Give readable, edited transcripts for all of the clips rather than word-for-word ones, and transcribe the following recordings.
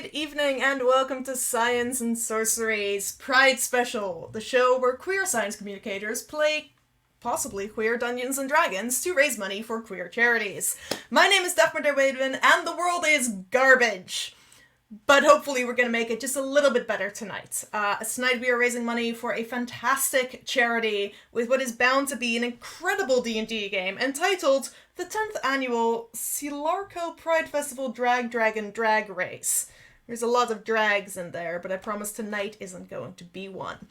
good evening, and welcome to Science and Sorcery's Pride Special, the show where queer science communicators play possibly queer Dungeons and Dragons to raise money for queer charities. My name is Daphne Wadman, and the world is garbage. But hopefully we're going to make it just a little bit better tonight. Tonight we are raising money for a fantastic charity with what is bound to be an incredible D&D game entitled the 10th Annual Cielarko Pride Festival Drag Dragon Drag Race. There's a lot of drags in there, but I promise tonight isn't going to be one.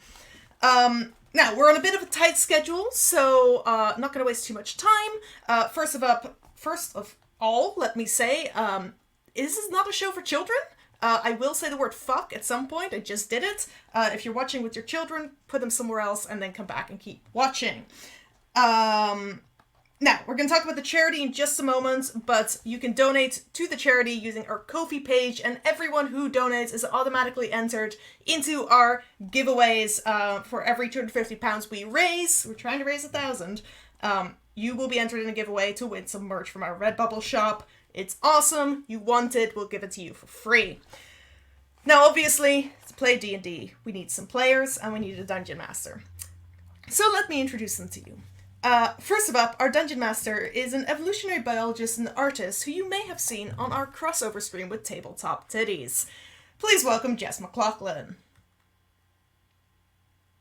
Now, we're on a bit of a tight schedule, so not going to waste too much time. First of all, let me say, this is not a show for children. I will say the word fuck at some point. I just did it. If you're watching with your children, put them somewhere else and then come back and keep watching. Now, we're going to talk about the charity in just a moment, but you can donate to the charity using our Ko-fi page, and everyone who donates is automatically entered into our giveaways for every £250 we raise. We're trying to raise 1,000. You will be entered in a giveaway to win some merch from our Redbubble shop. It's awesome. You want it. We'll give it to you for free. Now, obviously, to play D&D, we need some players and we need a dungeon master. So let me introduce them to you. First up, our dungeon master is an evolutionary biologist and artist who you may have seen on our crossover stream with Tabletop Titties. Please welcome Jess McLaughlin.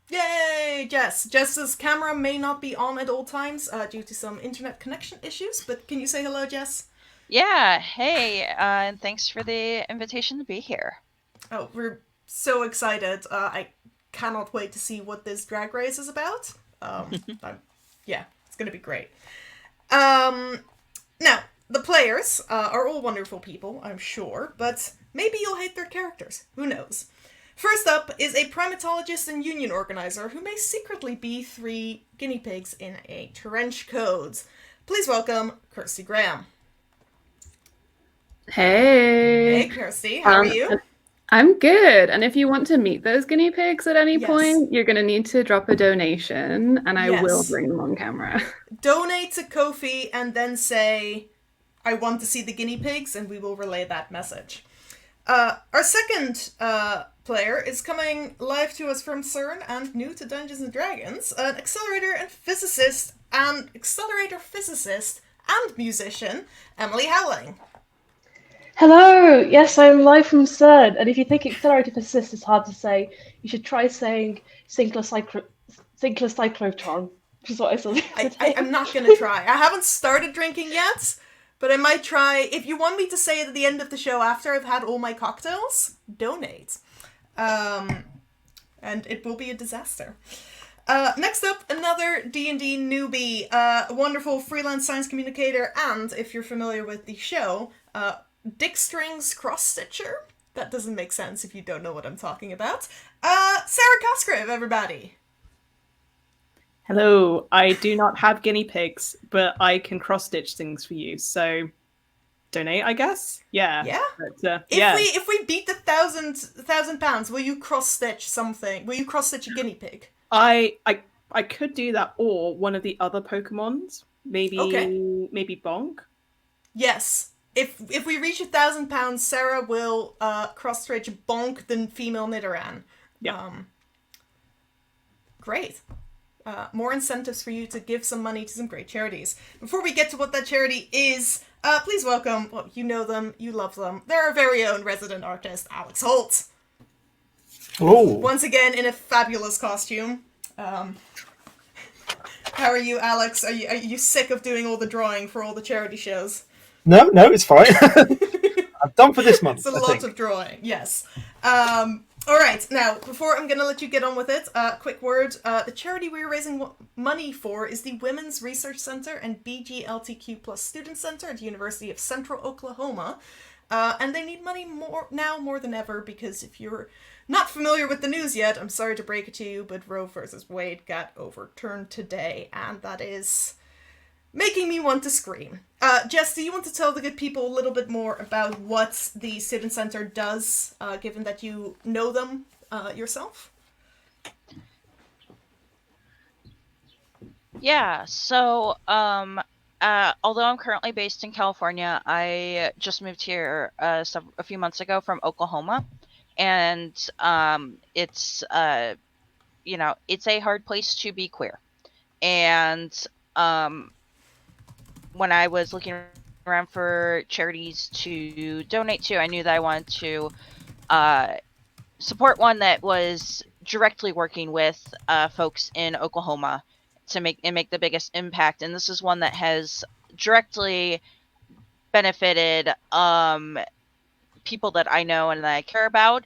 Yay, Jess. Jess's camera may not be on at all times due to some internet connection issues, but can you say hello, Jess? Yeah, hey, and thanks for the invitation to be here. Oh, we're so excited. I cannot wait to see what this drag race is about. Yeah, it's gonna be great. Now, the players are all wonderful people, I'm sure, but maybe you'll hate their characters. Who knows? First up is a primatologist and union organizer who may secretly be 3 guinea pigs in a trench coat. Please welcome Kirsty Graham. Hey. Hey, Kirsty, how are you? I'm good. And if you want to meet those guinea pigs at any Yes. point, you're going to need to drop a donation, and I will Yes. bring them on camera. Donate to Ko-fi and then say, I want to see the guinea pigs, and we will relay that message. Our second player is coming live to us from CERN and new to Dungeons and Dragons, an accelerator physicist and musician, Emily Howling. Hello! Yes, I'm live from CERN, and if you think accelerator persist is hard to say, you should try saying synclocyclotron, which is what I saw the other day. I'm not going to try. I haven't started drinking yet, but I might try. If you want me to say it at the end of the show after I've had all my cocktails, donate. And it will be a disaster. Next up, another D&D newbie, a wonderful freelance science communicator, and, if you're familiar with the show, Dick Strings cross-stitcher. That doesn't make sense if you don't know what I'm talking about. Sarah Cosgrave, everybody. Hello, I do not have guinea pigs, but I can cross-stitch things for you, so donate, I guess? Yeah. Yeah? But, If we beat the £1,000, will you cross-stitch something? Will you cross-stitch a guinea pig? I could do that, or one of the other Pokemons. Maybe Bonk? Yes. If we reach £1,000, Sarah will cross-stitch Bonk the female Nidoran. Yeah. Great. More incentives for you to give some money to some great charities. Before we get to what that charity is, please welcome, well, you know them, you love them, they're our very own resident artist, Alex Holt. Hello. Once again in a fabulous costume. How are you, Alex? Are you sick of doing all the drawing for all the charity shows? No, it's fine. I'm done for this month. It's a lot of drawing, yes. Alright, now, before I'm going to let you get on with it, quick word. The charity we're raising money for is the Women's Research Center and BGLTQ Plus Student Center at the University of Central Oklahoma. And they need money more than ever, because if you're not familiar with the news yet, I'm sorry to break it to you, but Roe versus Wade got overturned today, and that is making me want to scream. Jess, do you want to tell the good people a little bit more about what the Student Center does, given that you know them yourself? Yeah, so although I'm currently based in California, I just moved here a few months ago from Oklahoma, and it's it's a hard place to be queer. And um, when I was looking around for charities to donate to, I knew that I wanted to support one that was directly working with folks in Oklahoma to make the biggest impact. And this is one that has directly benefited people that I know and that I care about.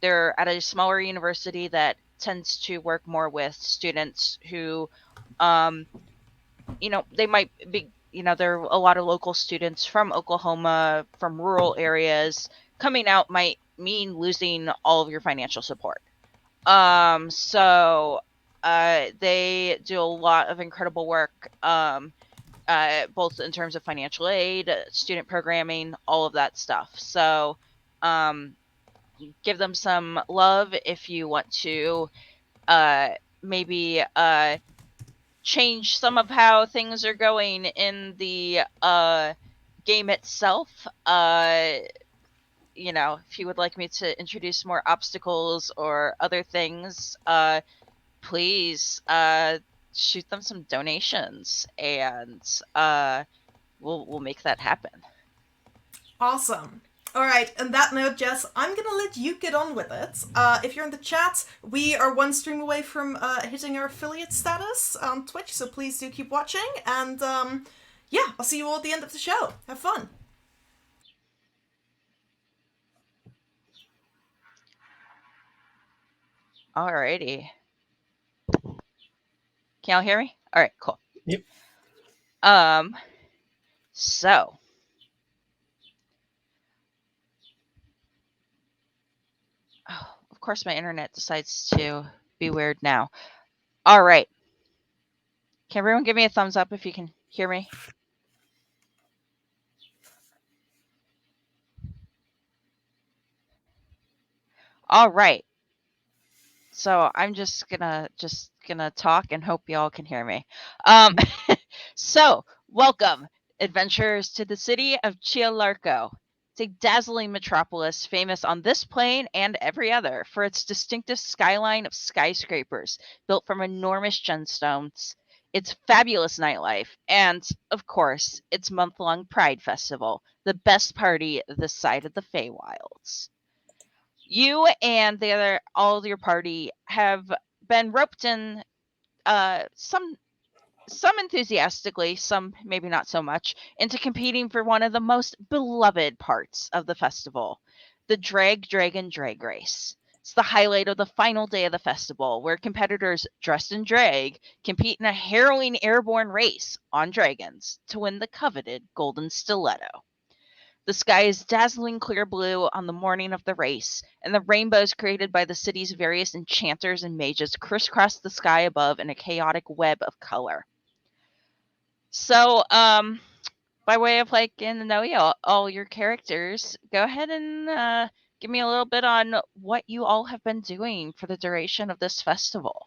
They're at a smaller university that tends to work more with students who, they might be, there are a lot of local students from Oklahoma, from rural areas. Coming out might mean losing all of your financial support. So they do a lot of incredible work, both in terms of financial aid, student programming, all of that stuff. So give them some love if you want to maybe change some of how things are going in the game itself. If you would like me to introduce more obstacles or other things, please shoot them some donations, and we'll make that happen. Awesome. All right, and that note, Jess, I'm gonna let you get on with it. If you're in the chat, we are one stream away from hitting our affiliate status on Twitch, so please do keep watching. And yeah, I'll see you all at the end of the show. Have fun. Alrighty. Can y'all hear me? All right, cool. Yep. So of course my internet decides to be weird now. All right. Can everyone give me a thumbs up if you can hear me? All right. So I'm just gonna talk and hope y'all can hear me. So welcome, adventurers, to the city of Cielarko. It's a dazzling metropolis famous on this plane and every other for its distinctive skyline of skyscrapers built from enormous gemstones, its fabulous nightlife, and, of course, its month-long Pride Festival, the best party this side of the Feywilds. You and all of your party have been roped in, some enthusiastically, some maybe not so much, into competing for one of the most beloved parts of the festival, the Dragon Drag Race. It's the highlight of the final day of the festival, where competitors dressed in drag compete in a harrowing airborne race on dragons to win the coveted Golden Stiletto. The sky is dazzling clear blue on the morning of the race, and the rainbows created by the city's various enchanters and mages crisscross the sky above in a chaotic web of color. So, by way of getting to know you, all your characters, go ahead and give me a little bit on what you all have been doing for the duration of this festival.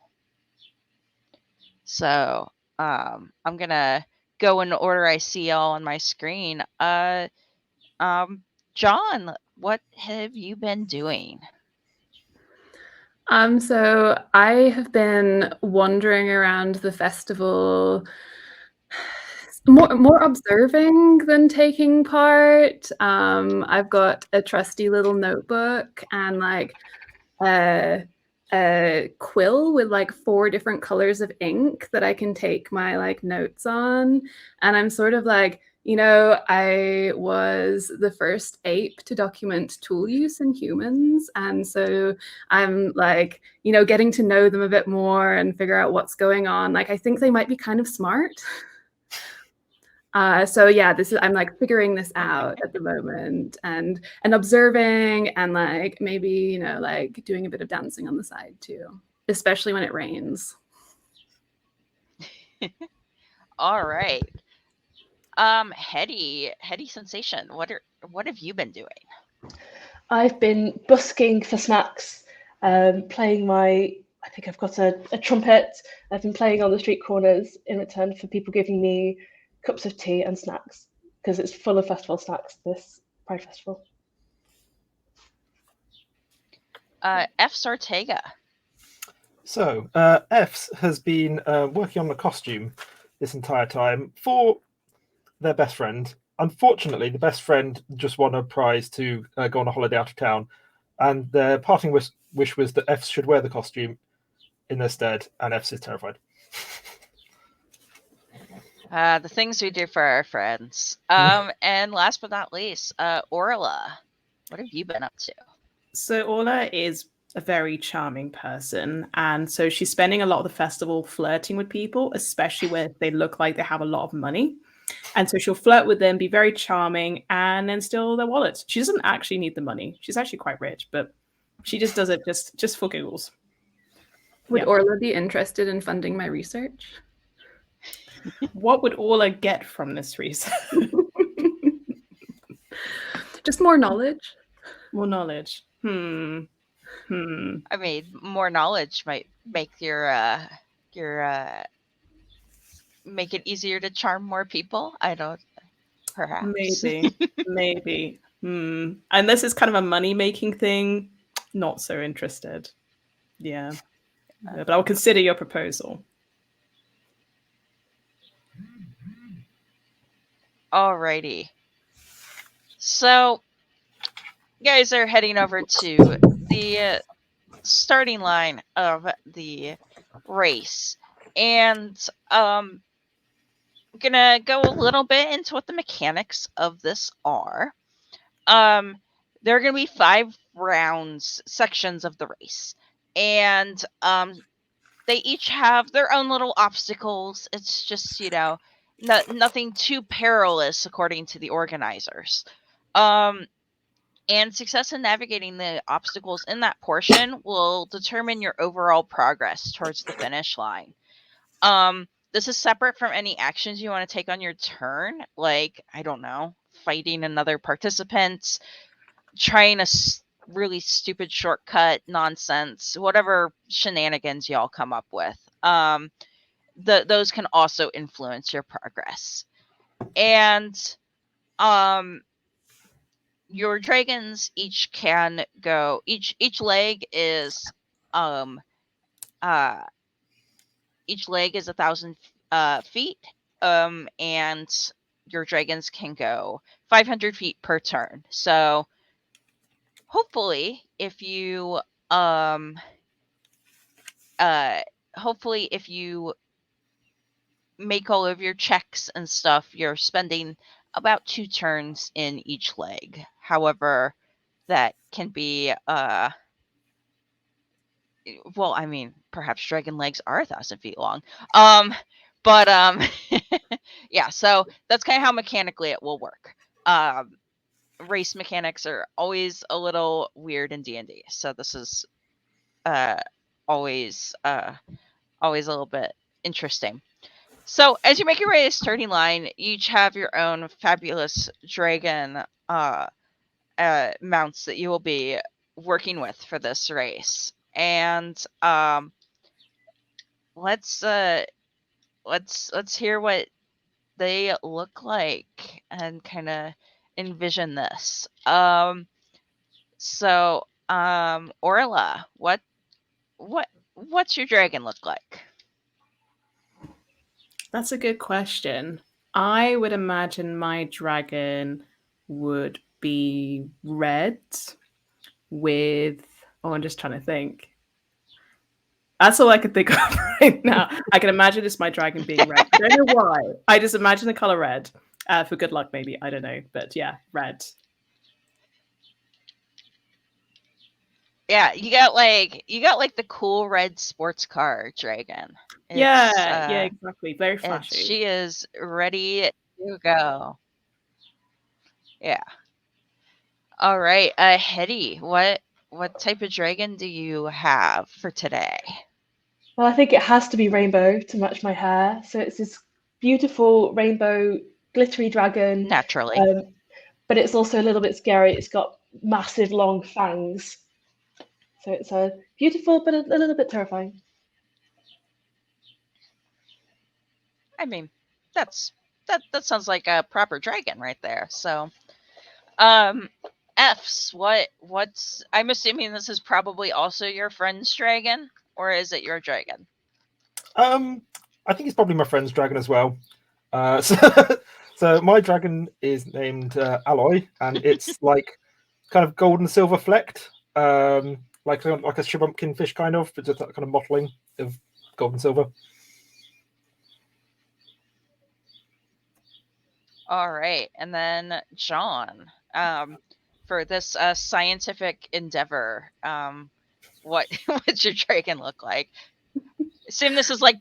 So, I'm gonna go in order I see y'all on my screen. John, what have you been doing? So I have been wandering around the festival, more observing than taking part. I've got a trusty little notebook and a quill with 4 different colors of ink that I can take my notes on, and I'm sort of I was the first ape to document tool use in humans, and so I'm getting to know them a bit more and figure out what's going on. I think they might be kind of smart. So yeah, I'm figuring this out at the moment, and observing, and maybe doing a bit of dancing on the side too, especially when it rains. All right. Hetty Sensation, what have you been doing? I've been busking for snacks, playing I think I've got a trumpet. I've been playing on the street corners in return for people giving me cups of tea and snacks, because it's full of festival snacks, this Pride Festival. F's Ortega. So, F's has been working on the costume this entire time for their best friend. Unfortunately, the best friend just won a prize to go on a holiday out of town, and their parting wish was that F's should wear the costume in their stead, and F's is terrified. The things we do for our friends. And last but not least, Orla. What have you been up to? So Orla is a very charming person, and so she's spending a lot of the festival flirting with people, especially where they look like they have a lot of money. And so she'll flirt with them, be very charming, and then steal their wallets. She doesn't actually need the money. She's actually quite rich, but she just does it just for giggles. Would Yeah. Orla be interested in funding my research? What would Orla get from this research? Just more knowledge. More knowledge. I mean, more knowledge might make make it easier to charm more people. I don't. Perhaps. Maybe. Unless it's kind of a money-making thing, not so interested. Yeah. But I'll consider your proposal. Alrighty. So, you guys are heading over to the starting line of the race. And I'm gonna go a little bit into what the mechanics of this are. There are gonna be 5 rounds, sections of the race. And they each have their own little obstacles. It's just, nothing too perilous according to the organizers. And success in navigating the obstacles in that portion will determine your overall progress towards the finish line. This is separate from any actions you want to take on your turn, like, I don't know, fighting another participant, trying a really stupid shortcut nonsense, whatever shenanigans y'all come up with. Those can also influence your progress. And your dragons each can go, each leg is each leg is 1,000 feet, and your dragons can go 500 feet per turn. So hopefully if you make all of your checks and stuff, you're spending about 2 turns in each leg. However, that can be well, I mean, perhaps dragon legs are 1,000 feet long. But yeah, so that's kind of how mechanically it will work. Race mechanics are always a little weird in D&D, so this is always a little bit interesting. So as you make your way to the starting line, you each have your own fabulous dragon mounts that you will be working with for this race. And let's hear what they look like and kind of envision this. So Orla, what's your dragon look like? That's a good question. I would imagine my dragon would be red with. Oh, I'm just trying to think. That's all I can think of right now. I can imagine it's my dragon being red. I don't know why. I just imagine the color red. For good luck, maybe. I don't know. But yeah, red. Yeah, you got like the cool red sports car dragon. Yeah, exactly. Very flashy. She is ready to go. Yeah. All right, Hetty, what type of dragon do you have for today? Well, I think it has to be rainbow to match my hair. So it's this beautiful rainbow glittery dragon. Naturally. But it's also a little bit scary. It's got massive long fangs. So it's beautiful, but a little bit terrifying. I mean, that's that sounds like a proper dragon right there. So, F's, what's I'm assuming this is probably also your friend's dragon, or is it your dragon? I think it's probably my friend's dragon as well. So, so my dragon is named Alloy, and it's like kind of gold and silver flecked, like a shrimpkin fish kind of, but just that kind of mottling of gold and silver. All right, and then John, for this scientific endeavor, what what's your dragon look like? Assume this is like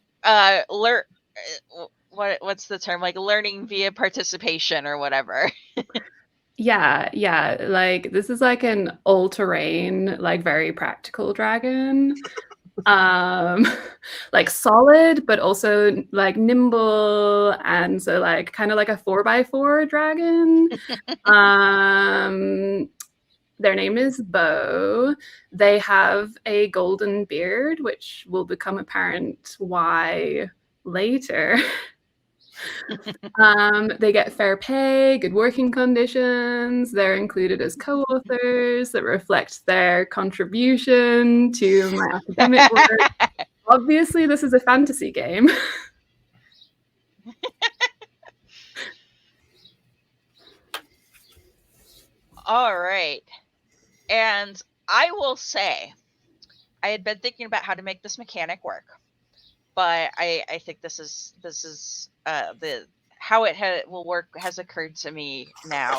what's the term, like learning via participation or whatever. Yeah. Like this is like an all-terrain, like very practical dragon. Um like solid, but also like nimble, and so like kind of like a 4x4 dragon. Um their name is Bo. They have a golden beard, which will become apparent why later. They get fair pay, good working conditions. They're included as co-authors that reflect their contribution to my academic work. Obviously, this is a fantasy game. All right. And I will say, I had been thinking about how to make this mechanic work, but I think this is the how it will work has occurred to me now.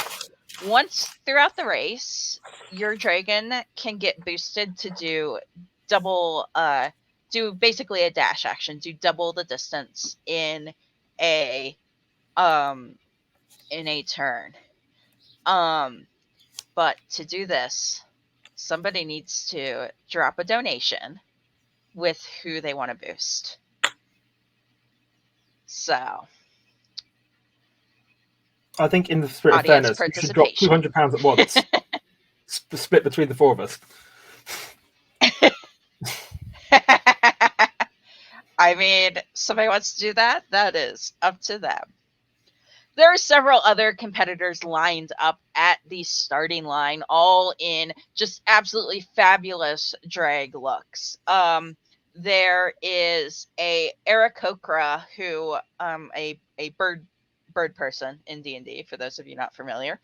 Once throughout the race, your dragon can get boosted to do basically a dash action, do double the distance a um in a turn. But to do this, somebody needs to drop a donation with who they want to boost. So, I think, in the spirit of audience fairness, we should drop participation. £200 at once, split between the four of us. I mean, somebody wants to do that, that is up to them. There are several other competitors lined up at the starting line, all in just absolutely fabulous drag looks. There is a Aarakocra, who a bird person in D&D, for those of you not familiar.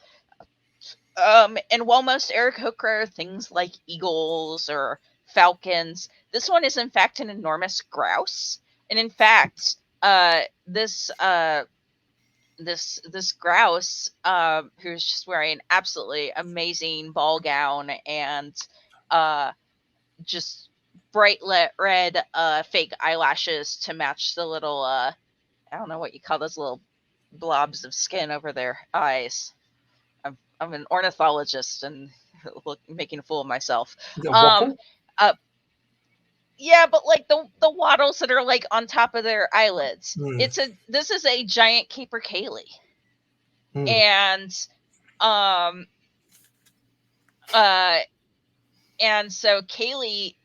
And while most Aarakocra are things like eagles or falcons, this one is in fact an enormous grouse. And in fact, this grouse, who's just wearing absolutely amazing ball gown and just bright red fake eyelashes to match the little I don't know what you call those little blobs of skin over their eyes. I'm an ornithologist and making a fool of myself. Is it a Um, waffle? yeah, but like the wattles that are like on top of their eyelids. Hmm. This is a giant capercaillie. Hmm. And um uh and so Kaylee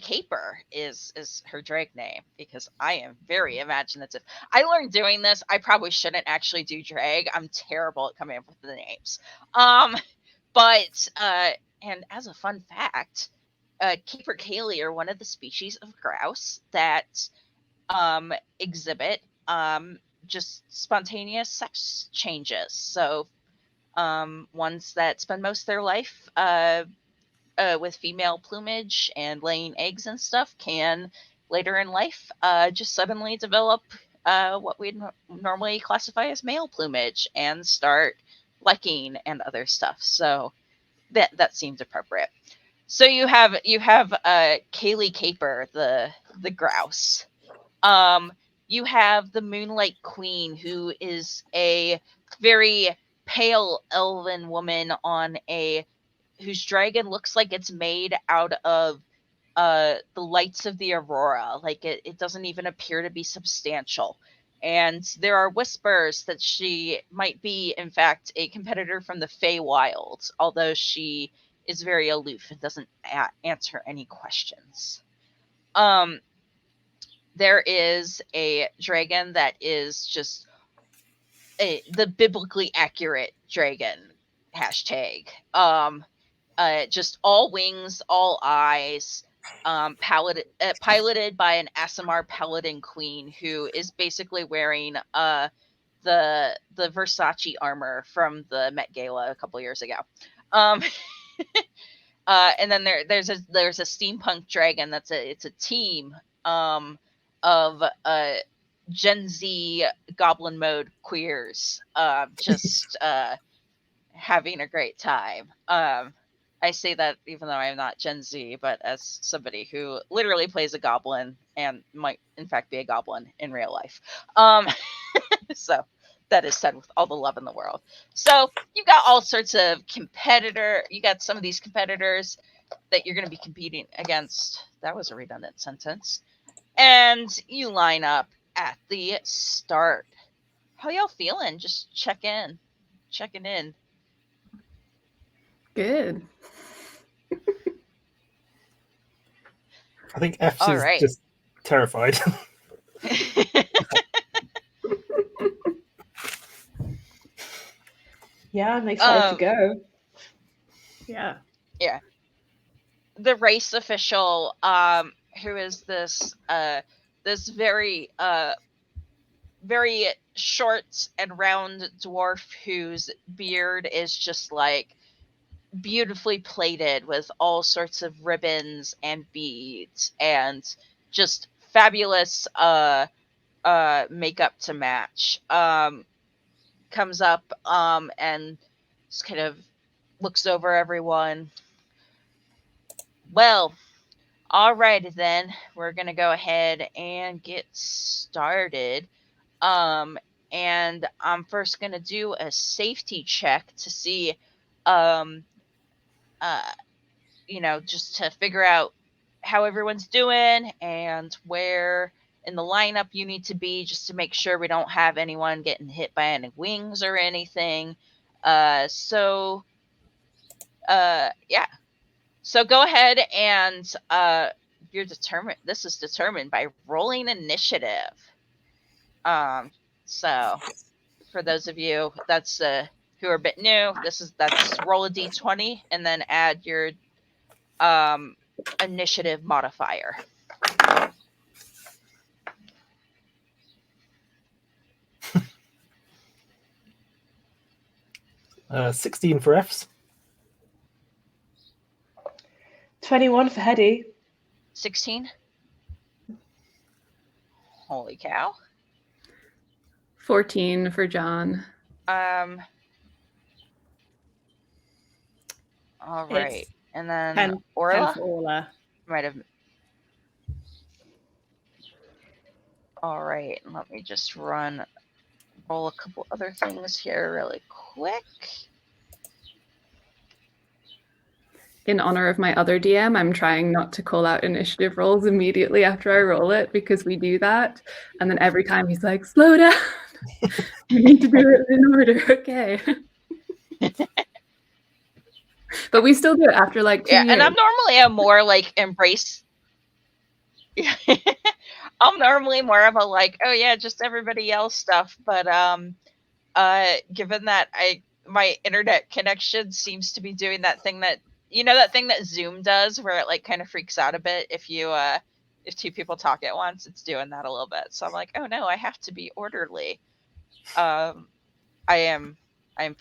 Caper is her drag name, because I am very imaginative. I learned doing this. I probably shouldn't actually do drag. I'm terrible at coming up with the names. But and as a fun fact, capercaillie are one of the species of grouse that exhibit just spontaneous sex changes. So ones that spend most of their life with female plumage and laying eggs and stuff can later in life just suddenly develop what we'd normally classify as male plumage and start liking and other stuff. So that seems appropriate. So you have Kaylee Caper, the grouse. You have the Moonlight Queen, who is a very pale elven woman on a whose dragon looks like it's made out of the lights of the aurora. Like it doesn't even appear to be substantial. And there are whispers that she might be, in fact, a competitor from the Feywild, although she is very aloof and doesn't answer any questions. There is a dragon that is just the biblically accurate dragon hashtag. Just all wings, all eyes, piloted by an Asimar paladin queen who is basically wearing the Versace armor from the Met Gala a couple years ago. And then there's a steampunk dragon it's a team of Gen Z goblin mode queers just having a great time. I say that even though I'm not Gen Z, but as somebody who literally plays a goblin and might in fact be a goblin in real life. So that is said with all the love in the world. So you've got all sorts of you got some of these competitors that you're going to be competing against. That was a redundant sentence. And you line up at the start. How y'all feeling? Just checking in. Good. I think F's All is right. just terrified. Yeah, I'm excited to go. Yeah. Yeah. The race official, who is this this very very short and round dwarf whose beard is just like beautifully plated with all sorts of ribbons and beads and just fabulous makeup to match, comes up and just kind of looks over everyone. Well, alrighty then, we're gonna go ahead and get started. And I'm first gonna do a safety check to see, um, just to figure out how everyone's doing and where in the lineup you need to be, just to make sure we don't have anyone getting hit by any wings or anything. Yeah. So go ahead and you're determined. This is determined by rolling initiative. So for those of you who are a bit new, that's roll a d20 and then add your initiative modifier. Uh, 16 for F's. 21 for Hedy. 16. Holy cow. 14 for John. All right. It's And then 10 Orla for Orla. might have. All right. Let me just roll a couple other things here really quick. In honor of my other DM, I'm trying not to call out initiative rolls immediately after I roll it because we do that. And then every time he's like, slow down. You need to do it in order. Okay. But we still do it after like 2 years. And I'm normally a more like embrace. I'm normally more of a like, oh yeah, just everybody else stuff. But given that my internet connection seems to be doing that thing that Zoom does, where it like kind of freaks out a bit if two people talk at once. It's doing that a little bit. So I'm like, oh no, I have to be orderly. I am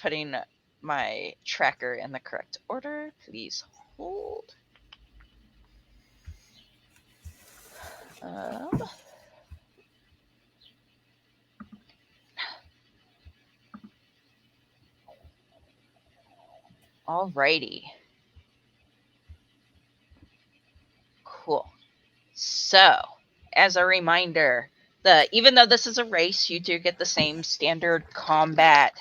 putting my tracker in the correct order. Please hold. Alrighty. Cool. So, as a reminder, even though this is a race, you do get the same standard combat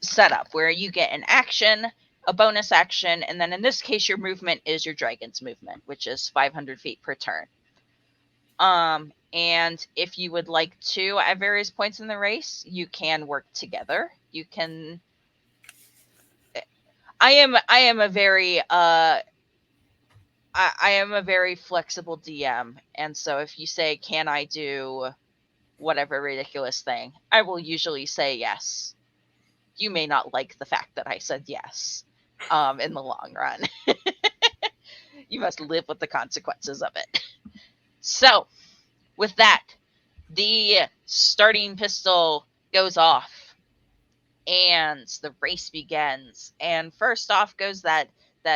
setup where you get an action, a bonus action, and then in this case, your movement is your dragon's movement, which is 500 feet per turn. And if you would like to, at various points in the race, you can work together. You can. I am a very I am a very flexible DM, and so if you say, "Can I do whatever ridiculous thing, I will usually say yes. You may not like the fact that I said yes in the long run. You must live with the consequences of it. So, with that, the starting pistol goes off and the race begins. And first off goes that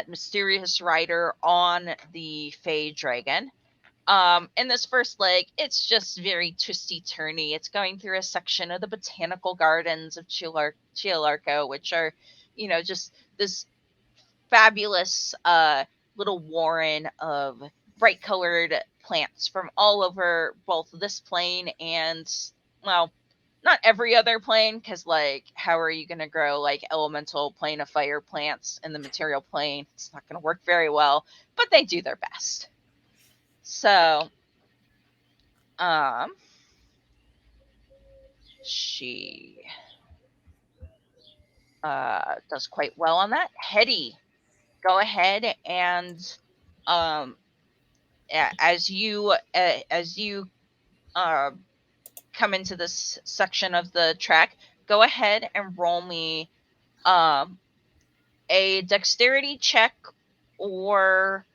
mysterious rider on the Fey Dragon. In this first leg, it's just very twisty turny. It's going through a section of the botanical gardens of Cielarko, which are, just this fabulous little warren of bright colored plants from all over both this plane and, well, not every other plane, because, like, how are you going to grow, like, elemental plane of fire plants in the material plane? It's not going to work very well, but they do their best. So, she does quite well on that. Hetty, go ahead and as you come into this section of the track, go ahead and roll me a dexterity check, or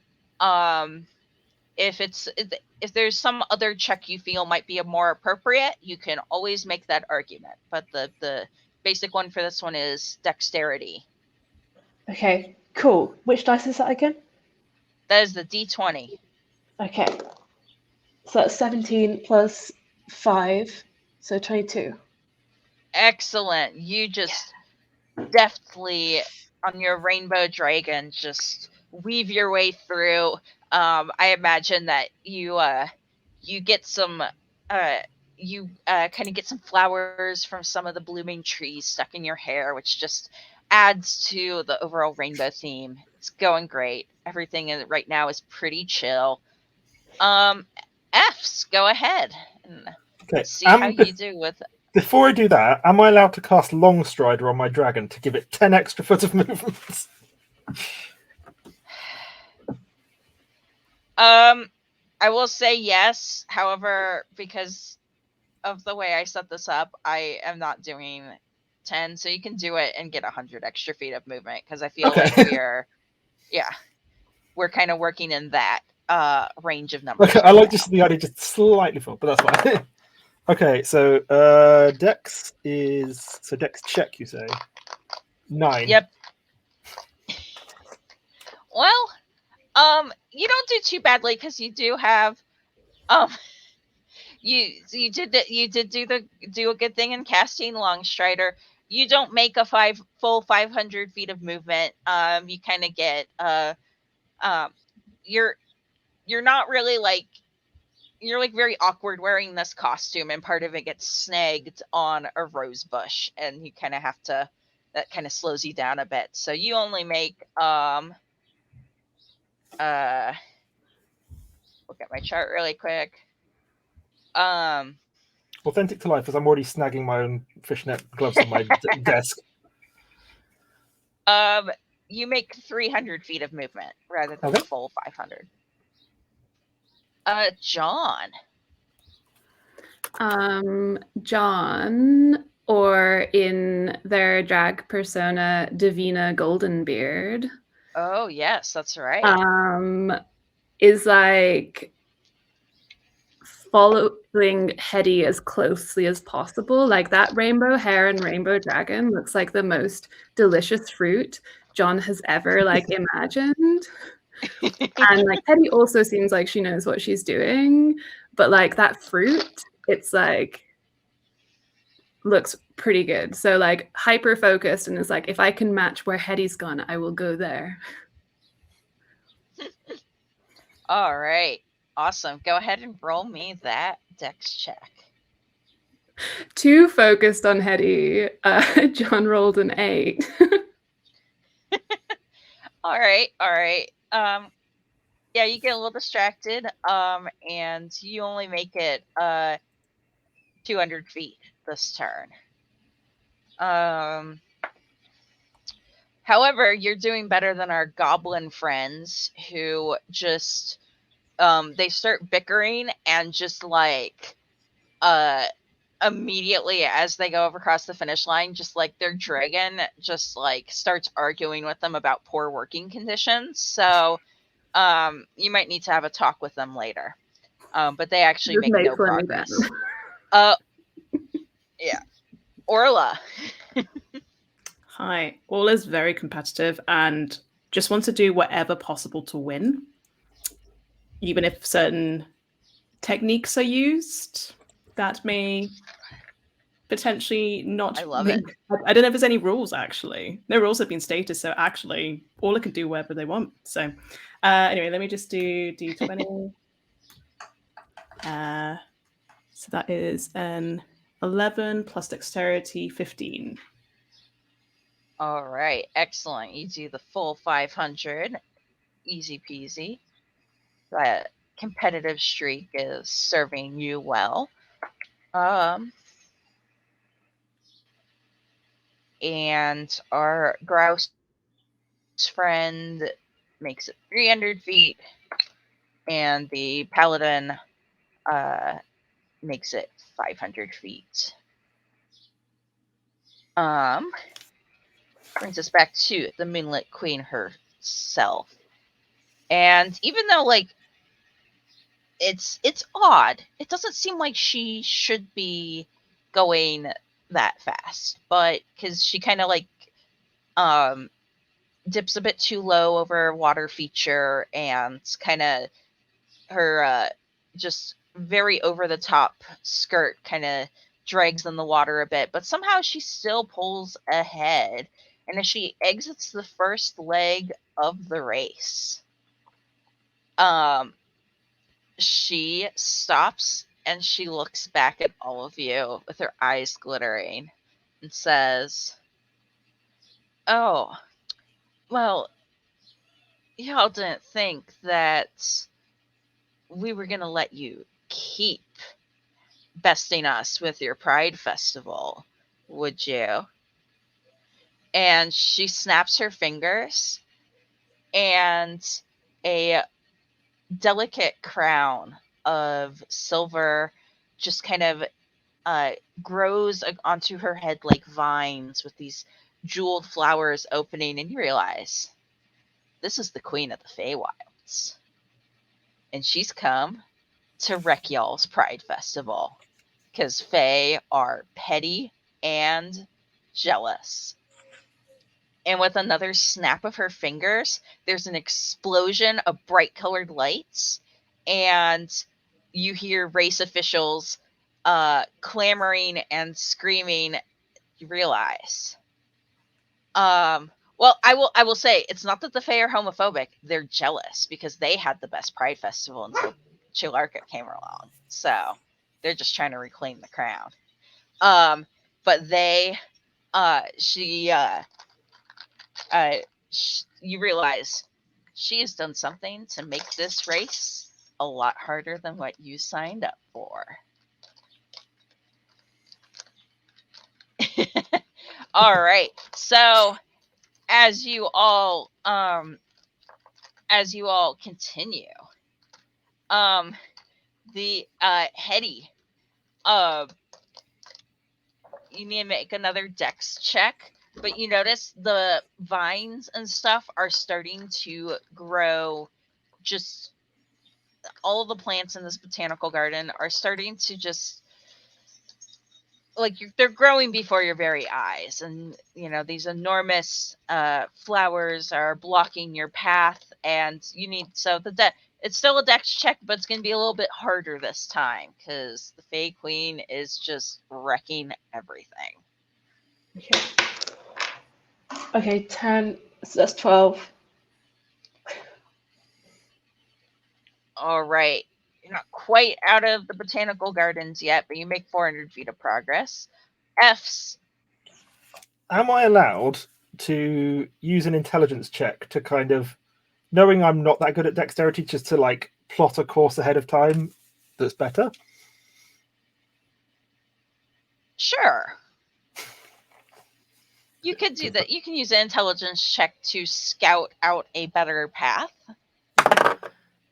if there's some other check you feel might be more appropriate, you can always make that argument. But the basic one for this one is dexterity. Okay, cool. Which dice is that again? That is the D20. Okay. So that's 17 plus 5, so 22. Excellent. You just deftly, on your rainbow dragon, just weave your way through. I imagine that you get some kind of get some flowers from some of the blooming trees stuck in your hair, which just adds to the overall rainbow theme. It's going great. Everything right now is pretty chill. F's, go ahead and Okay. see how you do with it. Before I do that, am I allowed to cast Long Strider on my dragon to give it 10 extra foot of movement? I will say yes. However, because of the way I set this up, I am not doing 10, so you can do it and get 100 extra feet of movement, because I feel like we're kind of working in that range of numbers. Okay, I like just the idea just slightly full, but that's fine. Okay, so Dex check, you say? 9. Yep. Well, you don't do too badly, because you do have you did do a good thing in casting Long Strider. You don't make a full 500 feet of movement. You kind of get you're not really like, you're like very awkward wearing this costume, and part of it gets snagged on a rose bush, and you kind of have to, that kind of slows you down a bit. So you only make look at my chart really quick. Authentic to life, as I'm already snagging my own fishnet gloves on my desk. You make 300 feet of movement rather than Okay. the full 500. John. John, or in their drag persona, Davina Goldenbeard. Oh yes, that's right. Is like following Hetty as closely as possible. Like, that rainbow hair and rainbow dragon looks like the most delicious fruit John has ever like imagined. And like Hetty also seems like she knows what she's doing, but like that fruit, it's like looks pretty good. So like hyper focused, and it's like, if I can match where Hetty's gone, I will go there. All right. Awesome. Go ahead and roll me that dex check. Too focused on Hetty. John rolled an 8. All right. Yeah, you get a little distracted. And you only make it 200 feet this turn. However, you're doing better than our goblin friends, who just they start bickering and just like immediately as they go across the finish line, just like their dragon just like starts arguing with them about poor working conditions. So you might need to have a talk with them later. But they actually Just make no makes me progress. better. Yeah. Orla. Hi. Orla's very competitive and just wants to do whatever possible to win, even if certain techniques are used that may potentially not I love it. I don't know if there's any rules, actually. No rules have been stated, so actually Orla can do whatever they want. So anyway, let me just do D20. So that is an 11 plus dexterity, 15. All right, excellent. You do the full 500, easy peasy. That competitive streak is serving you well. And our grouse friend makes it 300 feet, and the paladin makes it 500 feet. Brings us back to the Moonlit Queen herself. And even though, like, it's odd, it doesn't seem like she should be going that fast. But because she kind of, like, dips a bit too low over a water feature, and kind of her just very over the top skirt kind of drags in the water a bit, but somehow she still pulls ahead. And as she exits the first leg of the race, she stops and she looks back at all of you with her eyes glittering and says, "Oh, well, y'all didn't think that we were going to let you keep besting us with your Pride Festival, would you?" And she snaps her fingers, and a delicate crown of silver just kind of grows onto her head like vines with these jeweled flowers opening, and you realize this is the Queen of the Feywilds. And she's come to wreck y'all's Pride Festival. Because Fae are petty and jealous. And with another snap of her fingers, there's an explosion of bright colored lights, and you hear race officials clamoring and screaming. You realize. Well, I will say it's not that the Fae are homophobic; they're jealous because they had the best Pride Festival until Cielarko came along. So they're just trying to reclaim the crown. But they, you realize she has done something to make this race a lot harder than what you signed up for. All right. So as you all continue, the Hetty, you need to make another dex check, but you notice the vines and stuff are starting to grow. Just all the plants in this botanical garden are starting to just like they're growing before your very eyes, and you know these enormous flowers are blocking your path, and you need it's still a dex check, but it's going to be a little bit harder this time because the Fae Queen is just wrecking everything. Okay, 10. So that's 12. All right. You're not quite out of the botanical gardens yet, but you make 400 feet of progress. F's. Am I allowed to use an intelligence check to kind of, knowing I'm not that good at dexterity, just to like plot a course ahead of time that's better? Sure. You could do that. You can use an intelligence check to scout out a better path.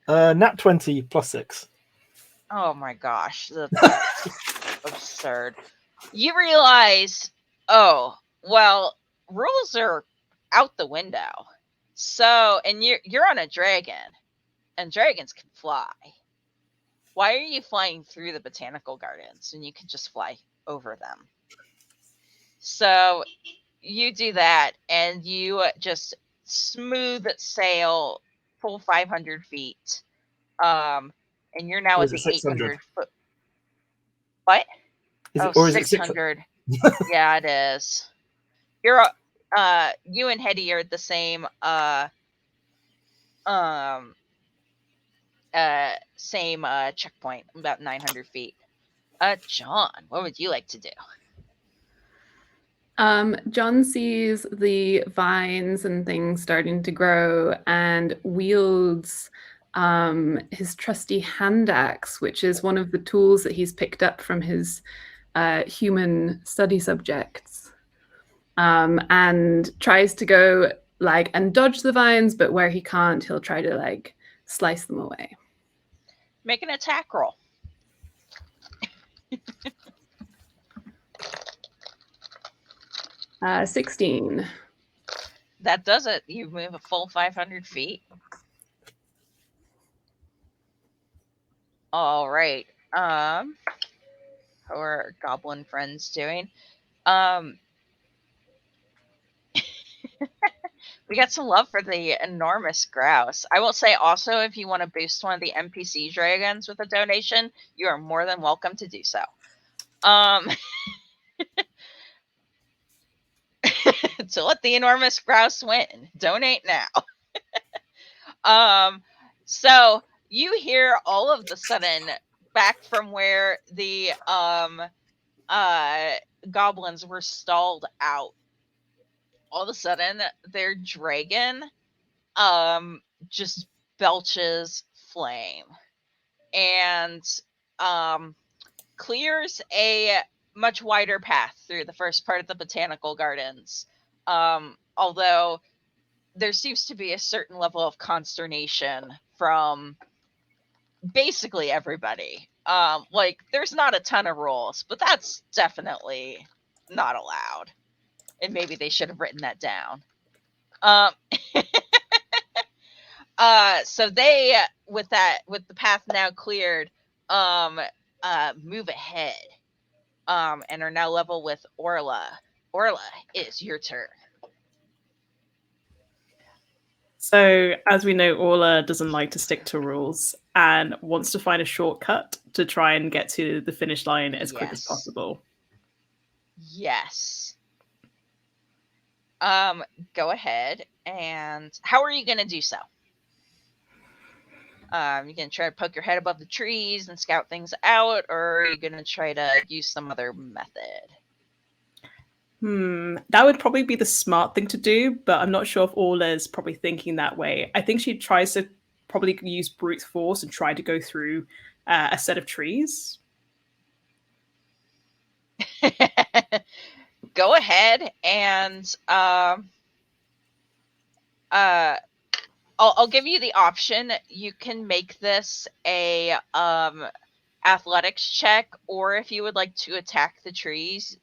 Nat 20 plus 6. Oh my gosh. absurd. You realize, oh, well, rules are out the window. So, and you're on a dragon, and dragons can fly. Why are you flying through the botanical gardens when you could just fly over them? So you do that, and you just smooth sail full 500 feet. And you're now Or at is it the 600? 800 foot. What? Is Oh, it, or is it 600. Yeah, it is. You're you and Hetty are at the same um same checkpoint, about 900 feet. John, what would you like to do? John sees the vines and things starting to grow and wields his trusty hand axe, which is one of the tools that he's picked up from his human study subjects, and tries to go like and dodge the vines, but where he can't, he'll try to like slice them away. Make an attack roll. 16. That does it. You move a full 500 feet. All right. How are our goblin friends doing? We got some love for the enormous grouse. I will say also, if you want to boost one of the NPC dragons with a donation, you are more than welcome to do so. To let the enormous grouse win, donate now. So you hear all of the sudden back from where the goblins were stalled out. All of a sudden, their dragon just belches flame and clears a much wider path through the first part of the botanical gardens. Although there seems to be a certain level of consternation from basically everybody. Like, there's not a ton of rules, but that's definitely not allowed. And maybe they should have written that down. So they, with the path now cleared, move ahead, and are now level with Orla. Orla, it's your turn. So, as we know, Orla doesn't like to stick to rules and wants to find a shortcut to try and get to the finish line as quick as Yes. possible. Yes. Go ahead. And how are you going to do so? You going to try to poke your head above the trees and scout things out, or are you going to try to use some other method? That would probably be the smart thing to do, but I'm not sure if Orla's probably thinking that way. I think she tries to probably use brute force and try to go through a set of trees. Go ahead and I'll give you the option. You can make this a athletics check, or if you would like to attack the trees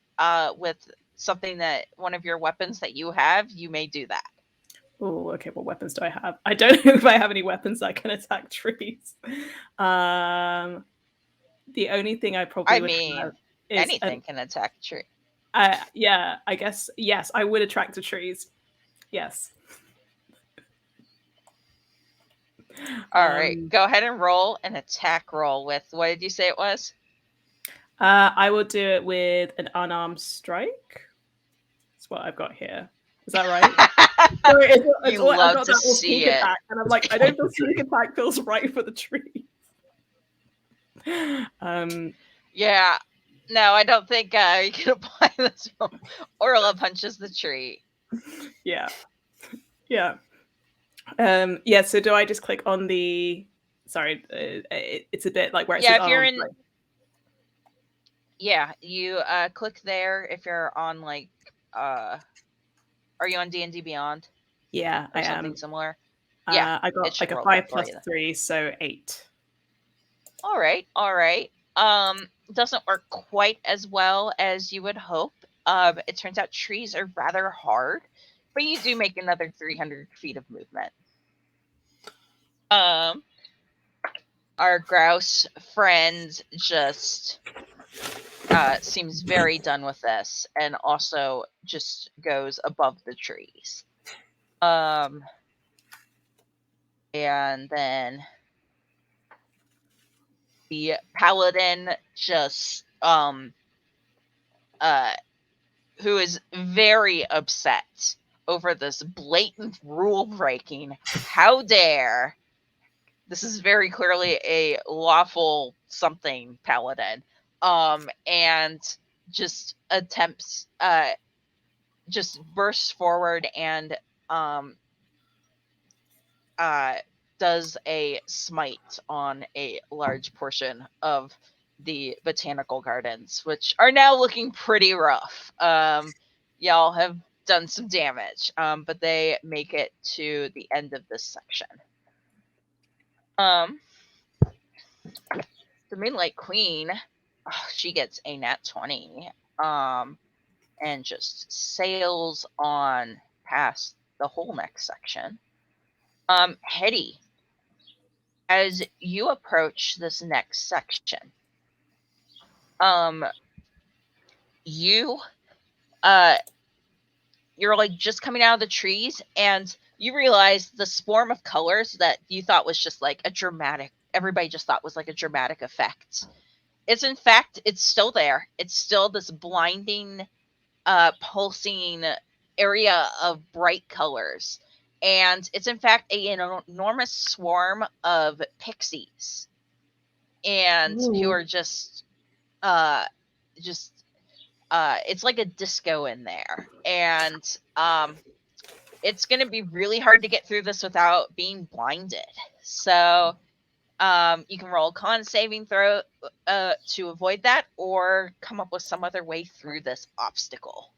with something that one of your weapons that you have, you may do that. Oh, okay. What weapons do I have? I don't know if I have any weapons that can attack trees. The only thing I probably would have is anything can attack a tree. Yeah, I guess yes, I would attract the trees. Yes. All right, go ahead and roll an attack roll with, what did you say it was? I will do it with an unarmed strike. That's what I've got here. Is that right? Sorry, You love to see it. Attack, and I'm like, I don't feel sneak attack feels right for the tree. Yeah, no, I don't think you can apply this one. Orla punches the tree. Yeah. So do I just click on the? Sorry, it's a bit like where it says. If you're in. Right. Yeah, you click there if you're on like. Are you on D&D Beyond? Yeah, or I something am. similar. Yeah, I got like a 5 + 3, so 8. All right. doesn't work quite as well as you would hope. It turns out trees are rather hard, but you do make another 300 feet of movement. Our grouse friend just seems very done with this, and also just goes above the trees. And then the paladin just who is very upset over this blatant rule breaking. How dare! This is very clearly a lawful something paladin. And just attempts just bursts forward and does a smite on a large portion of the botanical gardens, which are now looking pretty rough. Y'all have done some damage, but they make it to the end of this section. The Moonlight Queen, she gets a nat 20, and just sails on past the whole next section. Hetty, as you approach this next section, you you're like just coming out of the trees, and you realize the swarm of colors that you thought was just like a dramatic, everybody just thought was like a dramatic effect. It's in fact, it's still there. It's still this blinding, pulsing area of bright colors. And it's in fact an enormous swarm of pixies, and who are just it's like a disco in there. And it's going to be really hard to get through this without being blinded. So you can roll a con saving throw to avoid that, or come up with some other way through this obstacle.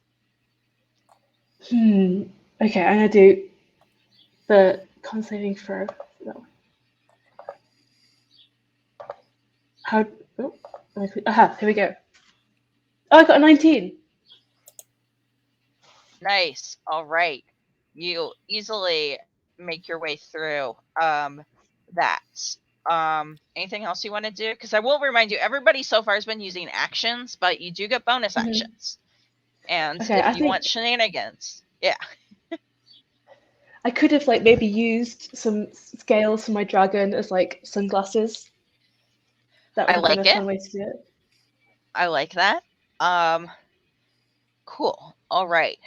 Okay, I'm gonna do the con saving throw. No. How? Oh, aha! Here we go. Oh, I got a 19. Nice. All right. You easily make your way through that. Anything else you want to do? Because I will remind you, everybody so far has been using actions, but you do get bonus actions. And Okay, if you want shenanigans, yeah. I could have like maybe used some scales for my dragon as like sunglasses. That would I have like been a it. fun way to do it. I like that. Cool. All right.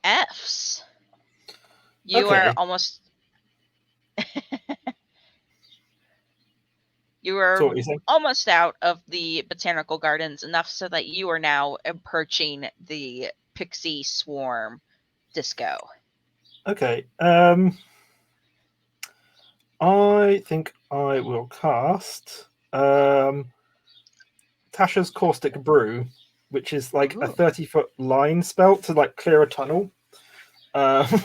F's. You Okay. are almost. You are So what are you saying? almost out of the botanical gardens, enough so that you are now approaching the pixie swarm disco. Okay. I think I will cast Tasha's Caustic Brew, which is like a 30-foot line spell to like clear a tunnel. Alrighty.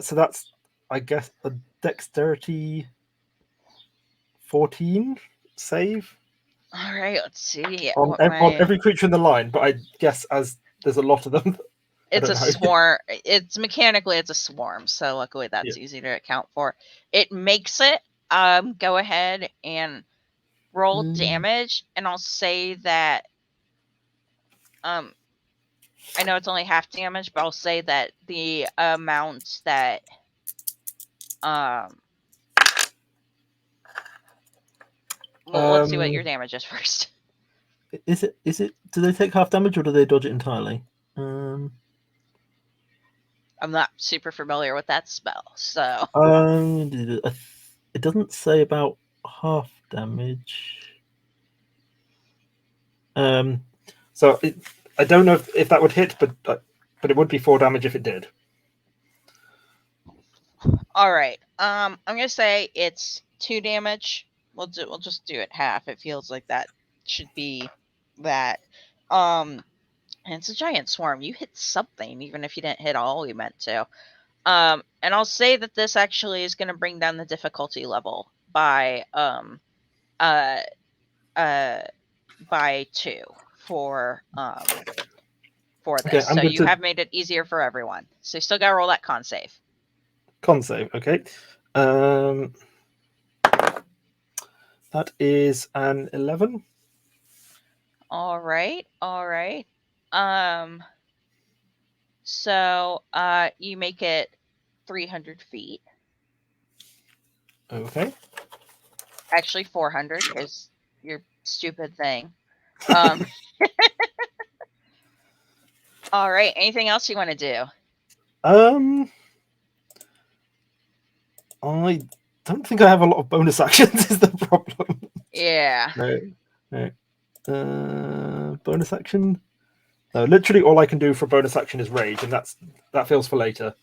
So that's, I guess, a dexterity 14 save. All right, let's see. On every creature in the line, but I guess as there's a lot of them. It's a swarm. It's mechanically it's a swarm, so luckily that's easy to account for. It makes it. Go ahead and roll damage, and I'll say that. I know it's only half damage, but I'll say that the amount that let's see what your damage is first. Is it? Do they take half damage or do they dodge it entirely? I'm not super familiar with that spell, so. It doesn't say about half damage. So I don't know if that would hit, but it would be 4 damage if it did. All right. I'm gonna say it's 2 damage. We'll just do it half. It feels like that should be that. And it's a giant swarm. You hit something, even if you didn't hit all you meant to. And I'll say that this actually is going to bring down the difficulty level by uh by 2 for this. Okay, I'm so going you to have made it easier for everyone. So you still got to roll that con save. con save. Okay, that is an 11. All right. So you make it 300 feet. Okay. Actually 400 because your stupid thing. All right. Anything else you want to do? I don't think I have a lot of bonus actions. Is the problem? Yeah. No. Bonus action. No, literally all I can do for bonus action is rage, and that feels for later.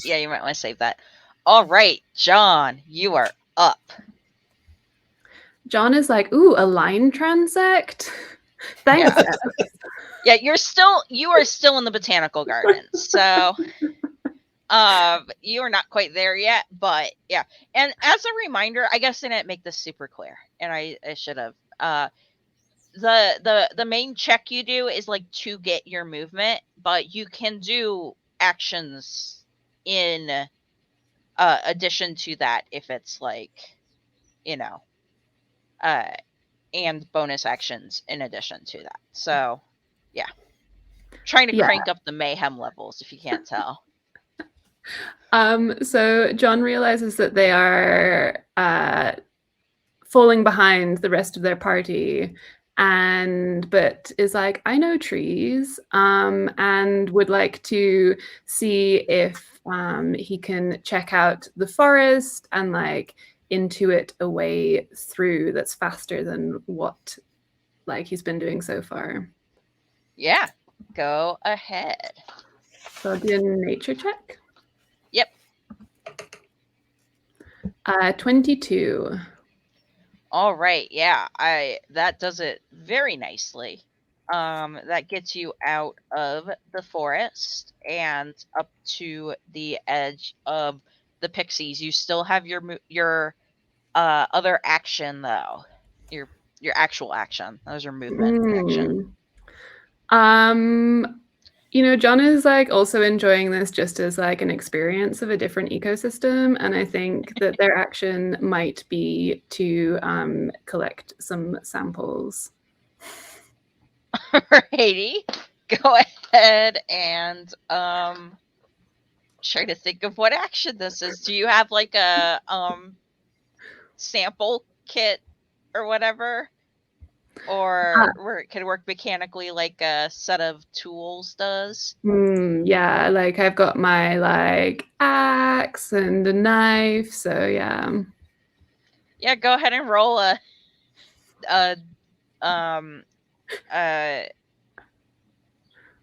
Yeah, you might want to save that. All right, John, you are up. John is like, ooh, a line transect? Thanks. Yeah. Yeah, you are still in the botanical gardens. So you are not quite there yet, but yeah. And as a reminder, I guess I didn't make this super clear, and I should have. The main check you do is like to get your movement, but you can do actions in addition to that if it's like, you know, and bonus actions in addition to that. So yeah, trying to Yeah. crank up the mayhem levels if you can't tell. So John realizes that they are falling behind the rest of their party, but is like, I know trees, and would like to see if he can check out the forest and like intuit a way through that's faster than what like he's been doing so far. Yeah, go ahead. So I'll do a nature check. Yep. 22. All right. Yeah, that does it very nicely. That gets you out of the forest and up to the edge of the pixies. You still have your other action though. Your actual action. That was your movement action. John is like also enjoying this just as like an experience of a different ecosystem, and I think that their action might be to collect some samples. Alrighty, go ahead and try to think of what action this is. Do you have like a sample kit or whatever? Or where it can work mechanically like a set of tools does? Yeah, like I've got my like axe and a knife, so yeah. Yeah, go ahead and roll a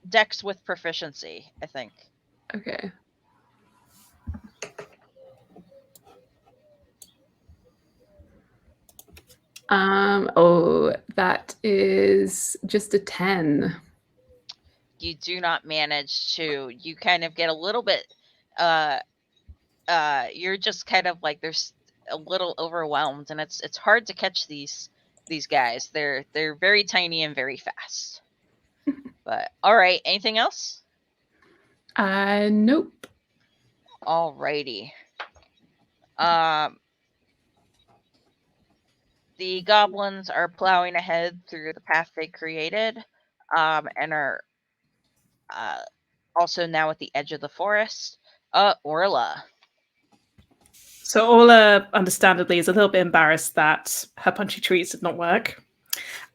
dex with proficiency, I think. Okay. That is just a 10. You do not manage to. You kind of get a little bit you're just kind of like there's a little overwhelmed, and it's hard to catch these guys. They're very tiny and very fast. But all right, anything else? Nope. Alrighty. The goblins are plowing ahead through the path they created, and are also now at the edge of the forest. Orla. So Orla, understandably, is a little bit embarrassed that her punchy treats did not work.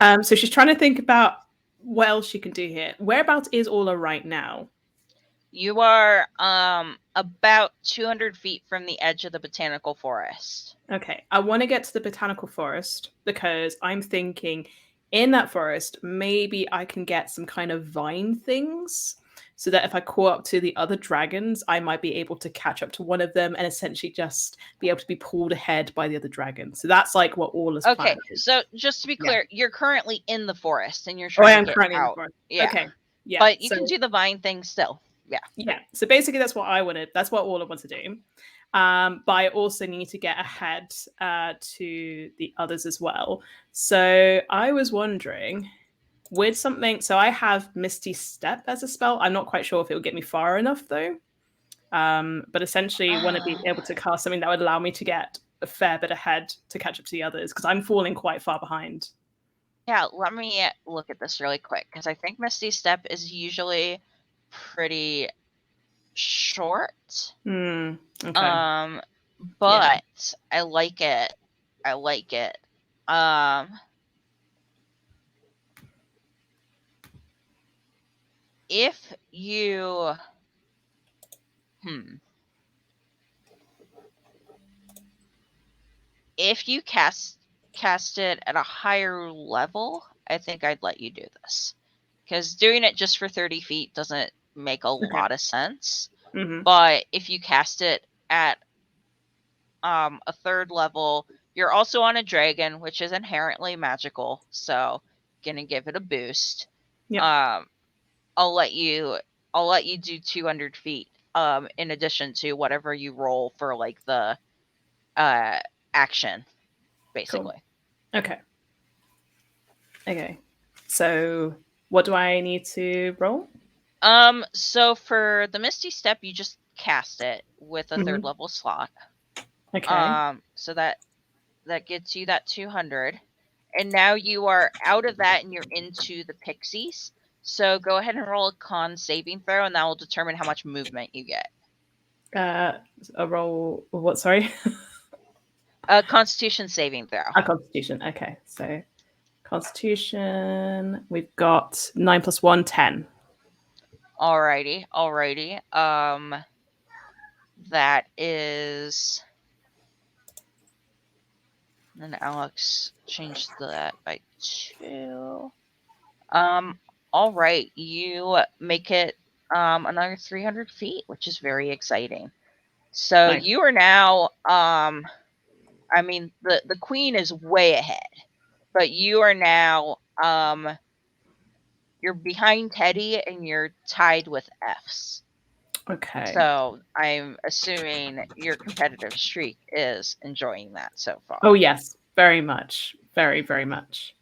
So she's trying to think about what else she can do here. Whereabouts is Orla right now? You are about 200 feet from the edge of the botanical forest. Okay, I want to get to the botanical forest because I'm thinking in that forest, maybe I can get some kind of vine things so that if I call up to the other dragons, I might be able to catch up to one of them and essentially just be able to be pulled ahead by the other dragons. So that's like what Orla's plan is. So just to be clear, you're currently in the forest and you're trying to get out. In the forest. Yeah. Okay. Yeah. But you can do the vine thing still. Yeah. So basically, that's what I wanted. That's what all I want to do. But I also need to get ahead to the others as well. So I was wondering, with something. So I have Misty Step as a spell. I'm not quite sure if it will get me far enough though. But essentially, want to be able to cast something that would allow me to get a fair bit ahead to catch up to the others because I'm falling quite far behind. Yeah, let me look at this really quick because I think Misty Step is usually pretty short. Okay. But I like it. I like it. If you if you cast it at a higher level, I think I'd let you do this. Because doing it just for 30 feet doesn't make a lot of sense. But if you cast it at a third level, you're also on a dragon, which is inherently magical, so gonna give it a boost. Yeah. I'll let you do 200 feet in addition to whatever you roll for like the action, basically. Cool. Okay. So what do I need to roll? So for the Misty Step, you just cast it with a third level slot. Okay. So that gets you that 200. And now you are out of that and you're into the pixies. So go ahead and roll a con saving throw, and that will determine how much movement you get. A roll. What? Sorry. A Constitution saving throw. A Constitution. Okay. So Constitution. We've got 9 + 1, 10. Alrighty. That is. And Alex changed that by 2. All right, you make it another 300 feet, which is very exciting. So Nice. you are now, I mean, the queen is way ahead, but you are now, you're behind Teddy and you're tied with F's. Okay. So I'm assuming your competitive streak is enjoying that so far. Oh yes, very much, very, very much.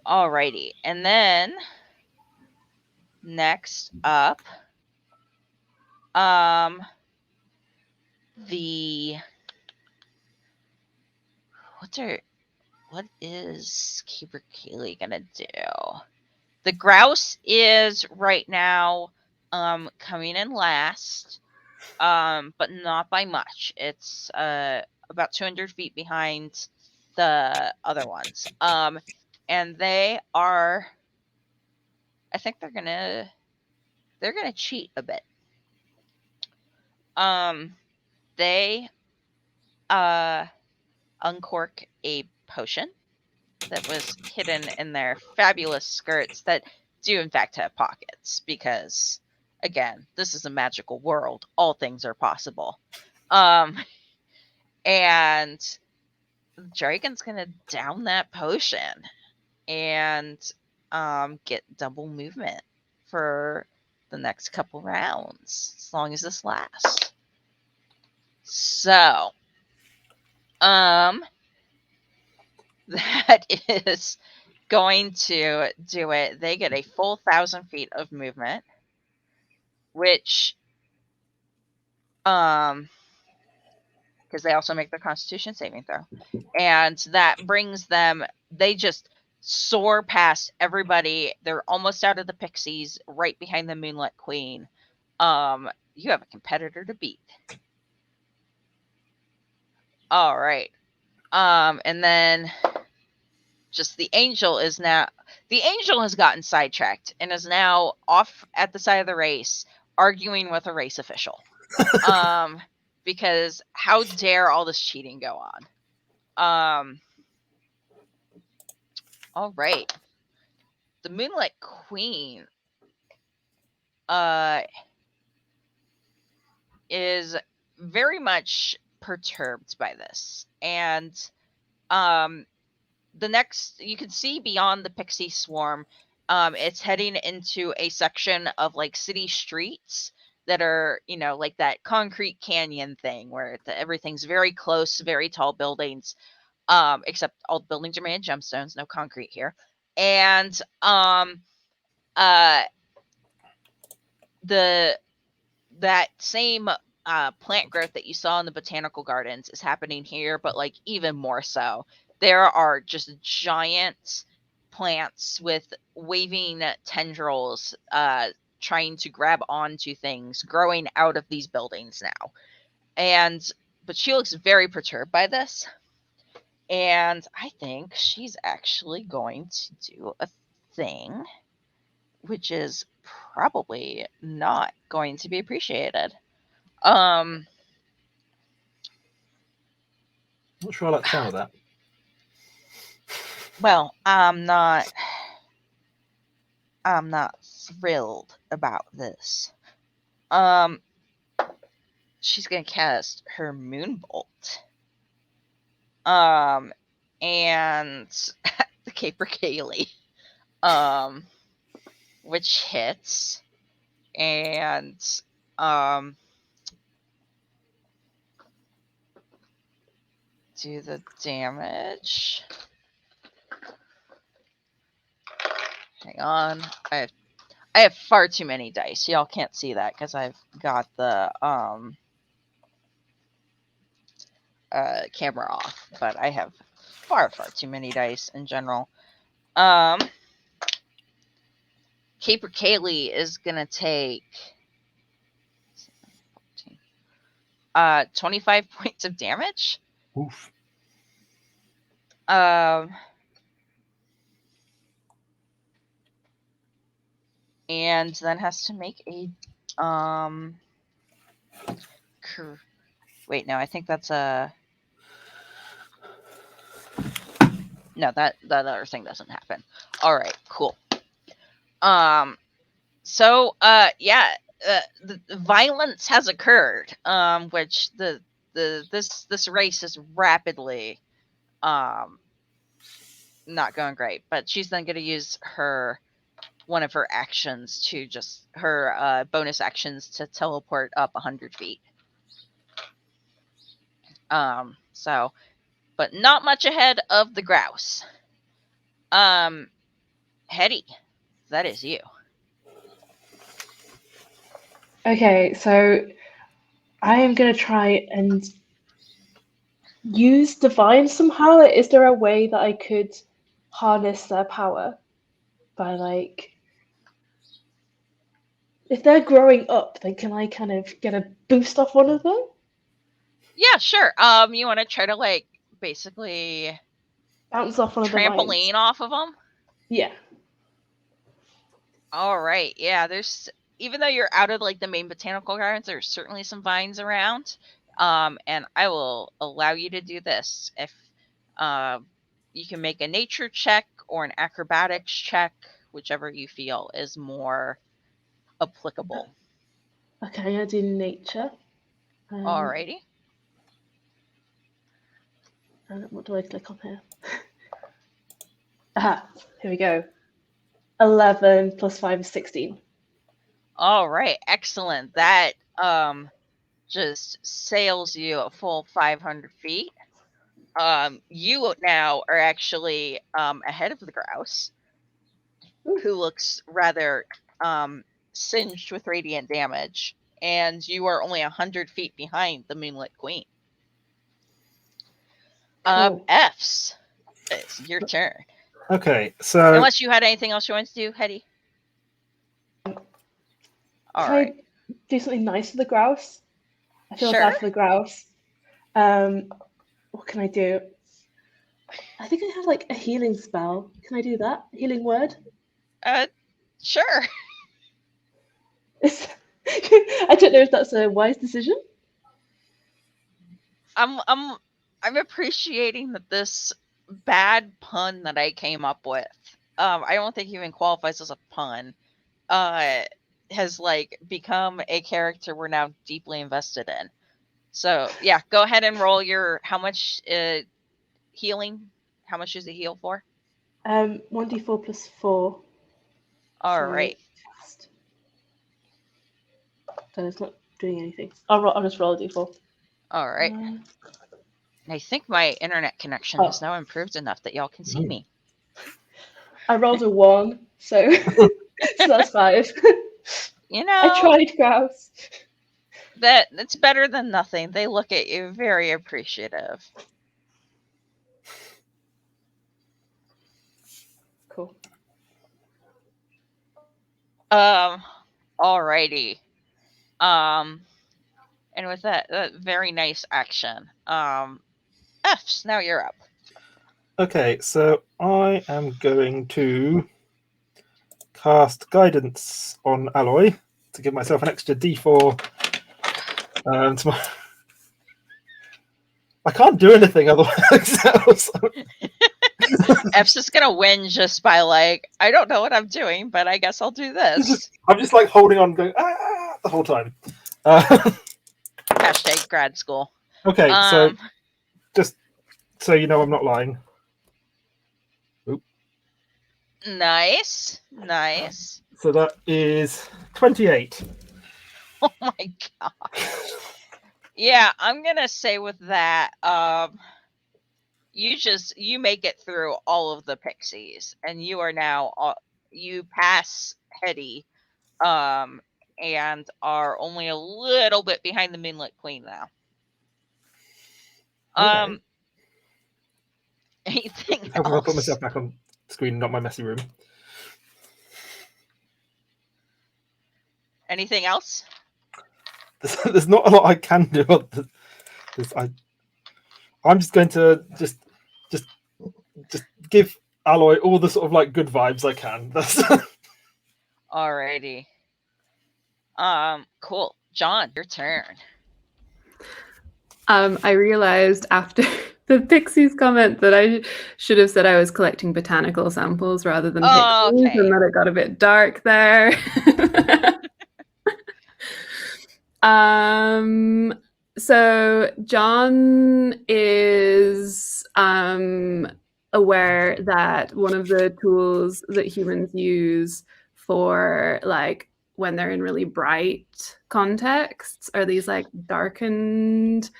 Alrighty, and then next up, the what is Keeper Kaylee gonna do? The grouse is right now coming in last, but not by much. It's about 200 feet behind the other ones. And they are, I think they're gonna cheat a bit. They uncork a potion that was hidden in their fabulous skirts that do in fact have pockets, because again, this is a magical world. All things are possible. And the dragon's gonna down that potion and get double movement for the next couple rounds, as long as this lasts. So that is going to do it. They get a full 1,000 feet of movement, which because they also make their Constitution saving throw, and that brings them. They just soar past everybody. They're almost out of the pixies, right behind the Moonlit Queen. You have a competitor to beat. All right. And then just the angel has gotten sidetracked and is now off at the side of the race arguing with a race official. Because how dare all this cheating go on? All right. The Moonlight Queen is very much perturbed by this. And the next, you can see beyond the pixie swarm It's heading into a section of like city streets that are, like that concrete canyon thing where everything's very close, very tall buildings. Except all the buildings are made of gemstones, no concrete here. And uh that same plant growth that you saw in the botanical gardens is happening here, but like even more so. There are just giant plants with waving tendrils trying to grab onto things growing out of these buildings now. But she looks very perturbed by this. And I think she's actually going to do a thing which is probably not going to be appreciated. Not sure I like the sound of that. Well, I'm not thrilled about this. She's gonna cast her Moonbolt. And the Caper Kaylee. Which hits. And do the damage. Hang on. I have far too many dice. Y'all can't see that because I've got the camera off, but I have far too many dice in general. Caper Kaylee is gonna take 25 points of damage. Oof. And then has to make a wait, no, I think that's a no, that other thing doesn't happen. All right, cool. So yeah, the violence has occurred, which this race is rapidly not going great. But she's then going to use one of her actions to just her bonus actions to teleport up 100 feet. So, but not much ahead of the grouse. Hetty, that is you. Okay, so I am gonna try and use divine somehow. Is there a way that I could harness their power by like if they're growing up, then can I kind of get a boost off one of them? Yeah, sure. You want to try to like basically Bounce off one of the trampoline vines. off of them? Yeah. All right. Yeah, there's even though you're out of like the main botanical gardens, there's certainly some vines around. And I will allow you to do this if you can make a nature check or an acrobatics check, whichever you feel is more applicable. Okay, I'm gonna do nature. Alrighty. What do I click on here? Aha, here we go. 11 plus 5 is 16. All right, excellent. That just sails you a full 500 feet. You now are actually ahead of the grouse, who looks rather singed with radiant damage, and you are only 100 feet behind the Moonlit Queen. Cool. F's, it's your turn. Okay, so Unless you had anything else you wanted to do, Hetty. All right. I do something nice for the grouse? I feel Sure. bad for the grouse. What can I do? I think I have like a healing spell. Can I do that? Healing word? Sure. I don't know if that's a wise decision. I'm appreciating that this bad pun that I came up with, I don't think even qualifies as a pun, has like become a character we're now deeply invested in. So yeah, go ahead and roll your how much healing. How much does it heal for? 1d4 plus 4. All So, right. then it's not doing anything. I'll just roll a d4. All right. Uh, I think my internet connection has now improved enough that y'all can see me. I rolled a 1, so so that's 5. You know, I tried, Grouse. that's better than nothing. They look at you very appreciative. Cool. Alrighty. And with that very nice action, F's, now you're up. Okay, so I am going to cast Guidance on Alloy to give myself an extra D4. To my... I can't do anything otherwise. F's just gonna win just by like, I don't know what I'm doing, but I guess I'll do this. I'm just like holding on, going the whole time. Hashtag grad school. Okay, so just so you know, I'm not lying. Oop. Nice. So that is 28. Oh my god. Yeah, I'm gonna say with that, you make it through all of the pixies, and you are now you pass Hetty, and are only a little bit behind the Moonlit Queen now. Okay. Anything How can I put else? myself back on screen, not my messy room? Anything else? There's not a lot I can do. I'm just going to just give Alloy all the sort of like good vibes I can. That's Alrighty. Cool. John, your turn. I realized after the Pixies comment that I should have said I was collecting botanical samples rather than pixies, Okay. and that it got a bit dark there. So John is aware that one of the tools that humans use for like when they're in really bright contexts are these like darkened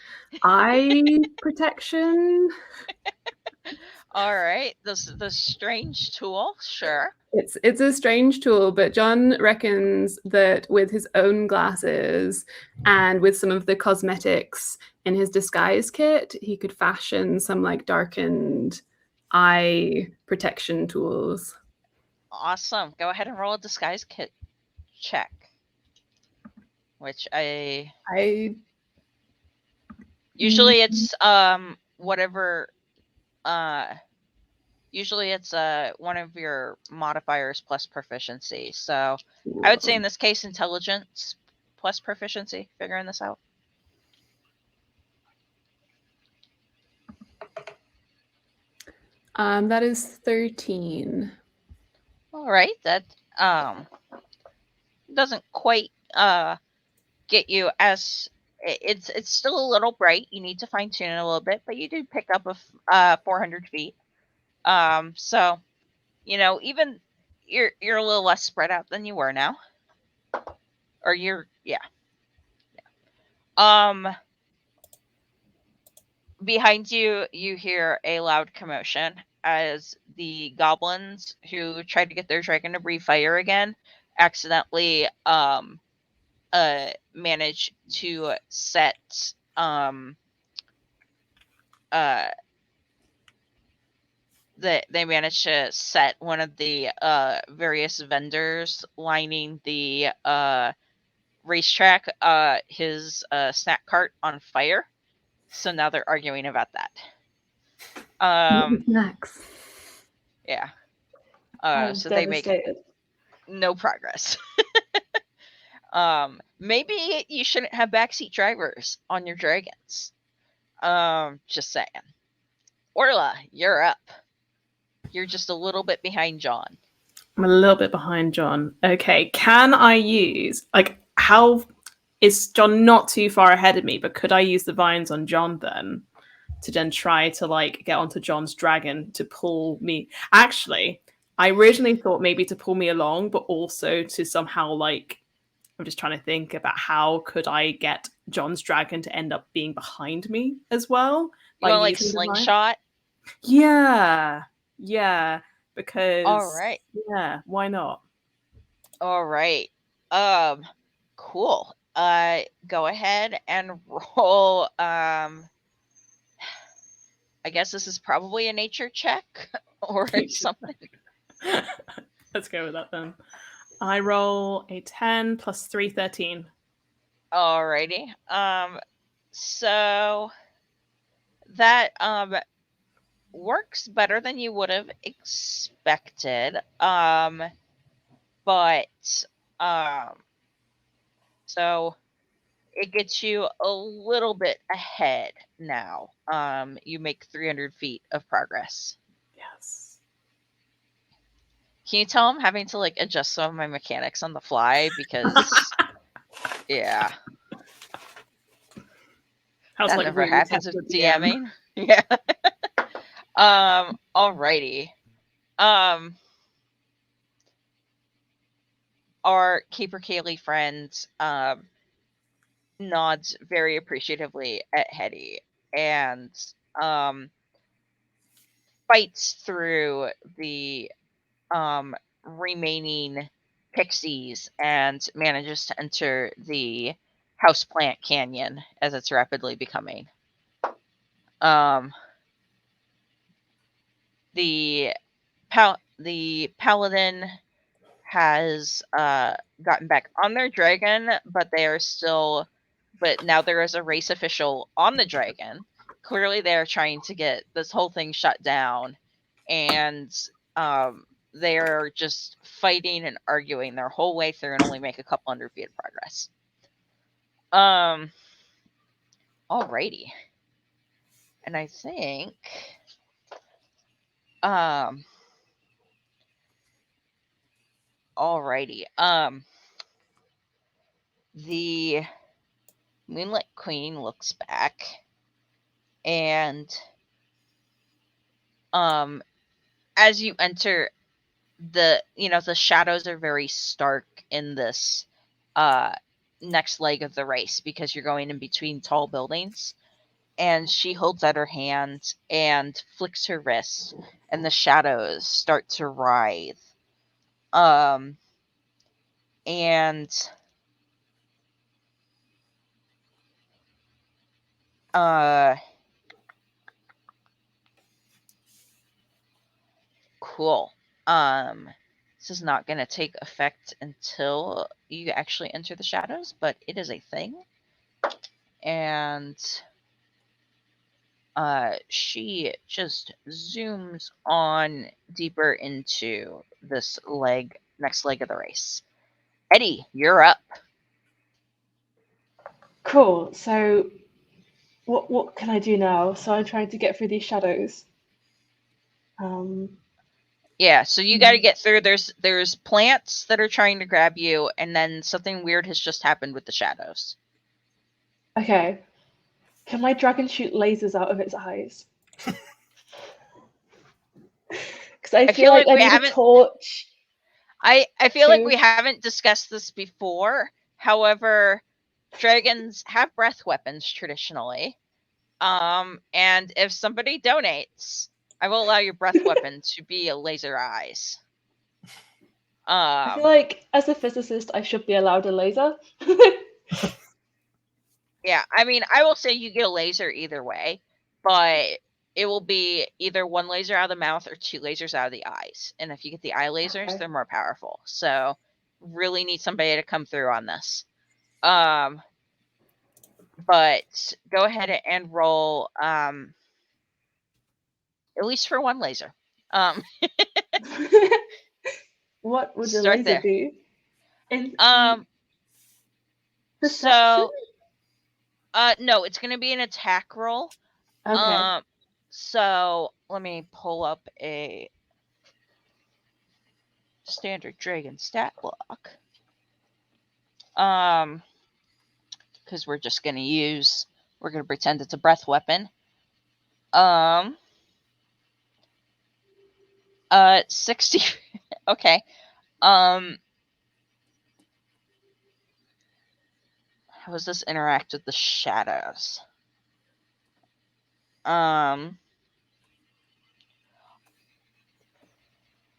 eye protection. All right. The strange tool, sure. It's a strange tool, but John reckons that with his own glasses and with some of the cosmetics in his disguise kit, he could fashion some like darkened eye protection tools. Awesome. Go ahead and roll a disguise kit check. Which usually it's whatever usually it's one of your modifiers plus proficiency. So I would say in this case intelligence plus proficiency, figuring this out. That is 13. All right, that doesn't quite get you as it's still a little bright. You need to fine tune it a little bit, but you do pick up a 400 feet. So you know, even you're a little less spread out than you were now, or behind you, you hear a loud commotion as the goblins who tried to get their dragon to breathe fire again accidentally manage to set they managed to set one of the various vendors lining the racetrack his snack cart on fire. So now they're arguing about that. Snacks. Yeah. So they make no progress. Maybe you shouldn't have backseat drivers on your dragons. Just saying. Orla, you're up. You're just a little bit behind John. I'm a little bit behind John. Okay, can I use how is John not too far ahead of me? But could I use the vines on John then to then try to get onto John's dragon to pull me? Actually, I originally thought maybe to pull me along, but also to somehow like, I'm just trying to think about how could I get John's dragon to end up being behind me as well. You want like using the knife. slingshot? Yeah, because All right. yeah, why not? All right. Cool. Go ahead and roll. I guess this is probably a nature check or something. Let's go with that then. I roll a 10 plus 3, 13. Alrighty. So that works better than you would have expected. But so it gets you a little bit ahead now. You make 300 feet of progress. Yes. Can you tell I'm having to like adjust some of my mechanics on the fly because yeah. How's That like never really happens with test the DM. DMing. Yeah. Alrighty. Our Keeper Kaylee friend nods very appreciatively at Hetty and fights through the remaining pixies and manages to enter the houseplant canyon as it's rapidly becoming. The paladin has gotten back on their dragon, but now there is a race official on the dragon. Clearly they're trying to get this whole thing shut down, and they're just fighting and arguing their whole way through and only make a couple hundred feet of progress. Alrighty. And I think alrighty. The Moonlit Queen looks back and as you enter the shadows are very stark in this next leg of the race because you're going in between tall buildings, and she holds out her hand and flicks her wrist and the shadows start to writhe and cool. This is not going to take effect until you actually enter the shadows, but it is a thing. And she just zooms on deeper into this next leg of the race. Eddie, you're up. Cool. So, what can I do now? So I'm trying to get through these shadows. Yeah, so you got to get through. There's plants that are trying to grab you, and then something weird has just happened with the shadows. Okay. Can my dragon shoot lasers out of its eyes? Because I feel like I need a torch. I feel like we haven't discussed this before. However, dragons have breath weapons traditionally. And if somebody donates, I will allow your breath weapon to be a laser eyes. I feel like as a physicist, I should be allowed a laser. Yeah, I mean, I will say you get a laser either way, but it will be either one laser out of the mouth or two lasers out of the eyes. And if you get the eye lasers, Okay. they're more powerful. So really need somebody to come through on this. But go ahead and roll at least for one laser. What would the Start laser there. do? Deception? So no, it's gonna be an attack roll. Okay. So let me pull up a standard dragon stat block. Because we're gonna pretend it's a breath weapon. 60 Okay. How does this interact with the shadows? All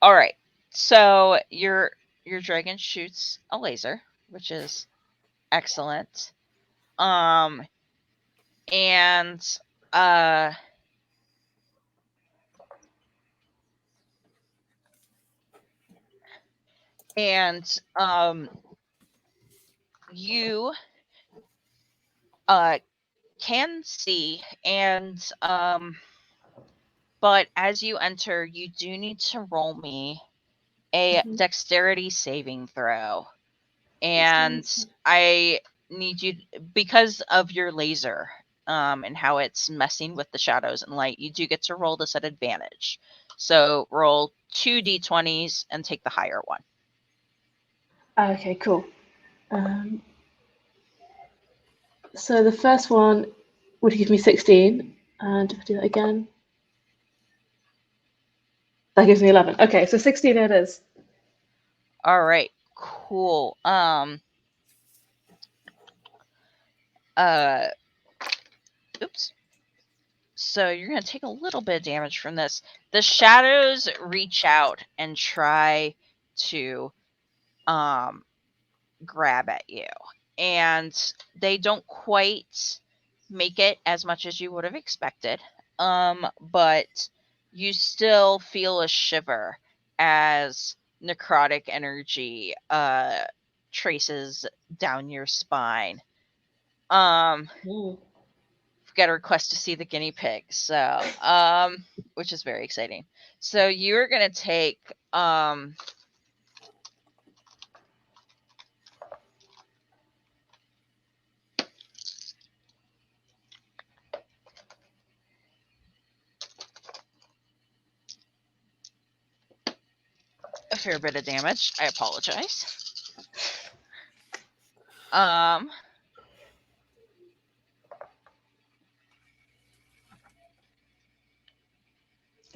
right. So your dragon shoots a laser, which is excellent. And you can see, and but as you enter, you do need to roll me a Mhm. dexterity saving throw. And I need you, because of your laser and how it's messing with the shadows and light, you do get to roll this at advantage. So roll 2d20s and take the higher one. Okay, cool. So the first one would give me 16, and if I do that again, that gives me 11. Okay, so 16 it is. All right, cool. Oops. So you're going to take a little bit of damage from this. The shadows reach out and try to grab at you, and they don't quite make it as much as you would have expected. But you still feel a shiver as necrotic energy traces down your spine. Ooh. Got a request to see the guinea pig, so which is very exciting. So you're gonna take a fair bit of damage. I apologize. I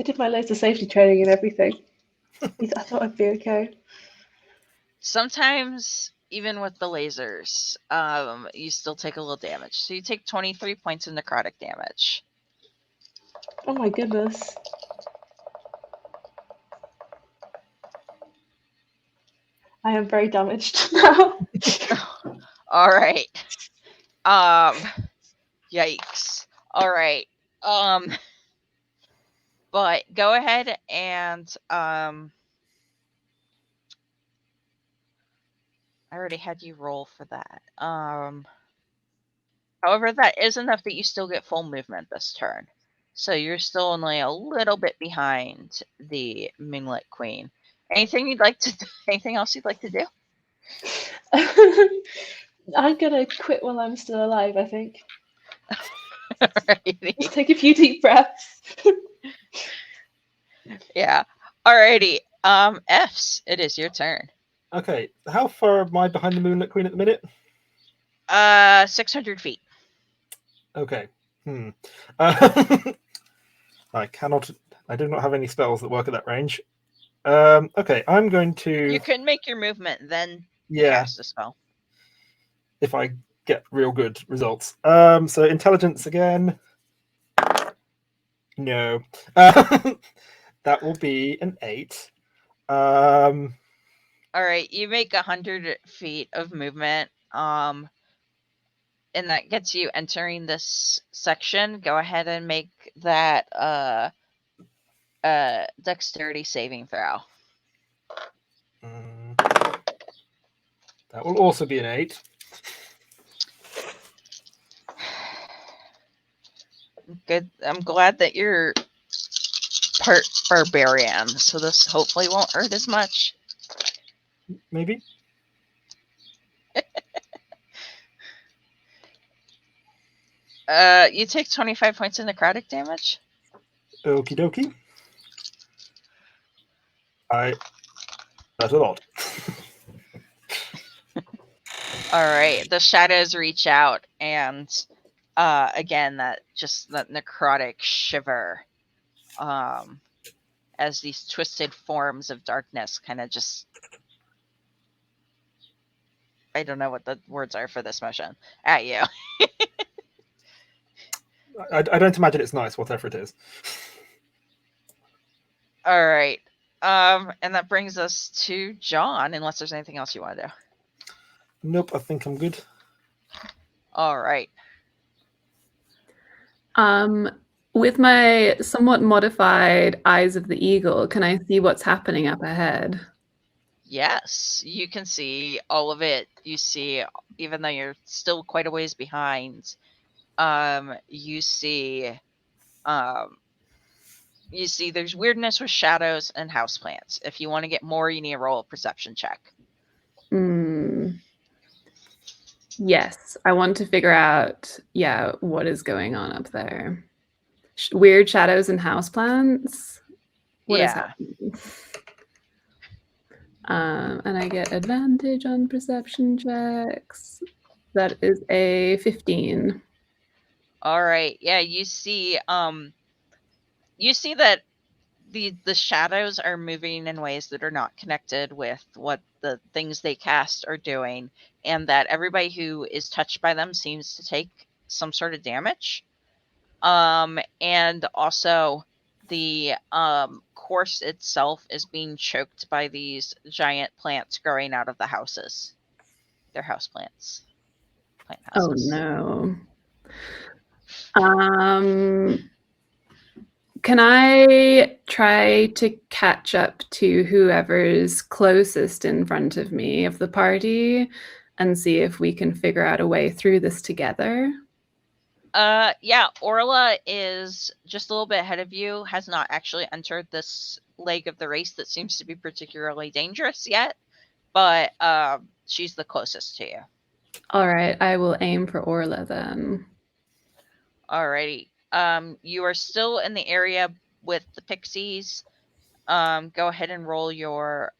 did my loads of safety training and everything. I thought I'd be okay. Sometimes even with the lasers, you still take a little damage. So you take 23 points of necrotic damage. Oh my goodness. I am very damaged now. All right. Yikes. All right. But go ahead and I already had you roll for that. However, that is enough that you still get full movement this turn. So you're still only a little bit behind the Moonlit Queen. Anything else you'd like to do? I'm gonna quit while I'm still alive, I think. Alrighty. Just take a few deep breaths. Yeah. Alrighty. F's, it is your turn. Okay, how far am I behind the Moonlit Queen at the minute? 600 feet. Okay. I do not have any spells that work at that range. Okay, I'm going to... You can make your movement, then Yeah, cast a spell. if I get real good results. So intelligence again. No. That will be an 8. Alright, you make 100 feet of movement. And that gets you entering this section. Go ahead and make that dexterity saving throw. That will also be an 8. Good. I'm glad that you're part barbarian, so this hopefully won't hurt as much. Maybe. You take 25 points of necrotic damage. Okie dokie. That's a lot. All right. The shadows reach out, and again, that necrotic shiver, as these twisted forms of darkness kind of just, I don't know what the words are for this motion, at you. I don't imagine it's nice, whatever it is. All right. And that brings us to John, unless there's anything else you want to do. Nope, I think I'm good. All right. With my somewhat modified eyes of the eagle, can I see what's happening up ahead? Yes, you can see all of it. You see, even though you're still quite a ways behind, you see there's weirdness with shadows and houseplants. If you want to get more, you need to roll a perception check. Yes, I want to figure out, what is going on up there. Weird shadows and houseplants. What is happening? And I get advantage on perception checks. That is a 15. All right. Yeah, you see that the shadows are moving in ways that are not connected with what the things they cast are doing, and that everybody who is touched by them seems to take some sort of damage. And also the course itself is being choked by these giant plants growing out of the houses. They're house plants. Plant houses. Oh no. Can I try to catch up to whoever's closest in front of me of the party and see if we can figure out a way through this together? Yeah, Orla is just a little bit ahead of you, has not actually entered this leg of the race that seems to be particularly dangerous yet, but she's the closest to you. All right, I will aim for Orla then. Alrighty. You are still in the area with the pixies. Go ahead and roll your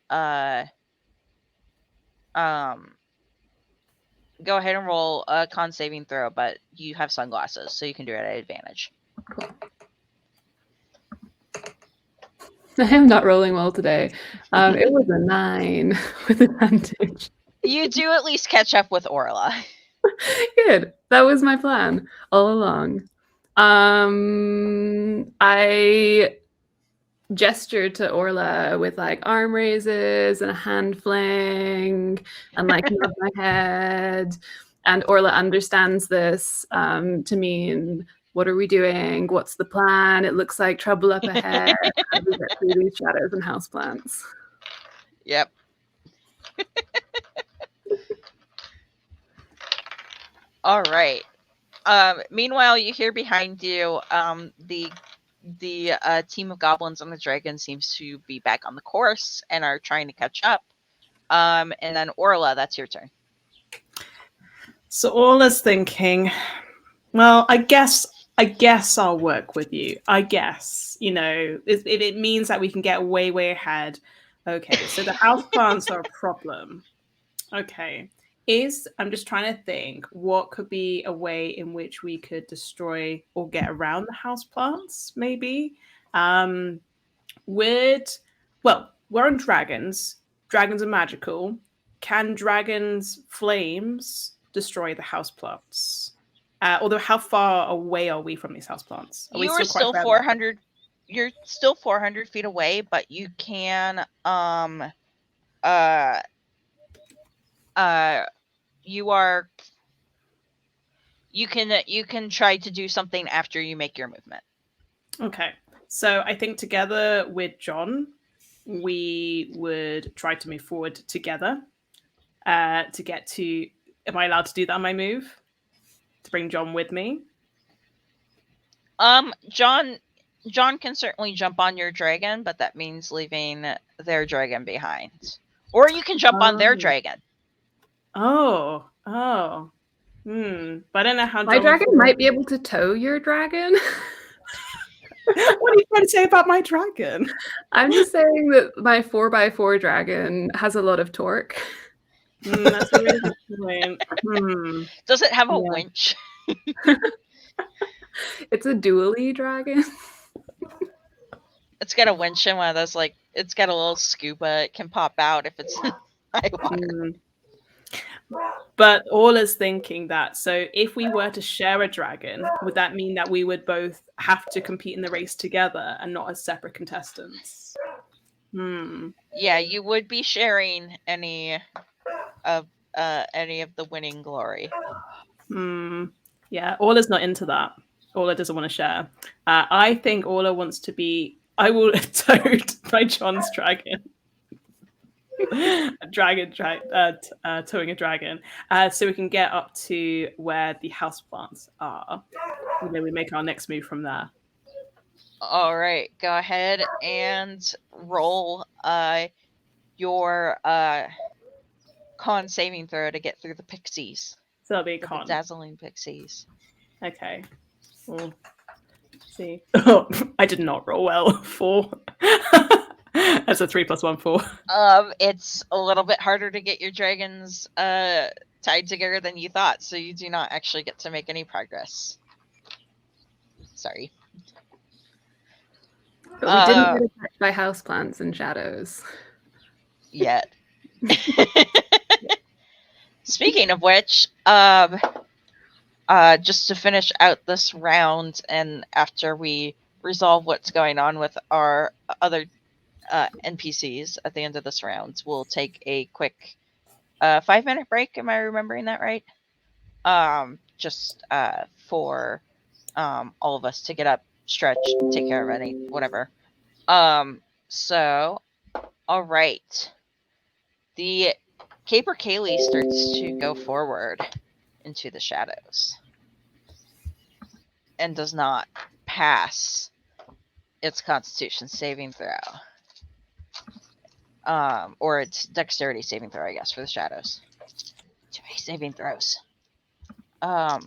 go ahead and roll a con saving throw, but you have sunglasses, so you can do it at advantage. Cool. I am not rolling well today. It was a 9 with advantage. You do at least catch up with Orla. Good. That was my plan all along. I gestured to Orla with like arm raises and a hand fling and like nod my head. And Orla understands this to mean, what are we doing? What's the plan? It looks like trouble up ahead. How do we get through these shadows and houseplants? Yep. All right. Meanwhile, you hear behind you the team of goblins and the dragon seems to be back on the course and are trying to catch up. And then Orla, that's your turn. So Orla's thinking, well, I guess I'll work with you. I guess, if it means that we can get way, way ahead. Okay, so the houseplants are a problem. Okay. I'm just trying to think what could be a way in which we could destroy or get around the houseplants, maybe. We're on dragons. Dragons are magical. Can dragons' flames destroy the houseplants? Although, how far away are we from these houseplants? You are still 400. You're still 400 feet away, but you can you can try to do something after you make your movement. Okay. So I think together with John, we would try to move forward together to get to... Am I allowed to do that on my move? To bring John with me? John can certainly jump on your dragon, but that means leaving their dragon behind. Or you can jump on their dragon. Oh. But I don't know how... My dragon might be able to tow your dragon. What are you trying to say about my dragon? I'm just saying that my 4x4 dragon has a lot of torque. That's a really good point. Does it have a winch? It's a dually dragon. It's got a winch in one of those, like, it's got a little scuba. It can pop out if it's in high water. But Orla's thinking that, so if we were to share a dragon, would that mean that we would both have to compete in the race together and not as separate contestants? Yeah, you would be sharing any of the winning glory. Yeah, Orla's not into that. Orla doesn't want to share. I think Orla wants to be. I will toad my John's dragon. Towing a dragon, so we can get up to where the houseplants are. And then we make our next move from there. All right, go ahead and roll your con saving throw to get through the pixies. So that'll be a con. The dazzling pixies. Okay. We'll see. Oh, I did not roll well. 4. That's a 3 + 1, 4. It's a little bit harder to get your dragons tied together than you thought, so you do not actually get to make any progress. Sorry. But we didn't get attacked by houseplants and shadows. Yet. Speaking of which, just to finish out this round, and after we resolve what's going on with our other NPCs at the end of this round, we'll take a quick 5-minute break. Am I remembering that right? Just for all of us to get up, stretch, take care of any whatever. So, all right. The Caper Kaylee starts to go forward into the shadows and does not pass its Constitution saving throw. Or its dexterity saving throw, I guess, for the shadows. Too many saving throws. I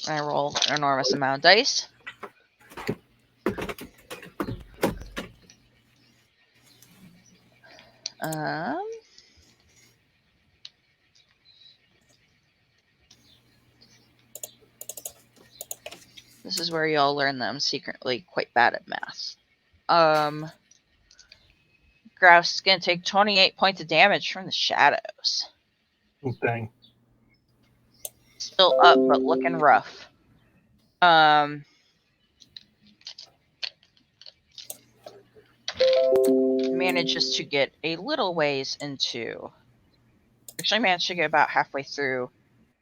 roll an enormous amount of dice. This is where y'all learn that I'm secretly quite bad at math. Grouse is going to take 28 points of damage from the shadows. Oh, dang. Still up, but looking rough. Manages to get a little ways into... Actually managed to get about halfway through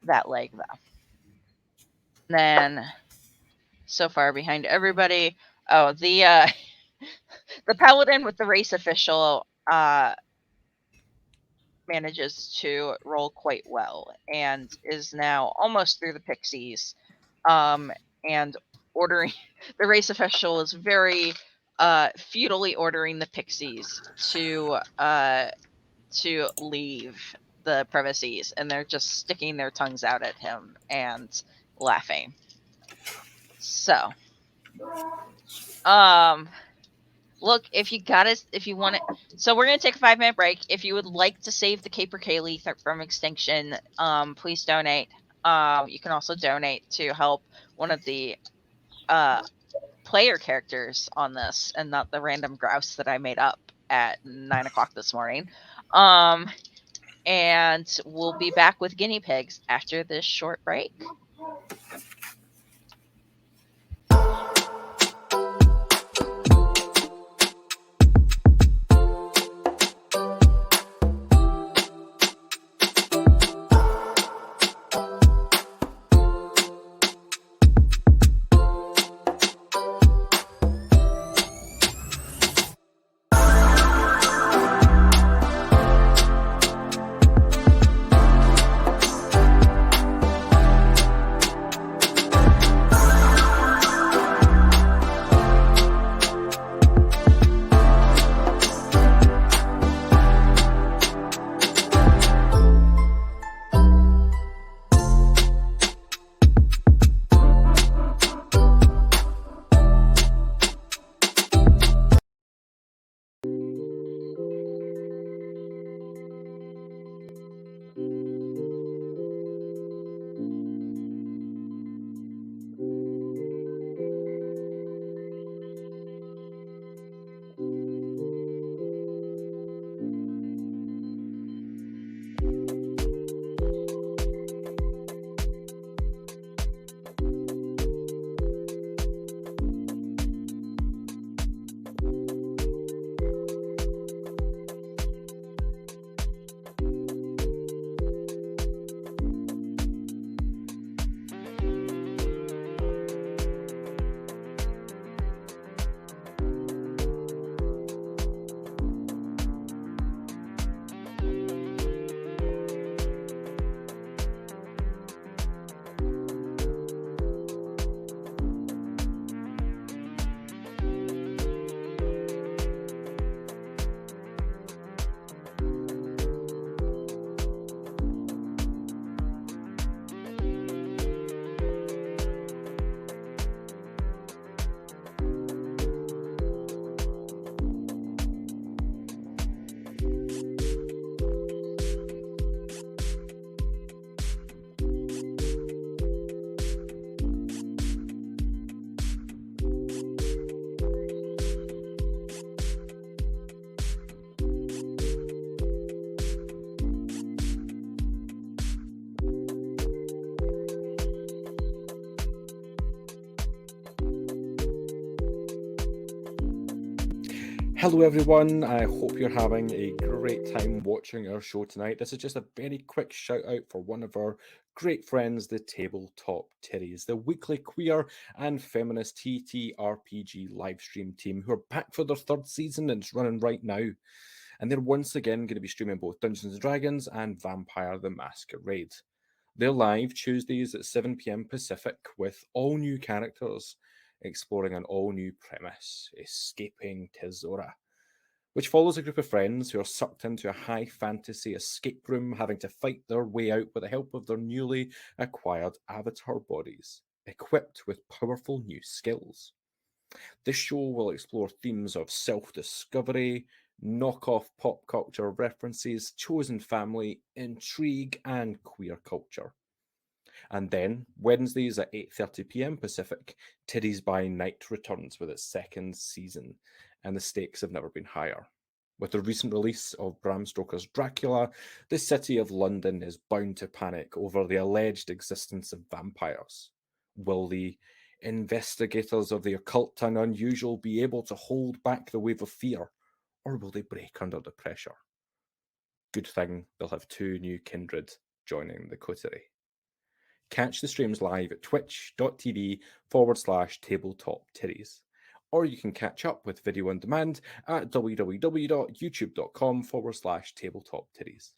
that leg, though. Then, so far behind everybody... Oh, the paladin with the race official manages to roll quite well and is now almost through the pixies. And ordering the race official is very futilely ordering the pixies to leave the premises, and they're just sticking their tongues out at him and laughing. So, look, if you want it, so we're gonna take a 5-minute break. If you would like to save the Caper Kaylee from extinction, please donate. You can also donate to help one of the player characters on this, and not the random grouse that I made up at 9 o'clock this morning. And we'll be back with guinea pigs after this short break. Hello, everyone. I hope you're having a great time watching our show tonight. This is just a very quick shout out for one of our great friends, the Tabletop Titties, the weekly queer and feminist TTRPG live stream team who are back for their third season and it's running right now. And they're once again going to be streaming both Dungeons and Dragons and Vampire the Masquerade. They're live Tuesdays at 7 p.m. Pacific with all new characters, exploring an all new premise, Escaping Tezora, which follows a group of friends who are sucked into a high fantasy escape room, having to fight their way out with the help of their newly acquired avatar bodies, equipped with powerful new skills. This show will explore themes of self discovery, knockoff pop culture references, chosen family, intrigue, and queer culture. And then, Wednesdays at 8:30 p.m. Pacific, Tiddies by Night returns with its second season, and the stakes have never been higher. With the recent release of Bram Stoker's Dracula, the city of London is bound to panic over the alleged existence of vampires. Will the investigators of the occult and unusual be able to hold back the wave of fear, or will they break under the pressure? Good thing they'll have two new kindred joining the coterie. Catch the streams live at twitch.tv/tabletop titties. Or you can catch up with video on demand at www.youtube.com/tabletop titties.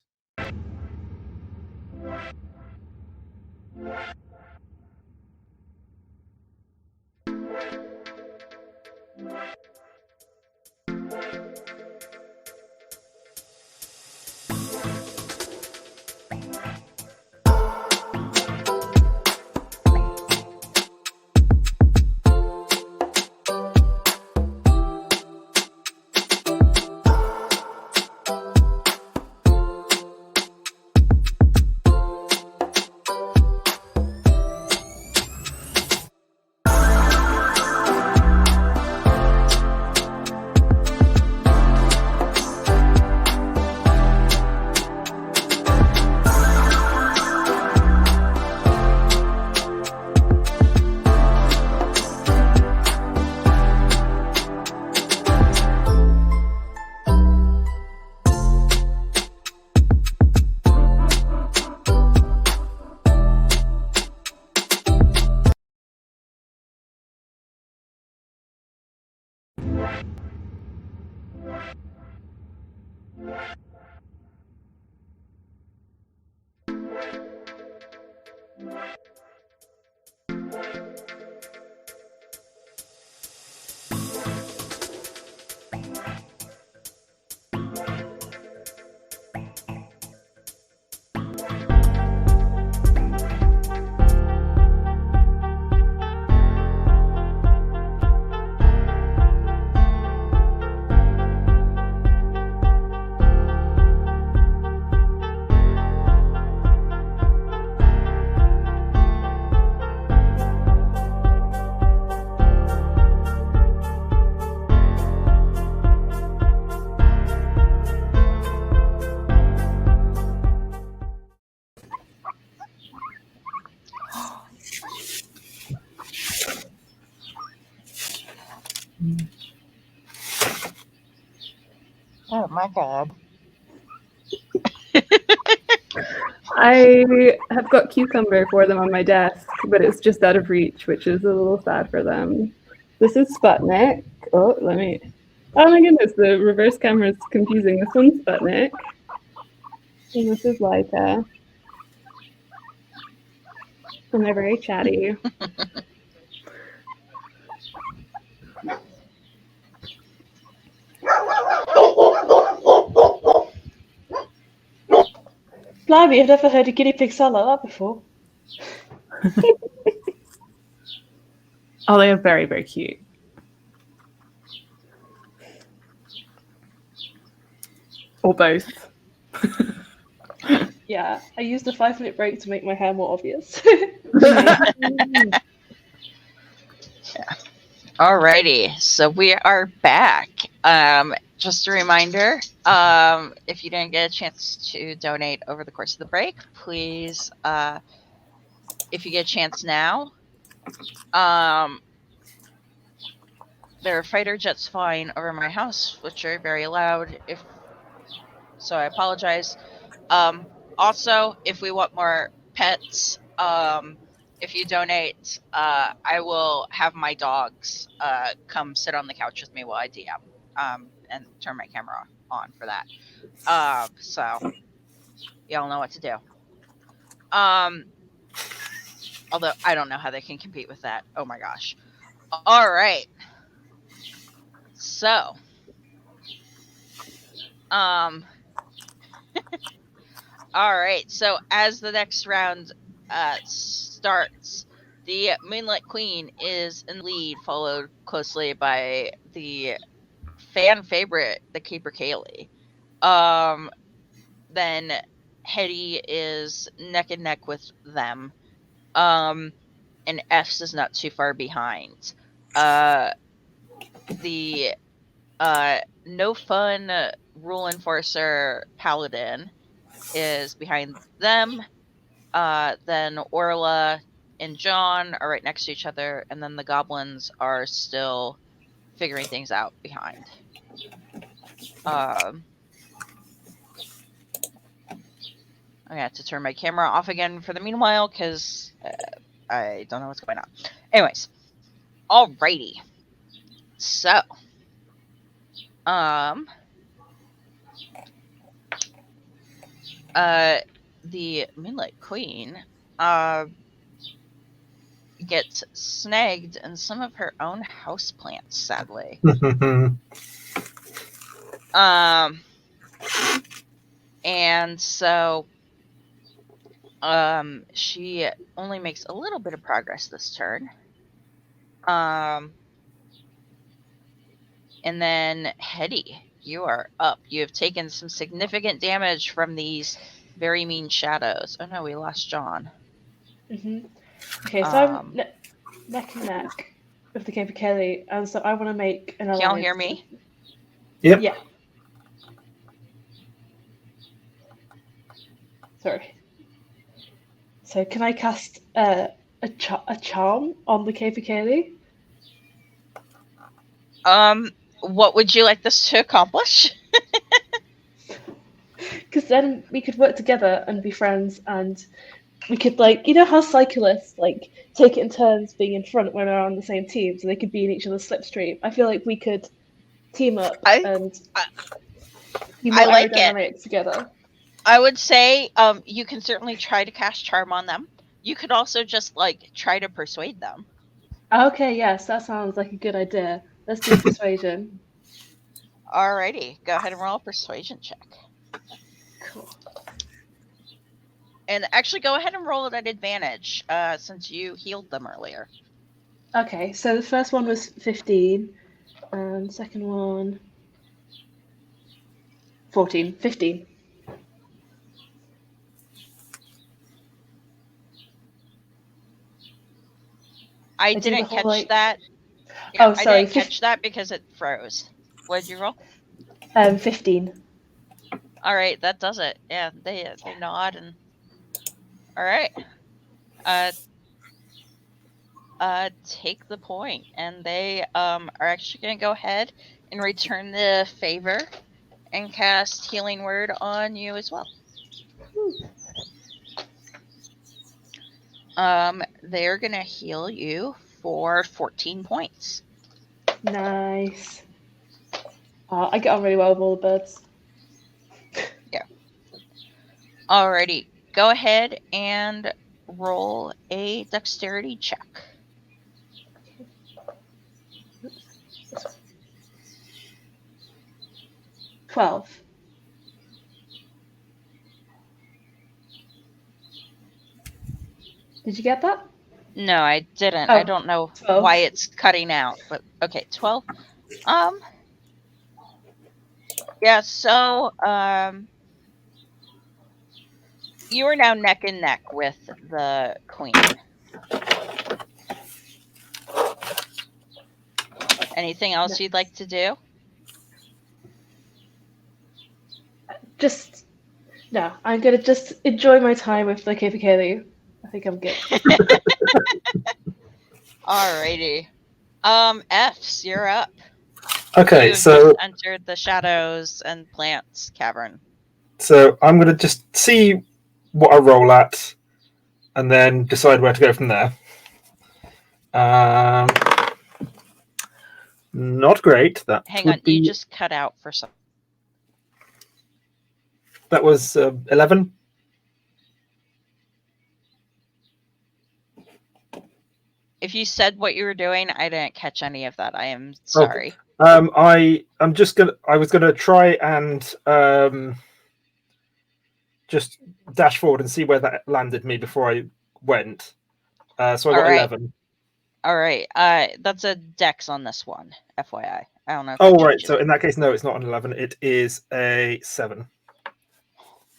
Oh my god. I have got cucumber for them on my desk, but it's just out of reach, which is a little sad for them. This is Sputnik. Oh my goodness, the reverse camera is confusing. This one's Sputnik. And this is Laika. And they're very chatty. Blimey, I've never heard a guinea pig sound like that before. Oh, they are very, very cute. Or both. Yeah, I used a 5-minute break to make my hair more obvious. Alrighty, so we are back. Just a reminder, if you didn't get a chance to donate over the course of the break, please, if you get a chance now, there are fighter jets flying over my house, which are very loud. So I apologize. Also, if we want more pets, if you donate, I will have my dogs come sit on the couch with me while I DM, and turn my camera on for that. So y'all know what to do. Although I don't know how they can compete with that. Oh my gosh. All right. So, all right. So as the next round starts, the Moonlit Queen is in the lead, followed closely by the fan favorite, the Caper Kaylee. Then Hetty is neck and neck with them. And F's is not too far behind. The no fun rule enforcer paladin is behind them. Then Orla and John are right next to each other, and then the goblins are still figuring things out behind. I have to turn my camera off again for the meanwhile because I don't know what's going on. Anyways, alrighty. So, the Moonlight Queen gets snagged in some of her own houseplants, sadly. And so she only makes a little bit of progress this turn. And then Hetty, you are up. You have taken some significant damage from these very mean shadows. Oh no, we lost John. Okay, so I'm neck and neck with the Caper Kelly, and so I want to make an alliance. Can y'all hear me? Yep. Yeah. Sorry. So can I cast a charm on the Caper Kelly? What would you like this to accomplish? Because then we could work together and be friends, and we could, like, you know how cyclists, like, take it in turns being in front when they're on the same team, so they could be in each other's slipstream. I feel like we could team up and be more like aerodynamic together. I would say you can certainly try to cast charm on them. You could also just, like, try to persuade them. Okay, yes, that sounds like a good idea. Let's do persuasion. Alrighty, go ahead and roll a persuasion check. Cool. And actually, go ahead and roll it at advantage, since you healed them earlier. Okay, so the first one was 15, and the second one 14. 15. I didn't catch that. Yeah, oh, sorry. I didn't catch that because it froze. What did you roll? 15. All right, that does it. Yeah, they nod and. All right. Take the point, and they are actually going to go ahead and return the favor and cast Healing Word on you as well. They're going to heal you for 14 points. Nice. I get on really well with all the birds. Yeah. Alrighty. Go ahead and roll a dexterity check. Oops. 12. Did you get that? No, I didn't. Oh, I don't know 12. why it's cutting out, but okay, 12. Yeah, so you are now neck and neck with the queen. Anything else you'd like to do? No, I'm gonna just enjoy my time with the Caper. I think I'm good. Alrighty. F's, you're up. Okay, You've so just entered the shadows and plants cavern. so I'm gonna just see what I roll at, and then decide where to go from there. Um, not great. That Hang would on, be you just cut out for some. that was 11. If you said what you were doing, I didn't catch any of that. I am Okay. sorry. I was gonna try and just dash forward and see where that landed me before I went. So I got All right. 11. All right. That's a dex on this one, FYI. I don't know if Oh that right. changes. So in that case, no, it's not an 11. It is a 7.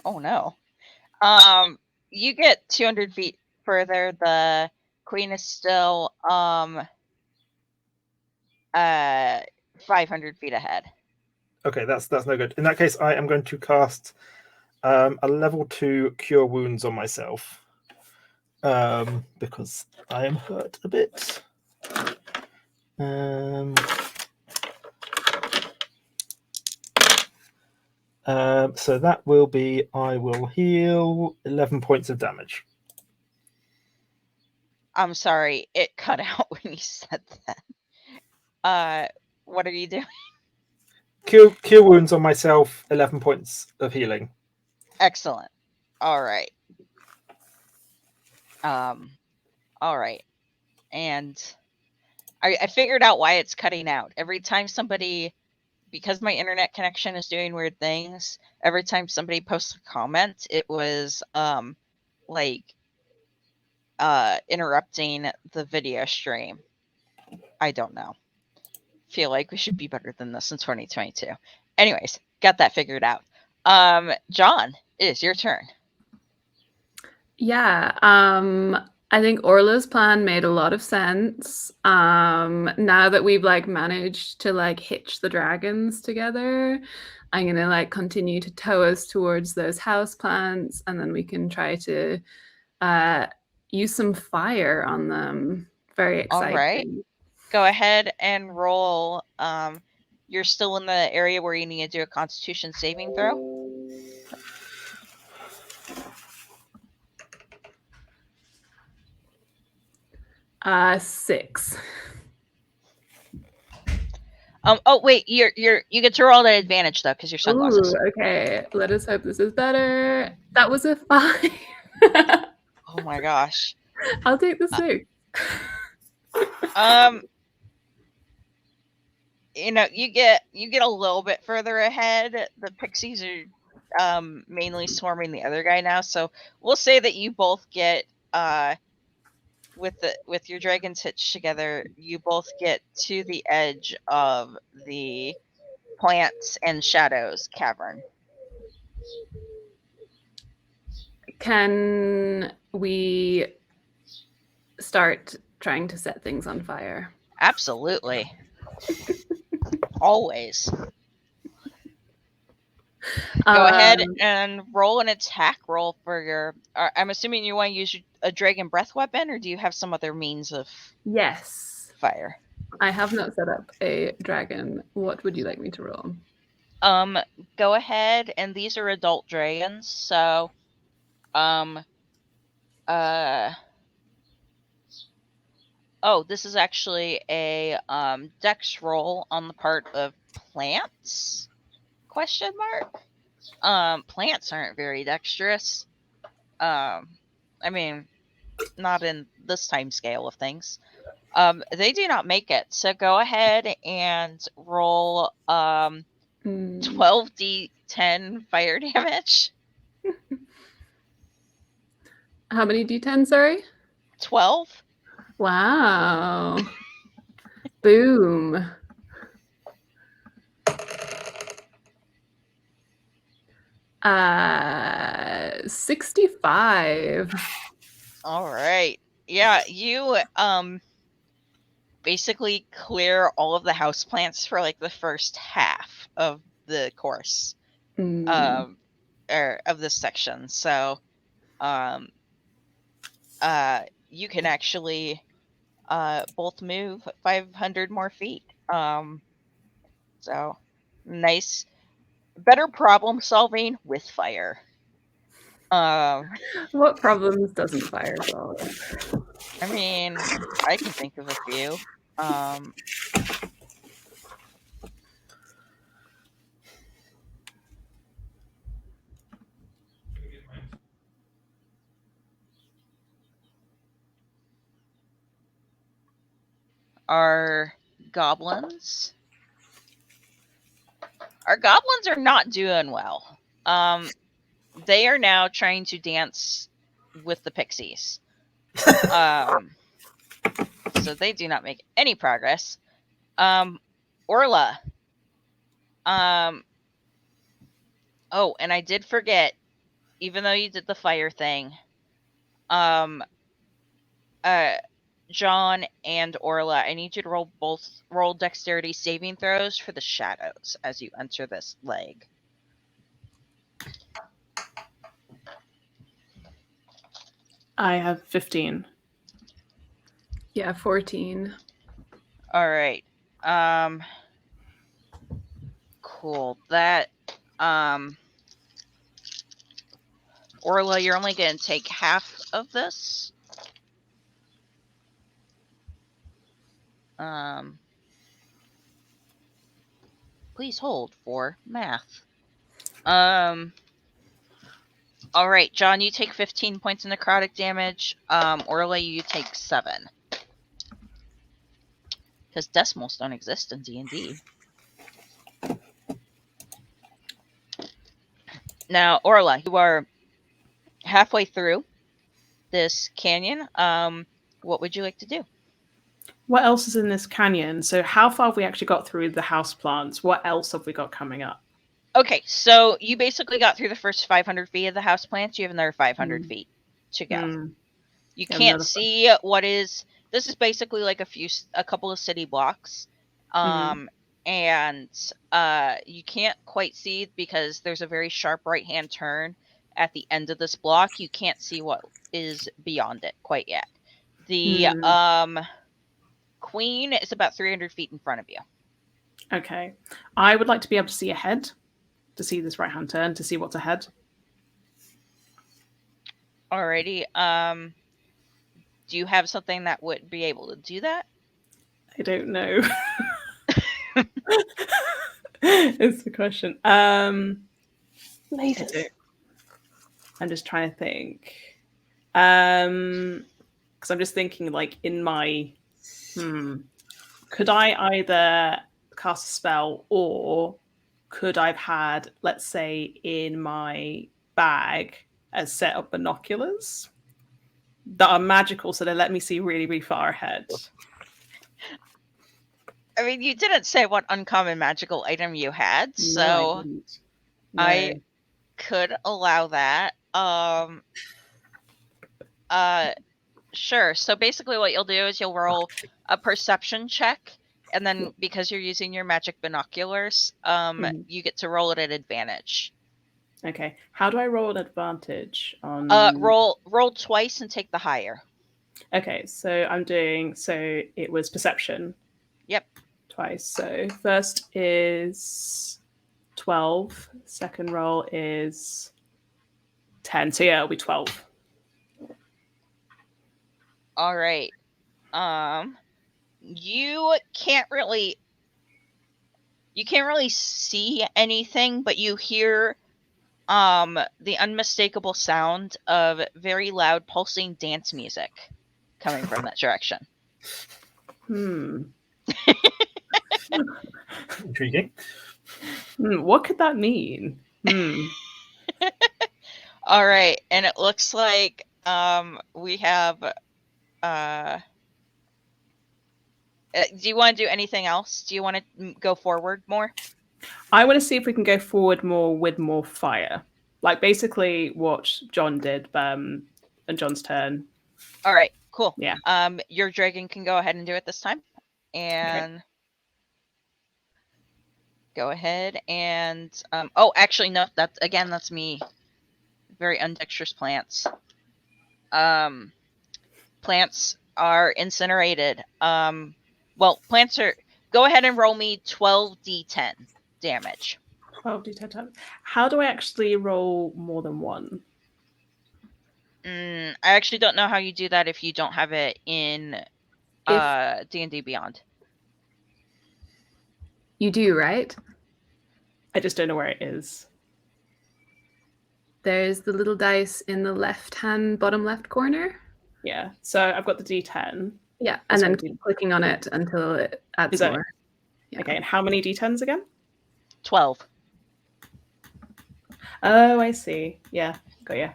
Oh no. You get 200 feet further. The queen is still 500 feet ahead. Okay, that's no good. In that case, I am going to cast a level 2 cure wounds on myself because I am hurt a bit. So that will be, I will heal 11 points of damage. I'm sorry, it cut out when you said that. What are you doing? Cure wounds on myself, 11 points of healing. Excellent. All right. All right. And I figured out why it's cutting out. Every time somebody, because my internet connection is doing weird things, every time somebody posts a comment, it was like interrupting the video stream. I don't know. Feel like we should be better than this in 2022. Anyways, got that figured out. John, it is your turn. Yeah, I think Orla's plan made a lot of sense. Now that we've like managed to like hitch the dragons together, I'm gonna like continue to tow us towards those house plants, and then we can try to use some fire on them. Very exciting. All right. Go ahead and roll. You're still in the area where you need to do a Constitution saving throw. Six. Oh wait, you get to roll at advantage though because your sunglasses. Ooh, okay. Let us hope this is better. That was a 5. Oh my gosh. I'll take the 6. You know, you get a little bit further ahead. The pixies are mainly swarming the other guy now, so we'll say that you both get with your dragons hitched together, you both get to the edge of the plants and shadows cavern. Can we start trying to set things on fire? Absolutely. Always. Go ahead and roll an attack roll for your. I'm assuming you want to use a dragon breath weapon, or do you have some other means of Yes. fire? I have not set up a dragon. What would you like me to roll? Go ahead, and these are adult dragons, so oh, this is actually a dex roll on the part of plants? Question mark. Plants aren't very dexterous. I mean, not in this time scale of things. They do not make it. So go ahead and roll 12d10 fire damage. How many d10, sorry? 12. Wow. Boom. Uh, 65. All right. Yeah, you basically clear all of the houseplants for like the first half of the course. Or of this section. So you can actually both move 500 more feet. So nice, better problem solving with fire. What problems doesn't fire solve? I mean, I can think of a few. Um, our goblins. Our goblins are not doing well. They are now trying to dance with the pixies. So they do not make any progress. Orla. Oh, and I did forget, even though you did the fire thing, um, John and Orla, I need you to roll dexterity saving throws for the shadows as you enter this leg. I have 15. Yeah, 14. All right. Cool. That Orla, you're only going to take half of this. Please hold for math. All right, John, you take 15 points of necrotic damage. Orla, you take 7. Because decimals don't exist in D&D. Now, Orla, you are halfway through this canyon. What would you like to do? What else is in this canyon? So how far have we actually got through the house plants? What else have we got coming up? Okay, so you basically got through the first 500 feet of the house plants. You have another 500 feet to go. You can't see what is. This is basically like a couple of city blocks, and you can't quite see because there's a very sharp right-hand turn at the end of this block. You can't see what is beyond it quite yet. The queen is about 300 feet in front of you. Okay. I would like to be able to see ahead, to see this right-hand turn, to see what's ahead. Alrighty. Do you have something that would be able to do that? I don't know. It's the question. Lasers. I'm just trying to think. Because I'm just thinking, like, in my could I either cast a spell, or could I've had, let's say, in my bag a set of binoculars that are magical, so they let me see really, really far ahead? I mean, you didn't say what uncommon magical item you had, so No, I didn't. No. I could allow that. Sure. So basically what you'll do is you'll roll a perception check, and then because you're using your magic binoculars, you get to roll it at advantage. Okay. How do I roll an advantage on Roll twice and take the higher. Okay, so I'm doing, so it was perception. Yep. Twice. So first is 12, second roll is 10. So yeah, it'll be 12. All right. You can't really see anything, but you hear the unmistakable sound of very loud pulsing dance music coming from that direction. Intriguing. What could that mean? All right, and it looks like we have do you want to do anything else? Do you want to go forward more? I want to see if we can go forward more with more fire. Like basically what John did on John's turn. All right, cool. Yeah. Your dragon can go ahead and do it this time. And go ahead and oh, actually no, that's me. Very undexterous plants. Plants are incinerated. Well, plants are. Go ahead and roll me 12d10 damage. 12d10. How do I actually roll more than one? I actually don't know how you do that if you don't have it in D&D Beyond. You do, right? I just don't know where it is. There's the little dice in the left-hand bottom left corner. Yeah. So I've got the d10. Yeah, and then Sorry, keep clicking on it until it adds Is that more. Yeah. Okay, and how many d10s again? 12. Oh, I see. Yeah, got you.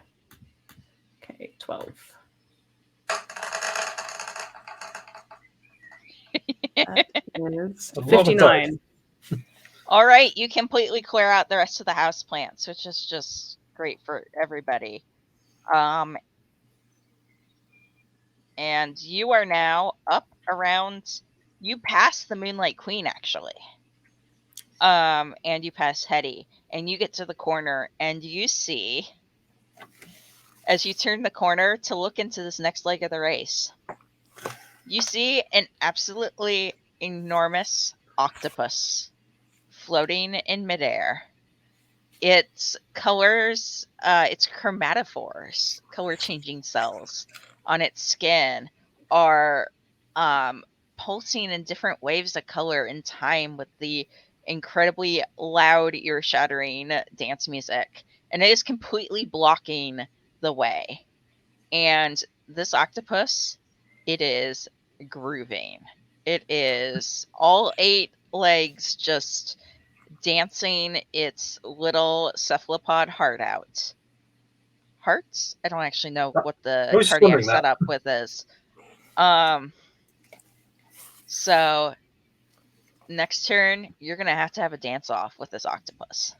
Okay, 12. That is A lot of 59. All right, you completely clear out the rest of the house plants, which is just great for everybody. And you are now up around. You pass the Moonlight Queen, actually. And you pass Hetty, and you get to the corner, and you see, as you turn the corner to look into this next leg of the race, you see an absolutely enormous octopus floating in midair. Its colors, its chromatophores, color-changing cells on its skin are pulsing in different waves of color in time with the incredibly loud, ear-shattering dance music. And it is completely blocking the way. And this octopus, it is grooving. It is all 8 legs just dancing its little cephalopod heart out. Hearts? I don't actually know what I the was just cardiac wondering that. setup with is. So next turn, you're gonna have to have a dance off with this octopus.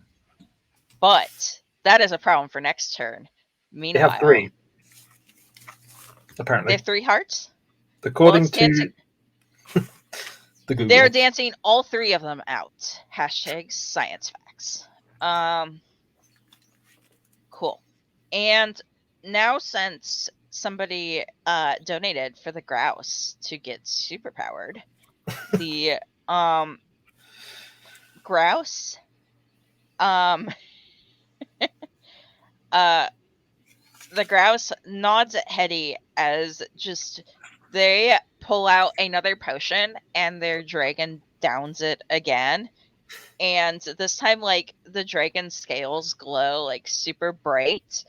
But that is a problem for next turn. They Meanwhile, have 3. They Apparently. have 3 hearts? According it's to dancing. the Google. They're dancing all 3 of them out. Hashtag science facts. Cool. And now, since somebody donated for the grouse to get superpowered, the grouse the grouse nods at Hetty as just they pull out another potion and their dragon downs it again. And this time, like, the dragon scales glow like super bright.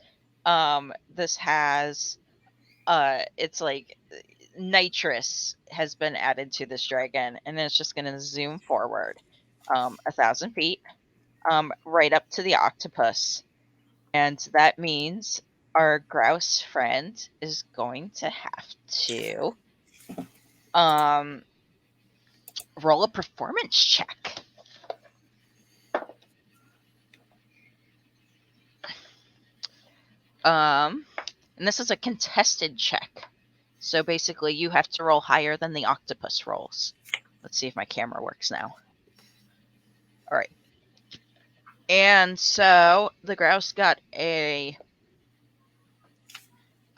This has it's like nitrous has been added to this dragon, and it's just gonna zoom forward 1,000 feet right up to the octopus. And that means our grouse friend is going to have to roll a performance check. And this is a contested check. So basically you have to roll higher than the octopus rolls. Let's see if my camera works now. All right. And so the grouse got an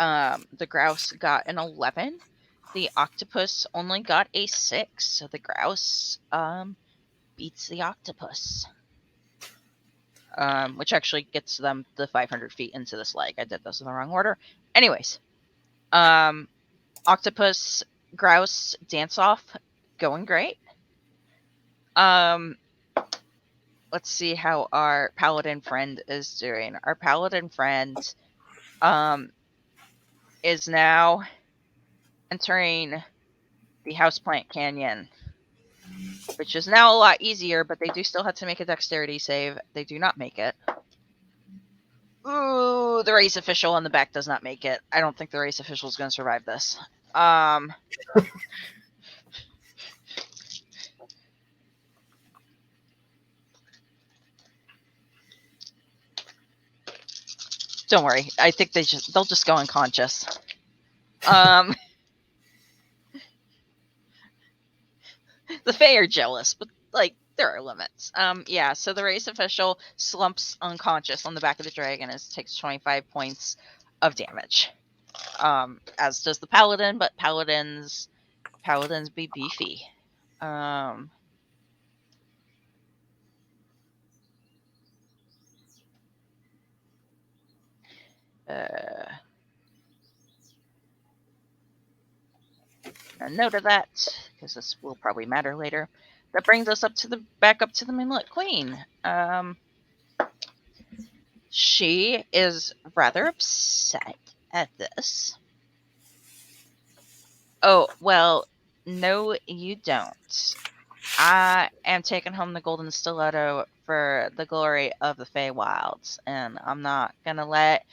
11. The octopus only got a 6, so the grouse beats the octopus. Which actually gets them the 500 feet into this leg. I did those in the wrong order. Anyways, octopus, grouse, dance off, going great. Let's see how our paladin friend is doing. Our paladin friend is now entering the Houseplant Canyon, which is now a lot easier, but they do still have to make a dexterity save. They do not make it. Ooh, the race official on the back does not make it. I don't think the race official is going to survive this. Don't worry. I think they'll just go unconscious. The Fae are jealous, but like there are limits. Yeah. So the race official slumps unconscious on the back of the dragon as it takes 25 points of damage. as does the paladin, but paladins be beefy. Um, a note of that, because this will probably matter later. That brings us back up to the Moonlit Queen. She is rather upset at this. Oh, well, no, you don't. I am taking home the golden stiletto for the glory of the Feywilds, and I'm not gonna let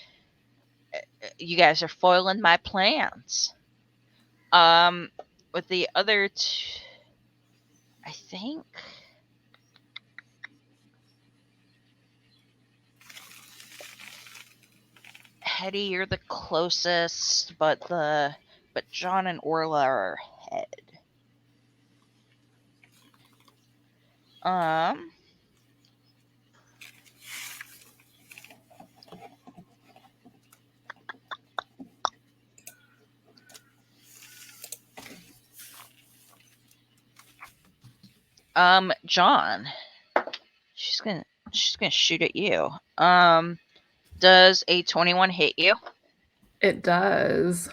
you guys are foiling my plans. With the other two, I think. Hetty, you're the closest, but John and Orla are ahead. John, she's gonna shoot at you. Does a 21 hit you? It does.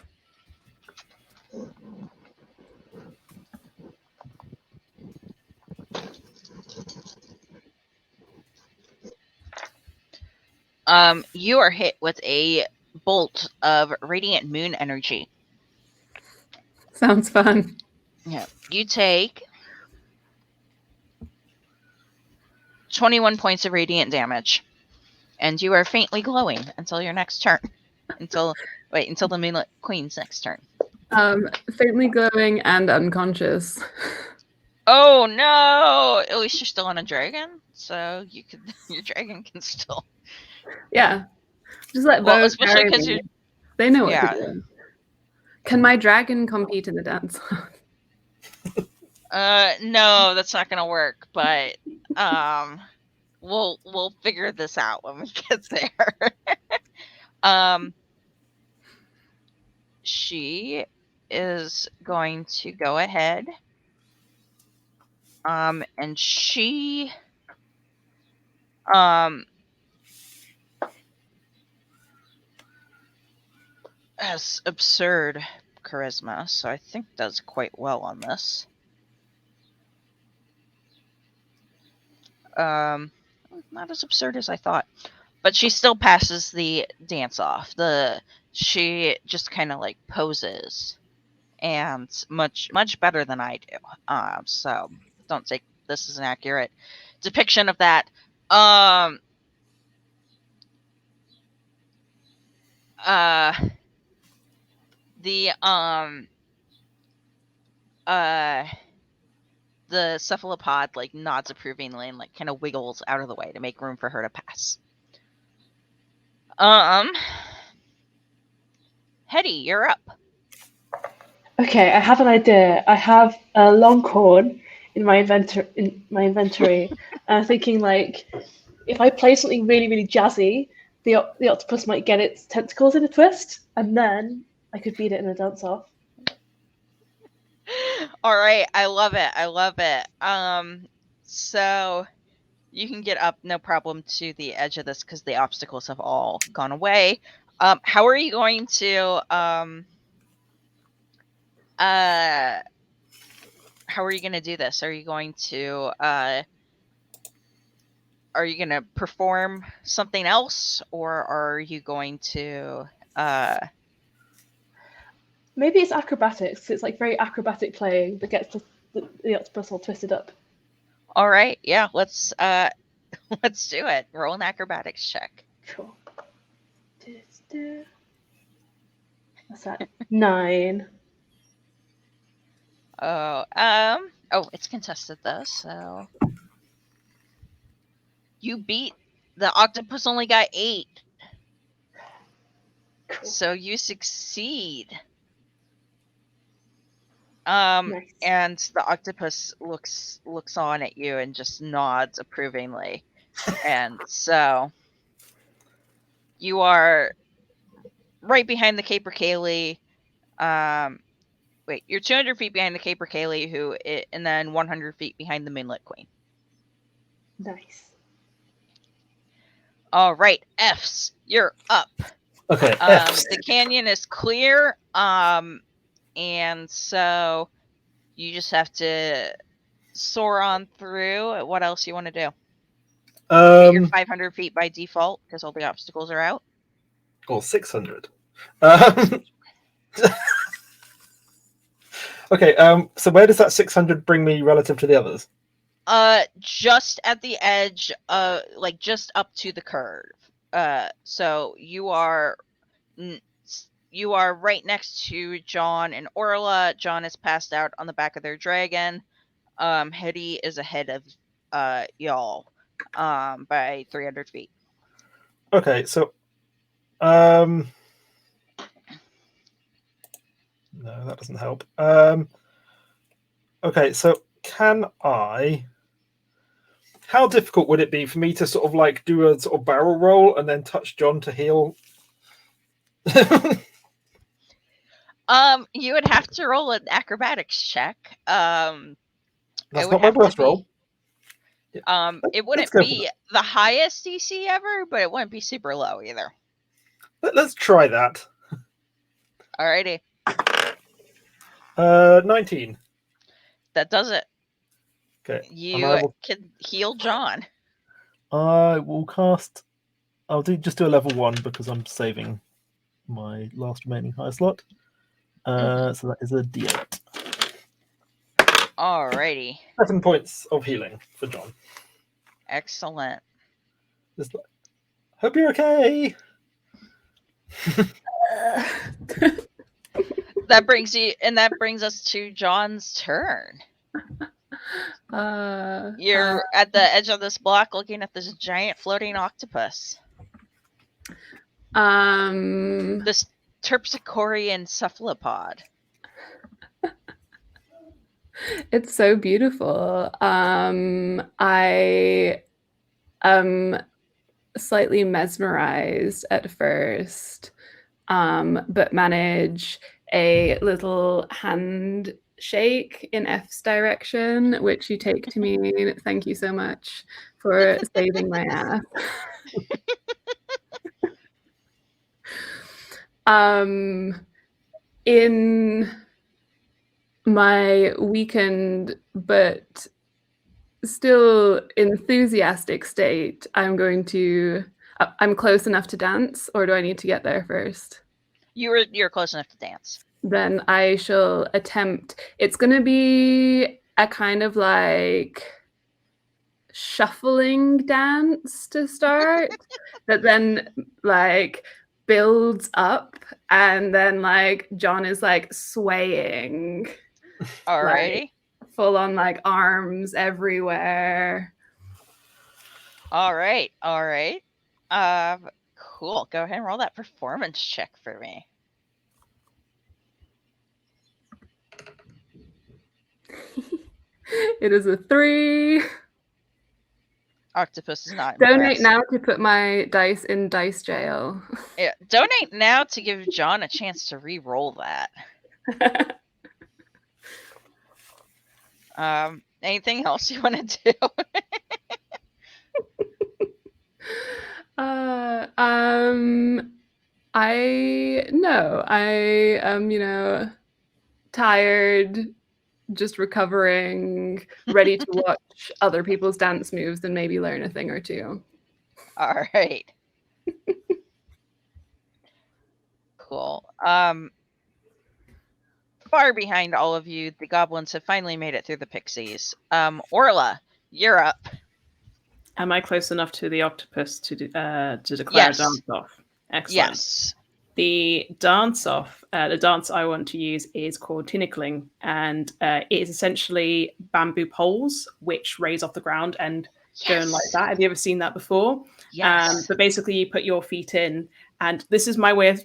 You are hit with a bolt of radiant moon energy. Sounds fun. Yeah. You take 21 points of radiant damage, and you are faintly glowing until your next turn. until the Moonlit Queen's next turn. Faintly glowing and unconscious. Oh no! At least you're still on a dragon, so your dragon can still. Yeah, just let Well, both especially carry because me. you're. They know what Yeah. to do. Can my dragon compete in the dance? No, that's not gonna work. But we'll figure this out when we get there. She is going to go ahead. And she has absurd charisma, so I think does quite well on this. Not as absurd as I thought, but she still passes the dance off. She just kind of like poses, and much better than I do. So don't take this as an accurate depiction of that. The cephalopod like nods approvingly and like kind of wiggles out of the way to make room for her to pass. Hetty, you're up. Okay, I have an idea. I have a longhorn in my inventory, and I'm thinking like, if I play something really really jazzy, the octopus might get its tentacles in a twist, and then I could beat it in a dance off. All right, I love it. So you can get up no problem to the edge of this because the obstacles have all gone away. How are you going to how are you going to do this? Are you going to perform something else, or are you going to Maybe it's acrobatics. It's like very acrobatic playing that gets the octopus all twisted up. All right, yeah, let's do it. Roll an acrobatics check. Cool. What's that? 9. Oh, it's contested though, so you beat the octopus. Only got 8, Cool. so you succeed. Nice. And the octopus looks on at you and just nods approvingly, and so you are right behind the Caper Cayley. Wait, you're 200 feet behind the Caper Cayley, and then 100 feet behind the Moonlit Queen. Nice. All right, F's, you're up. Okay, F's. The canyon is clear, and so you just have to soar on through. What else you want to do? Get your 500 feet by default because all the obstacles are out. Or 600. Okay, so where does that 600 bring me relative to the others? Just at the edge, like just up to the curve. So you are right next to John and Orla. John is passed out on the back of their dragon. Hetty is ahead of y'all by 300 feet. Okay, so no, that doesn't help. Okay, so how difficult would it be for me to sort of like do a sort of barrel roll and then touch John to heal? You would have to roll an acrobatics check. That's not my worst roll. It wouldn't be the highest DC ever, but it wouldn't be super low either. Let's try that. Alrighty. 19. That does it. Okay. You can heal John. I will cast. I'll just do a level 1 because I'm saving my last remaining high slot. So that is a D8. Alrighty. 7 points of healing for John. Excellent. Hope you're okay. That brings us to John's turn. You're at the edge of this block looking at this giant floating octopus. This terpsichorean cephalopod. It's so beautiful. I am slightly mesmerized at first, but manage a little hand shake in F's direction, which you take to mean thank you so much for saving my ass. In my weakened but still enthusiastic state, I'm close enough to dance, or do I need to get there first? You're close enough to dance. Then I shall attempt. It's going to be a kind of like shuffling dance to start that then like builds up, and then like John is like swaying. Alrighty. Like, full on like arms everywhere. All right. Cool. Go ahead and roll that performance check for me. It is a 3. Octopus is not Donate impressed. now to put my dice in dice jail. Yeah, donate now to give John a chance to re-roll that. Anything else you want to do? I am, tired, just recovering, ready to watch other people's dance moves and maybe learn a thing or two. All right. Cool. Far behind all of you, the goblins have finally made it through the pixies. Orla, you're up. Am I close enough to the octopus to declare Yes. a dance off? Excellent. Yes. The dance off, the dance I want to use is called tinikling, and it is essentially bamboo poles which raise off the ground and go in like that. Have you ever seen that before? Yes. But basically, you put your feet in, and this is my way of,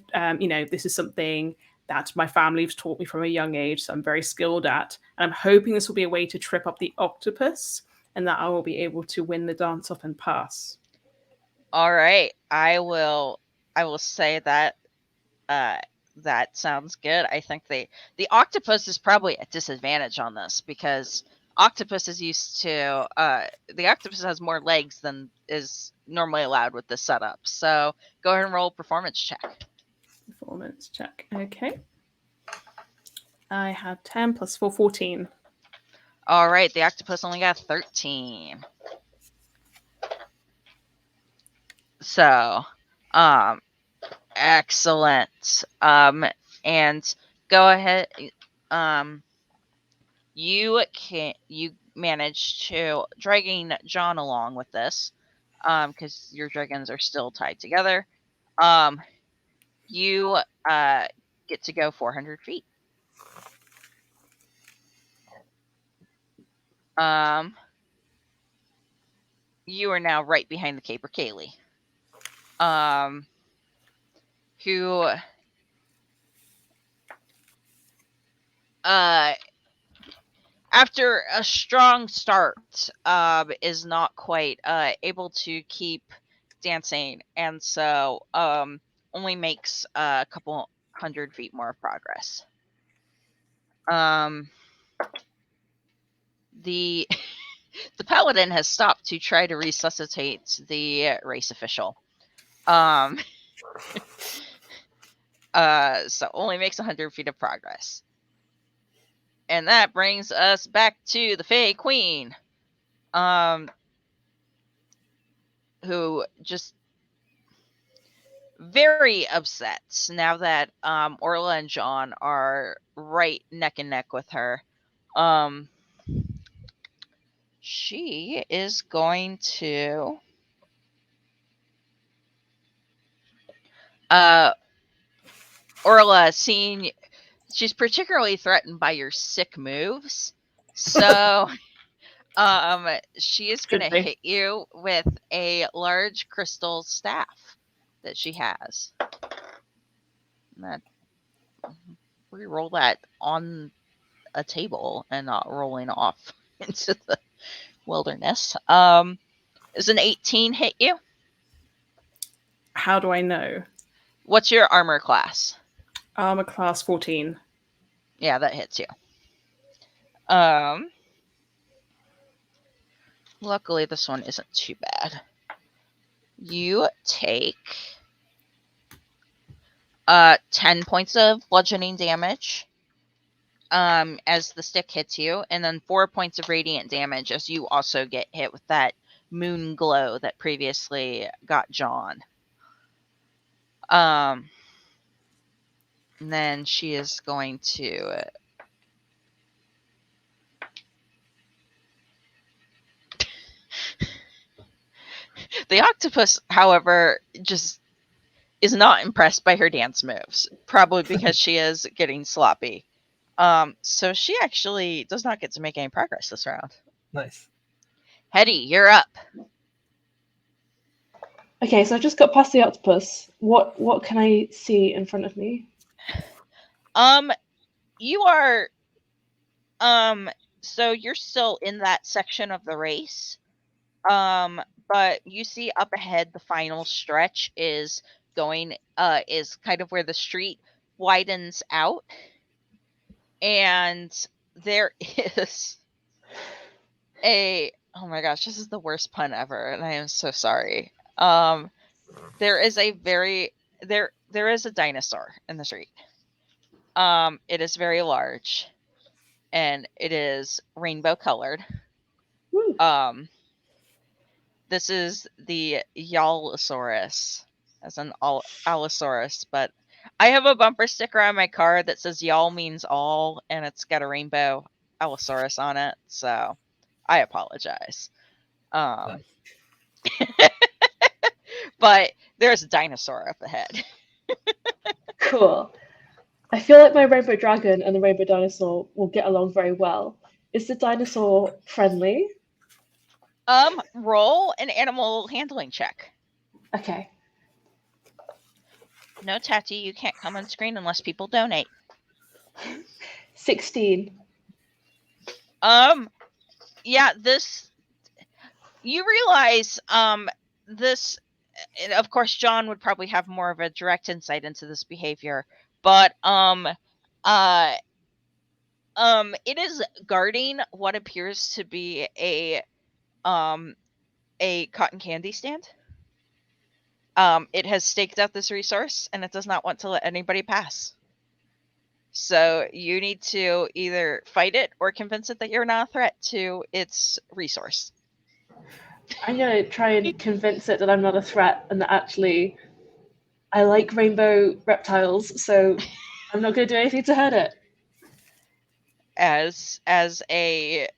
this is something that my family has taught me from a young age, so I'm very skilled at. And I'm hoping this will be a way to trip up the octopus, and that I will be able to win the dance off and pass. All right. I will say that That sounds good. I think the octopus is probably at disadvantage on this because octopus is used to the octopus has more legs than is normally allowed with this setup. So go ahead and roll a performance check. Performance check. Okay. I had 10 plus 4, 14. All right, the octopus only got 13. So, excellent. And go ahead. You managed to dragging John along with this, because your dragons are still tied together. You get to go 400 feet. You are now right behind the Caper Kaylee. Who after a strong start, is not quite able to keep dancing, and so only makes a couple 100 feet more progress. The the paladin has stopped to try to resuscitate the race official. So only makes 100 feet of progress. And that brings us back to the Fey Queen. Who just very upset now that Orla and John are right neck and neck with her. She is going to Orla, seeing she's particularly threatened by your sick moves, so she is going to hit you with a large crystal staff that she has. That re-roll that on a table and not rolling off into the wilderness. Does an 18 hit you? How do I know? What's your armor class? Armor class 14. Yeah, that hits you. Luckily this one isn't too bad. You take 10 points of bludgeoning damage as the stick hits you, and then 4 points of radiant damage as you also get hit with that moon glow that previously got John. And then she is going to the octopus, however, just is not impressed by her dance moves, probably because she is getting sloppy. So she actually does not get to make any progress this round. Nice. Hetty, you're up. Okay, so I've just got past the octopus. What can I see in front of me? You are so you're still in that section of the race. But you see up ahead the final stretch is going is kind of where the street widens out, and there is oh my gosh, this is the worst pun ever, and I am so sorry. There is there is a dinosaur in the street. It is very large, and it is rainbow colored. Woo. This is the Yallosaurus, as an Allosaurus, but I have a bumper sticker on my car that says "Y'all" means all, and it's got a rainbow Allosaurus on it, so I apologize. But there's a dinosaur up ahead. Cool. I feel like my rainbow dragon and the rainbow dinosaur will get along very well. Is the dinosaur friendly? Roll an animal handling check. Okay. No, Tati, you can't come on screen unless people donate. 16. Yeah, this you realize this and of course, John would probably have more of a direct insight into this behavior, but it is guarding what appears to be a cotton candy stand. It has staked out this resource, and it does not want to let anybody pass. So you need to either fight it or convince it that you're not a threat to its resource. I'm gonna try and convince it that I'm not a threat and that actually I like rainbow reptiles, so I'm not gonna do anything to hurt it. As a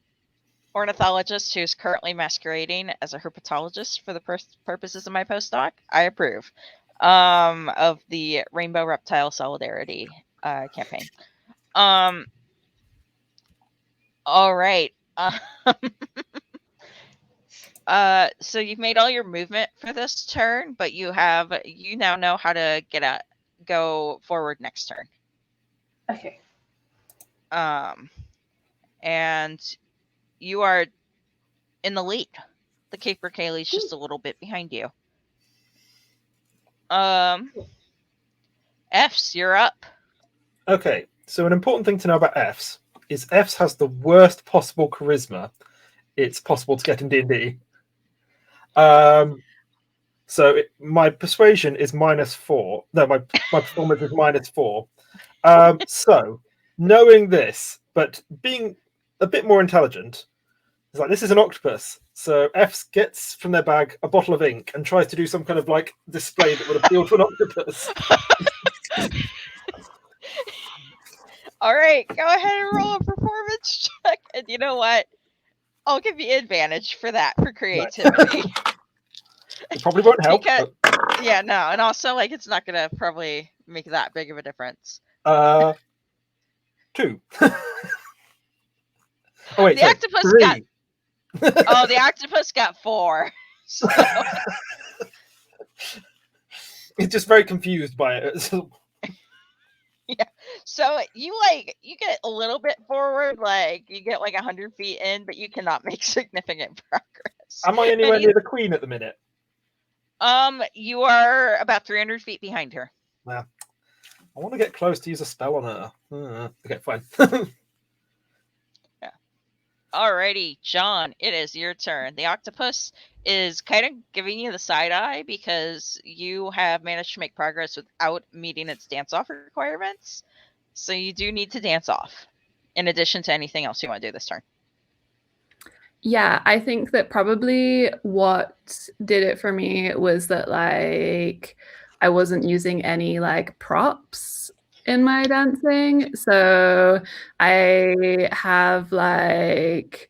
ornithologist who's currently masquerading as a herpetologist for the purposes of my postdoc, I approve of the Rainbow Reptile Solidarity campaign. All right. So you've made all your movement for this turn, but you now know how to go forward next turn. Okay. And you are in the lead. The Caper Kaylee's just a little bit behind you. F's, you're up. Okay, so an important thing to know about F's is F's has the worst possible charisma it's possible to get in D&D. So my persuasion is -4. No, my performance is -4. So knowing this, but being a bit more intelligent, it's like, this is an octopus. So F gets from their bag a bottle of ink and tries to do some kind of like display that would appeal to an octopus. All right, go ahead and roll a performance check. And you know what? I'll give you advantage for that, for creativity. It probably won't help. Because, yeah, no, and also like it's not gonna probably make that big of a difference. 2. Oh wait, the octopus 3. got. Oh, the octopus got 4. So. It's just very confused by it. Yeah. So you get a little bit forward, like you get like 100 feet in, but you cannot make significant progress. Am I anywhere near the queen at the minute? You are about 300 feet behind her. Well, I want to get close to use a spell on her. Okay, fine. Yeah. Alrighty, John, it is your turn. The octopus is kind of giving you the side eye because you have managed to make progress without meeting its dance-off requirements. So you do need to dance off, in addition to anything else you want to do this turn. Yeah, I think that probably what did it for me was that like I wasn't using any like props in my dancing. So I have like,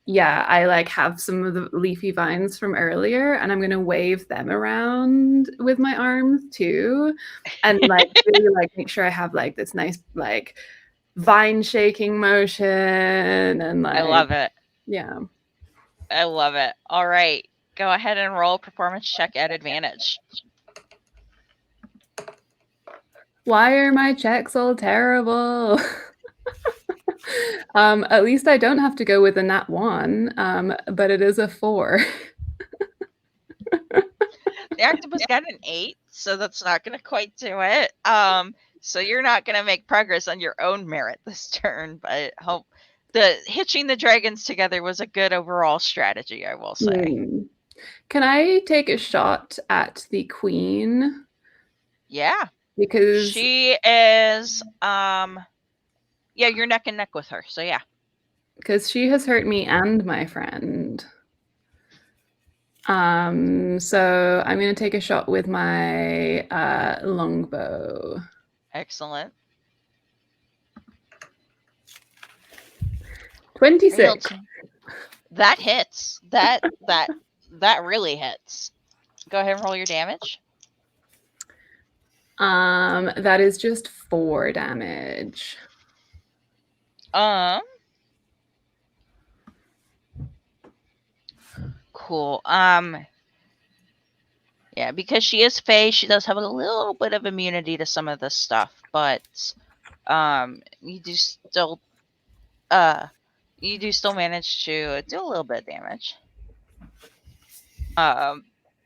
yeah, I like have some of the leafy vines from earlier and I'm gonna wave them around with my arms too. And like really like make sure I have like this nice like vine shaking motion and like I love it. Yeah. I love it. All right. Go ahead and roll a performance check at advantage. Why are my checks all terrible? At least I don't have to go with a nat 1, but it is a 4. The octopus got an 8, so that's not going to quite do it. So you're not going to make progress on your own merit this turn, but hope the hitching the dragons together was a good overall strategy, I will say. Can I take a shot at the queen? Yeah. Because she is yeah, you're neck and neck with her, so yeah. Because she has hurt me and my friend. So I'm gonna take a shot with my longbow. Excellent. 26. That hits. That really hits. Go ahead and roll your damage. That is just 4 damage. Cool. Yeah, because she is Fae, she does have a little bit of immunity to some of this stuff, but you do still manage to do a little bit of damage.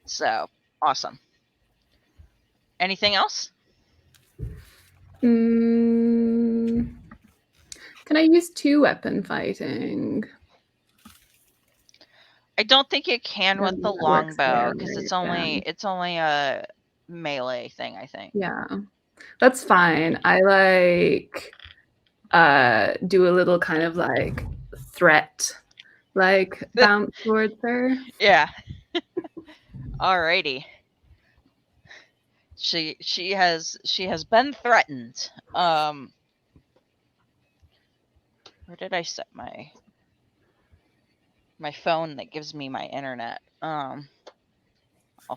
So Awesome. Anything else? Can I use 2-weapon fighting? I don't think you can with the That works longbow there, because right? it's only a melee thing, I think. Yeah, that's fine. I do a little kind of like threat, like bounce towards her. Yeah. Alrighty. She has been threatened. Where did I set my phone that gives me my internet? I'll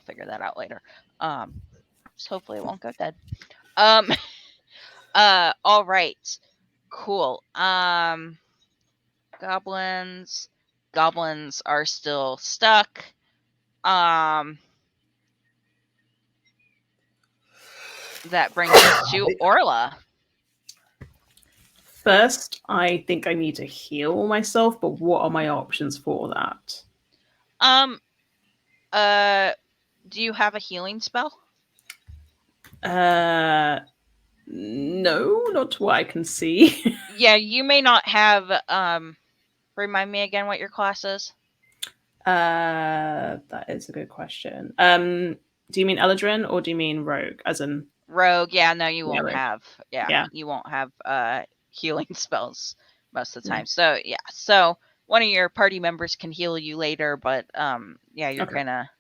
figure that out later. So hopefully it won't go dead. All right. Cool. Goblins are still stuck. That brings us to Orla. First, I think I need to heal myself, but what are my options for that? Do you have a healing spell? No, not what I can see. Yeah, you may not have. Remind me again what your class is. That is a good question. Do you mean Eladrin or do you mean Rogue? As in Rogue? Yeah, no, you won't Rogue. have. Yeah. You won't have healing spells most of the Yeah. time. So yeah, so one of your party members can heal you later, but yeah, you're Okay. gonna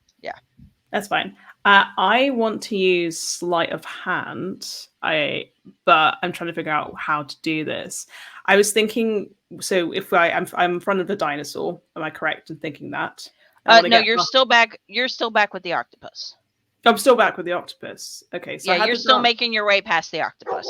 That's fine. I want to use sleight of hand. But I'm trying to figure out how to do this. I was thinking, so if I'm in front of the dinosaur, am I correct in thinking that? no, you're still back. You're still back with the octopus. I'm still back with the octopus. Okay, so yeah, you're still making your way past the octopus.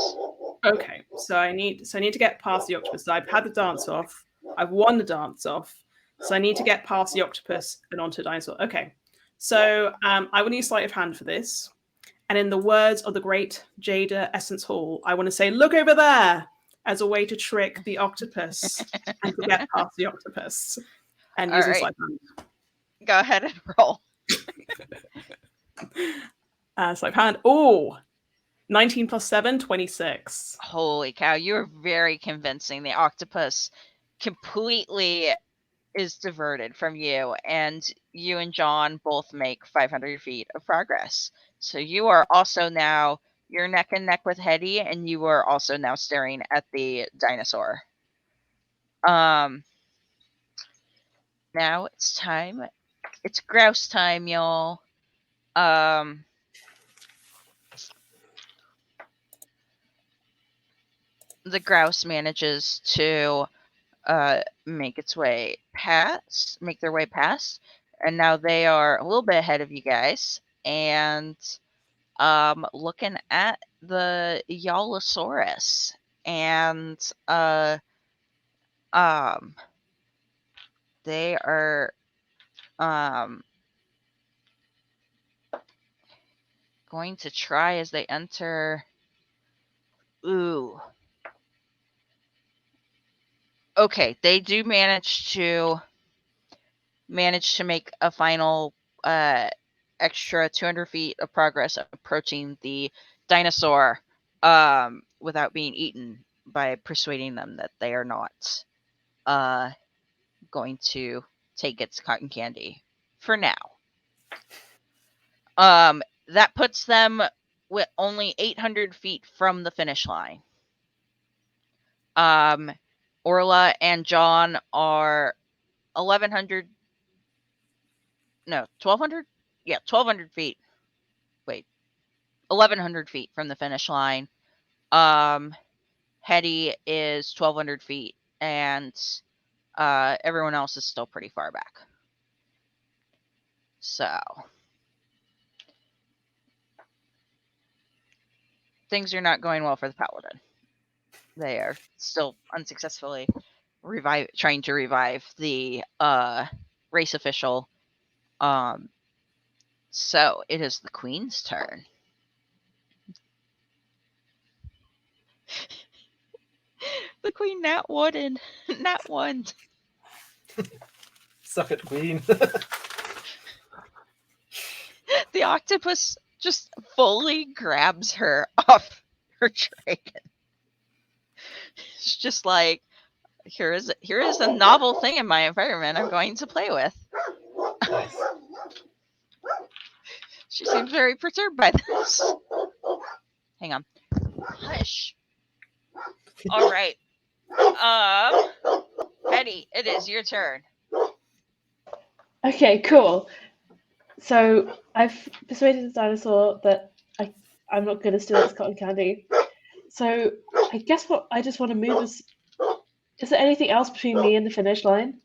Okay, so I need to get past the octopus. So I've had the dance off. I've won the dance off. So I need to get past the octopus and onto the dinosaur. Okay, so I will use sleight of hand for this. And in the words of the great Jada Essence Hall, I want to say, "Look over there," as a way to trick the octopus and to get past the octopus. And All using right. sleight of hand. Go ahead and roll. Sleight of hand. Oh, 19 plus 7, 26. Holy cow, you're very convincing. The octopus completely is diverted from you, and you and John both make 500 feet of progress. So you are also now, you're neck and neck with Hetty, and you are also now staring at the dinosaur. Now it's time. It's grouse time, y'all. The grouse manages to make their way past, and now they are a little bit ahead of you guys, and looking at the Yalosaurus, and they are going to try as they enter. Ooh. Okay, they do manage to make a final extra 200 feet of progress approaching the dinosaur without being eaten, by persuading them that they are not going to take its cotton candy for now. That puts them with only 800 feet from the finish line. Orla and John are 1,100. No, 1,200? Yeah, 1,200 feet. Wait, 1,100 feet from the finish line. Hetty is 1,200 feet, and everyone else is still pretty far back. So things are not going well for the paladin. They are still unsuccessfully trying to revive the race official. So it is the queen's turn. The queen nat one. Suck it, queen. The the octopus just fully grabs her off her dragon. It's just like, here is a novel thing in my environment I'm going to play with. Nice. She seems very perturbed by this. Hang on. Hush. All right. Eddie, it is your turn. Okay, cool. So I've persuaded the dinosaur that I'm not going to steal its cotton candy. So I guess what I just want to move is. Is there anything else between me and the finish line?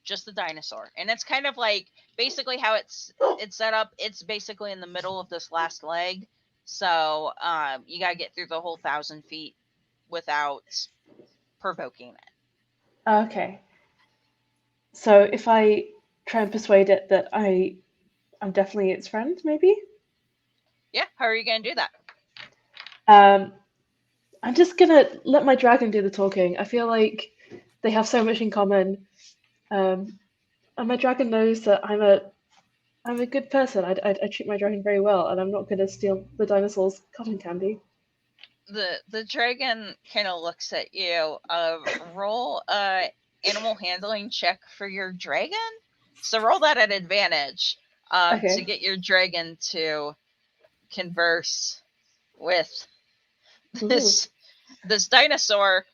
Just the dinosaur, and it's kind of like basically how it's set up. It's basically in the middle of this last leg, so you gotta get through the whole 1,000 feet without provoking it. Okay. So if I try and persuade it that I'm definitely its friend, maybe? Yeah, how are you gonna do that? I'm just gonna let my dragon do the talking. I feel like they have so much in common. And my dragon knows that I'm a good person. I treat my dragon very well, and I'm not gonna steal the dinosaur's cotton candy. The dragon kind of looks at you. Roll a animal handling check for your dragon. So roll that at advantage to Okay. get your dragon to converse with Ooh. this dinosaur.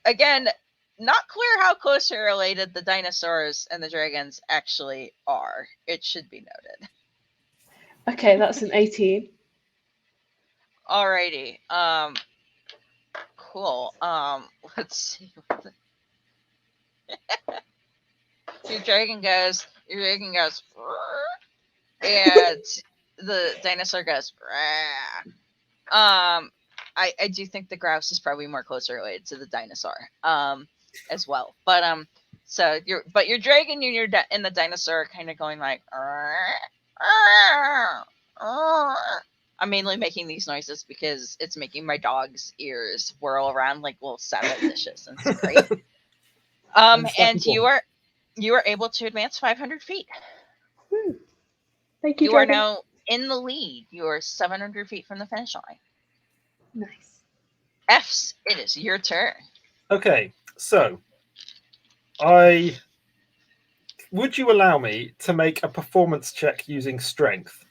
Again, not clear how closely related the dinosaurs and the dragons actually are. It should be noted. Okay, that's an 18. Alrighty. Cool. Let's see. Your dragon goes, and the dinosaur goes, I do think the grouse is probably more closely related to the dinosaur, as well. But your dragon and and the dinosaur are kind of going like, I'm mainly making these noises because it's making my dog's ears whirl around like little satellite dishes, and it's great. And you are able to advance 500 feet. Thank you, You are dragon. now in the lead. You are 700 feet from the finish line. Nice. F's, it is your turn. Okay, so would you allow me to make a performance check using strength?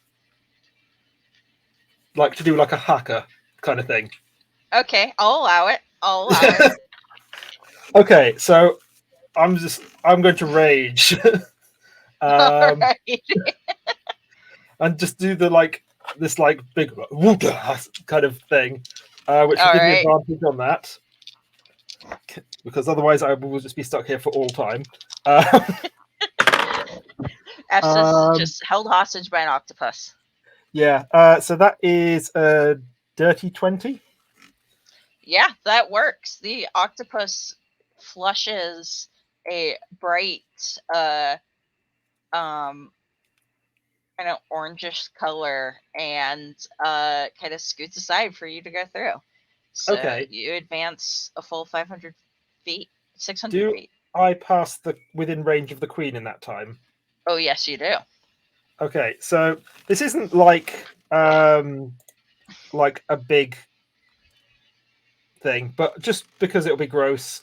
Like to do like a hacker kind of thing. Okay, I'll allow it. Okay, so I'm going to rage. Alright. And just do this big kind of thing, which will give me Alright. advantage on that, because otherwise I will just be stuck here for all time. F's is just held hostage by an octopus. Yeah, so that is a dirty 20. Yeah, that works. The octopus flushes a bright kind of orangish color and kind of scoots aside for you to go through. So Okay. you advance a full 500 feet, 600 feet. I pass within range of the queen in that time? Oh, yes, you do. Okay, so this isn't like a big thing, but just because it'll be gross,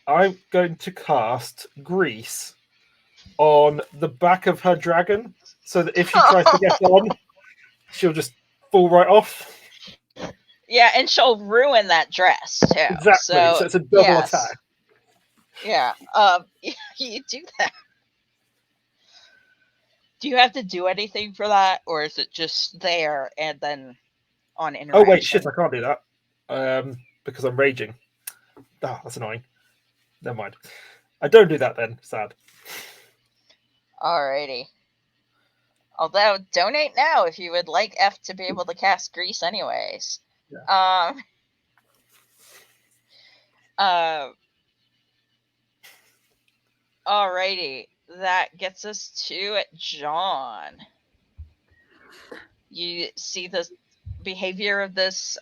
I'm going to cast grease on the back of her dragon, so that if she tries to get on, she'll just fall right off. Yeah, and she'll ruin that dress too. Exactly. So it's a double attack. Yeah. You do that. Do you have to do anything for that, or is it just there and then on interaction? Oh wait, shit! I can't do that because I'm raging. Oh, that's annoying. Never mind. I don't do that then. Sad. Alrighty. Although, donate now if you would like F to be able to cast grease anyways. Yeah. Alrighty. That gets us to John. You see the behavior of this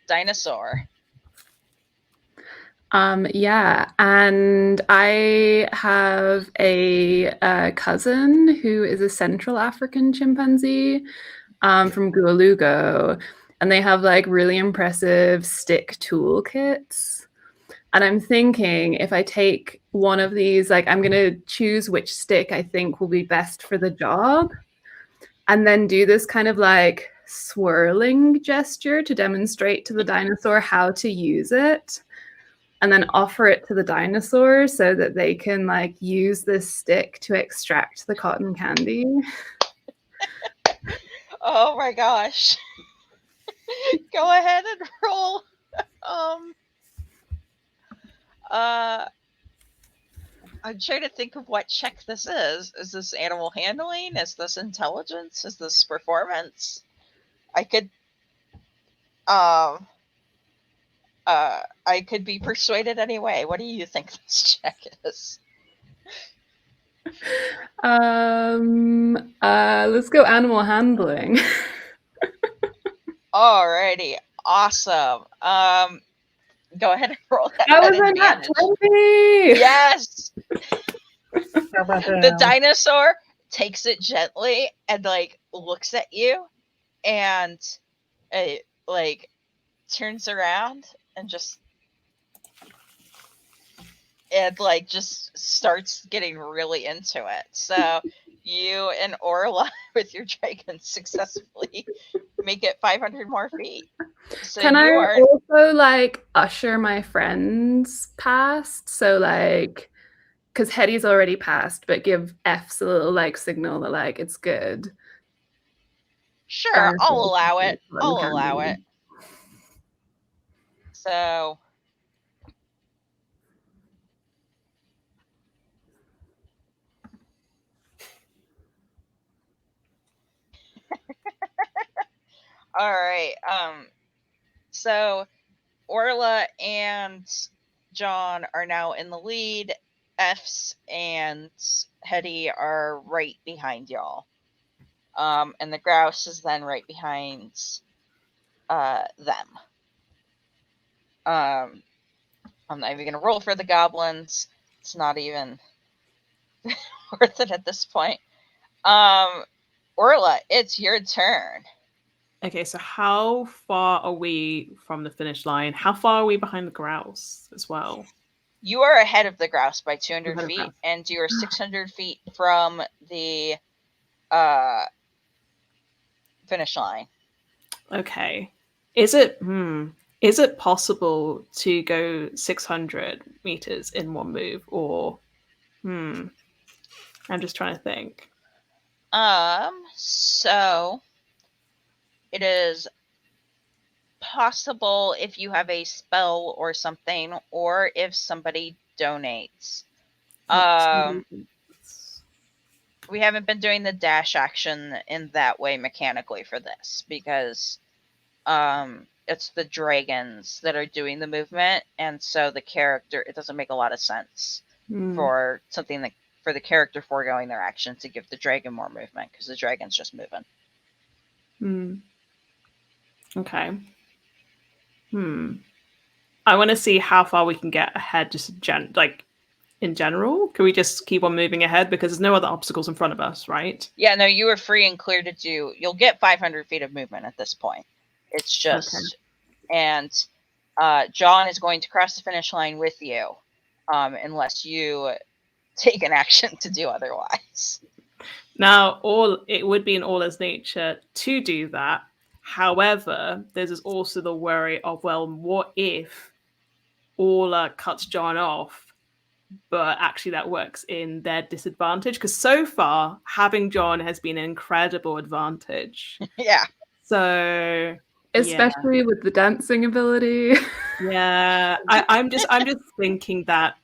dinosaur. Yeah, and I have a cousin who is a Central African chimpanzee from Gualugo, and they have like really impressive stick toolkits. And I'm thinking if I take one of these, like I'm gonna choose which stick I think will be best for the job, and then do this kind of like swirling gesture to demonstrate to the dinosaur how to use it, and then offer it to the dinosaur so that they can like use this stick to extract the cotton candy. Oh my gosh. Go ahead and roll. Uh, I'm trying to think of what check this is. Is this animal handling? Is this intelligence? Is this performance? I could I could be persuaded anyway. What do you think this check is? Let's go animal handling. Alrighty, awesome. Go ahead and roll that That at was a nat advantage. 20. Yes. The dinosaur takes it gently and like looks at you and it like turns around and just starts getting really into it. So you and Orla with your dragon successfully make it 500 more feet. So Can you I are also like usher my friends past? So like, because Hetty's already passed, but give F's a little like signal that like it's good. sure. I'll Dinosaurs allow can it. take cotton I'll allow candy. it. So all right. So Orla and John are now in the lead. F's and Hetty are right behind y'all. And the grouse is then right behind them. I'm not even gonna roll for the goblins. It's not even worth it at this point. Orla, it's your turn. Okay, so how far are we from the finish line? How far are we behind the grouse as well? You are ahead of the grouse by 200 Ahead of feet, grouse. and you are 600 feet from the uh, finish line. Okay. Is it possible to go 600 meters in one move, or I'm just trying to think. So it is possible if you have a spell or something, or if somebody donates. We haven't been doing the dash action in that way mechanically for this because it's the dragons that are doing the movement, and so the character, it doesn't make a lot of sense for something that for the character foregoing their action to give the dragon more movement because the dragon's just moving. Okay. I want to see how far we can get ahead, just in general. Can we just keep on moving ahead because there's no other obstacles in front of us, right? Yeah, no, you are free and clear to do. You'll get 500 feet of movement at this point. It's just, okay. And John is going to cross the finish line with you, unless you take an action to do otherwise. Now, it would be in Orla's nature to do that. However, there's also the worry of, well, what if Orla cuts John off, but actually that works in their disadvantage? Because so far, having John has been an incredible advantage. Yeah. So, especially with the dancing ability. Yeah, I'm just thinking that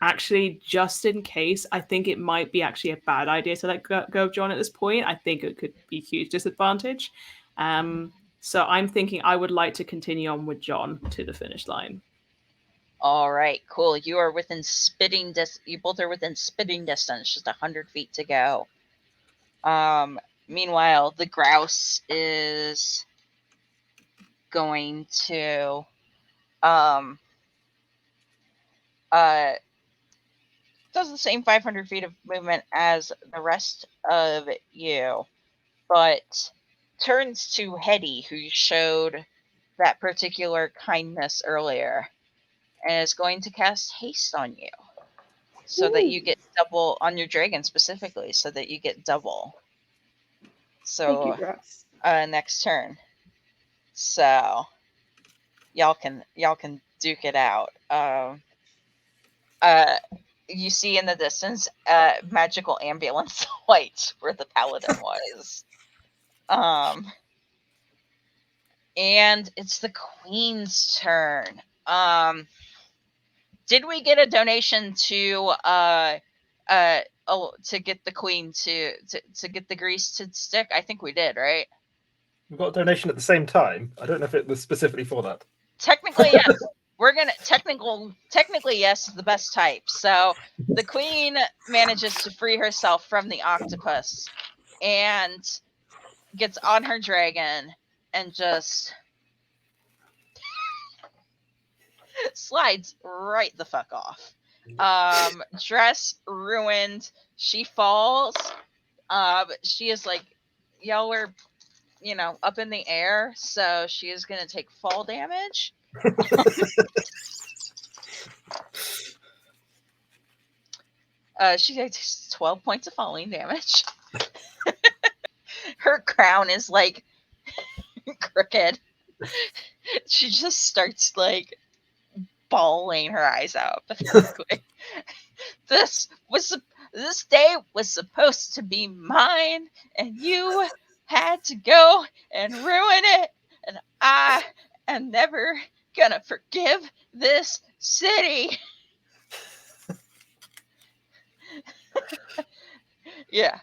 actually, just in case, I think it might be actually a bad idea to let go of John at this point. I think it could be a huge disadvantage. So I'm thinking I would like to continue on with John to the finish line. All right, cool. You are within spitting distance. You both are within spitting distance, just 100 feet to go. Meanwhile, the grouse is going to does the same 500 feet of movement as the rest of you, but turns to Hetty, who showed that particular kindness earlier, and is going to cast haste on you, so that you get double on your dragon specifically, so that you get double. Thank you, So Grass. next turn, so y'all can duke it out. You see in the distance, magical ambulance lights where the paladin was. And it's the queen's turn. Did we get a donation to to get the queen to get the grease to stick? I think we did, right? We got a donation at the same time. I don't know if it was specifically for that. Technically, yes. We're gonna technically yes is the best type. So the queen manages to free herself from the octopus and gets on her dragon and just slides right the fuck off. Dress ruined. She falls. She is like, y'all were, up in the air, so she is gonna take fall damage. She takes 12 points of falling damage. Her crown is like crooked. She just starts like bawling her eyes out pathetically. This day was supposed to be mine, and you had to go and ruin it, and I am never gonna forgive this city. Yeah.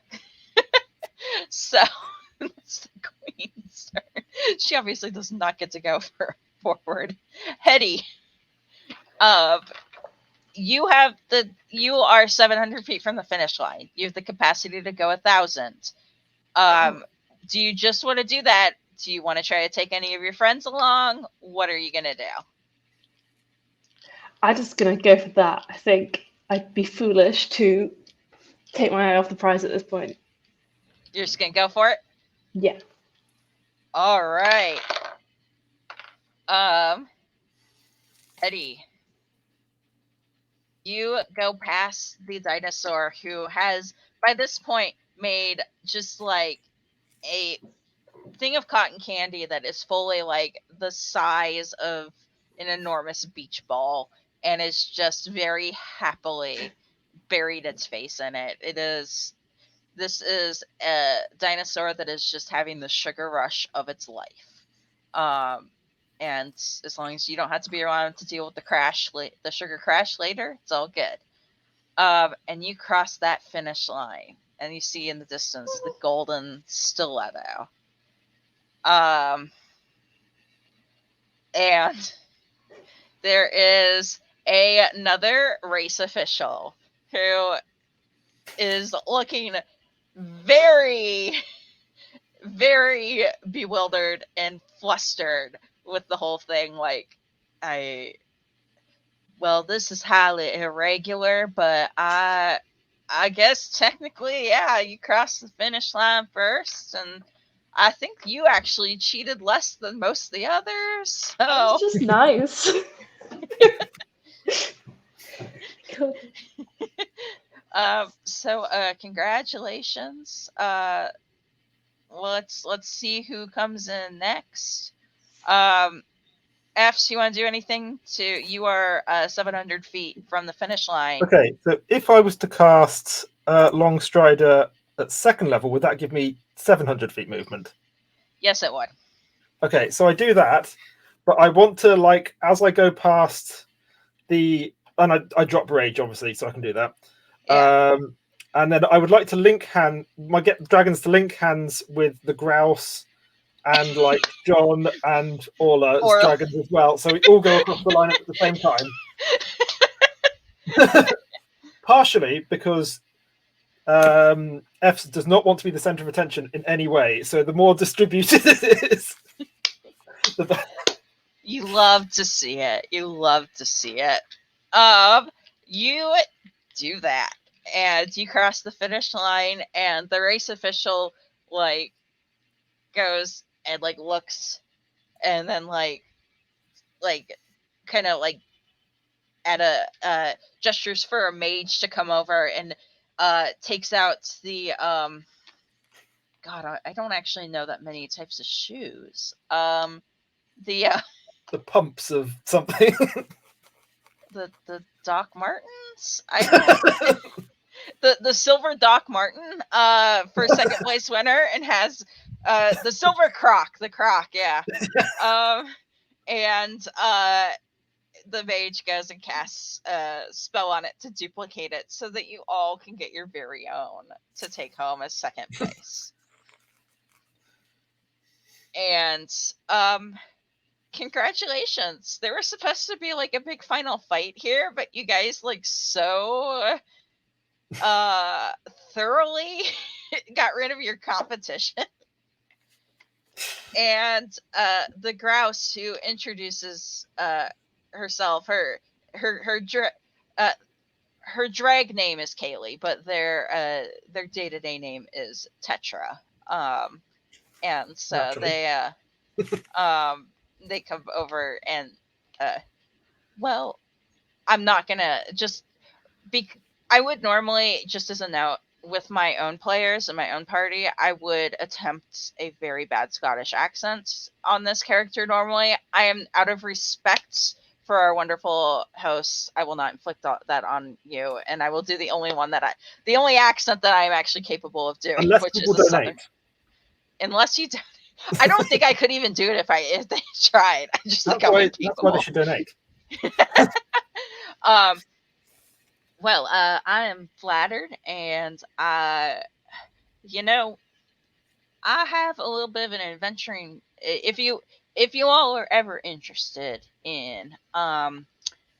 So it's the queen's turn. She obviously does not get to go forward. Hetty, you are 700 feet from the finish line. You have the capacity to go 1,000. Do you just want to do that? Do you want to try to take any of your friends along? What are you gonna do? I'm just gonna go for that. I think I'd be foolish to take my eye off the prize at this point. You're just gonna go for it? Yeah. All right. Eddie, you go past the dinosaur who has, by this point, made just like a thing of cotton candy that is fully like the size of an enormous beach ball, and is just very happily buried its face in it. This is a dinosaur that is just having the sugar rush of its life. And as long as you don't have to be around to deal with the sugar crash later, it's all good. And you cross that finish line, and you see in the distance the golden stiletto. And there is another race official who is looking very, very bewildered and flustered with the whole thing. Like, this is highly irregular, but I guess technically, yeah, you crossed the finish line first, and I think you actually cheated less than most of the others. So That's just nice. congratulations. Let's see who comes in next. Fs, you want to do anything? You are 700 feet from the finish line. Okay, so if I was to cast Long Strider at 2nd level, would that give me 700 feet movement? Yes, it would. Okay, so I do that, but I want to, like, as I go past and I drop rage, obviously, so I can do that. Yeah. And then I would like to get dragons to link hands with the grouse and like John and Orla's dragons as well. So we all go across the line at the same time. Partially because F does not want to be the center of attention in any way. So the more distributed it is, the better. You love to see it. You love to see it. You do that, and you cross the finish line, and the race official like goes and like looks, and then like kind of like at a gestures for a mage to come over and takes out the God, I don't actually know that many types of shoes. The The pumps of something. the Doc Martens. I don't. The silver Doc Marten for second place winner, and has the silver Croc, yeah. And the mage goes and casts a spell on it to duplicate it so that you all can get your very own to take home as second place. And congratulations. There was supposed to be like a big final fight here, but you guys like so thoroughly got rid of your competition. And the grouse who introduces herself, her drag name is Kaylee, but their day-to-day name is Tetra. And so Naturally. they come over and well, I'm not gonna just be. I would normally, just as a note, with my own players and my own party, I would attempt a very bad Scottish accent on this character normally. I am, out of respect for our wonderful hosts, I will not inflict that on you, and I will do the only accent that I'm actually capable of doing, Unless which people is a donate. southern. Unless you donate. I don't think I could even do it if they tried. I just think I'm incapable. That's why they should donate. Well, I am flattered, and you know, I have a little bit of an adventuring. If you all are ever interested in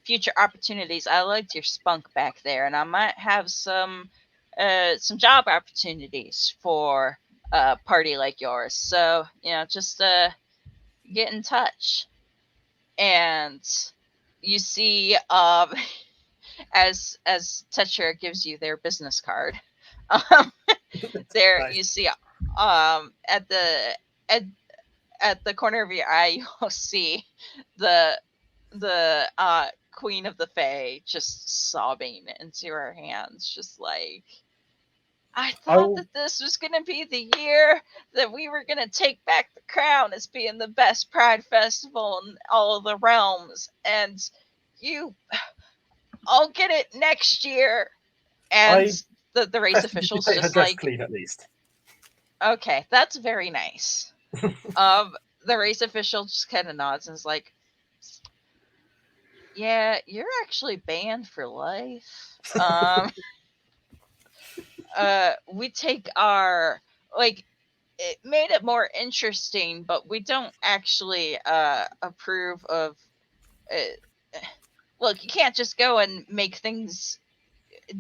future opportunities, I liked your spunk back there, and I might have some job opportunities for a party like yours. So just get in touch. And you see, as Tetra gives you their business card, there Nice. you see, at the corner of your eye, you'll see the Queen of the Fae just sobbing into her hands, just like, I thought that this was going to be the year that we were going to take back the crown as being the best Pride Festival in all of the realms. And I'll get it next year. And the race officials take her just dress like, clean at least. okay, that's very nice. The race official just kind of nods and is like, yeah, you're actually banned for life. We take our, like, it made it more interesting, but we don't actually approve of look, you can't just go and make things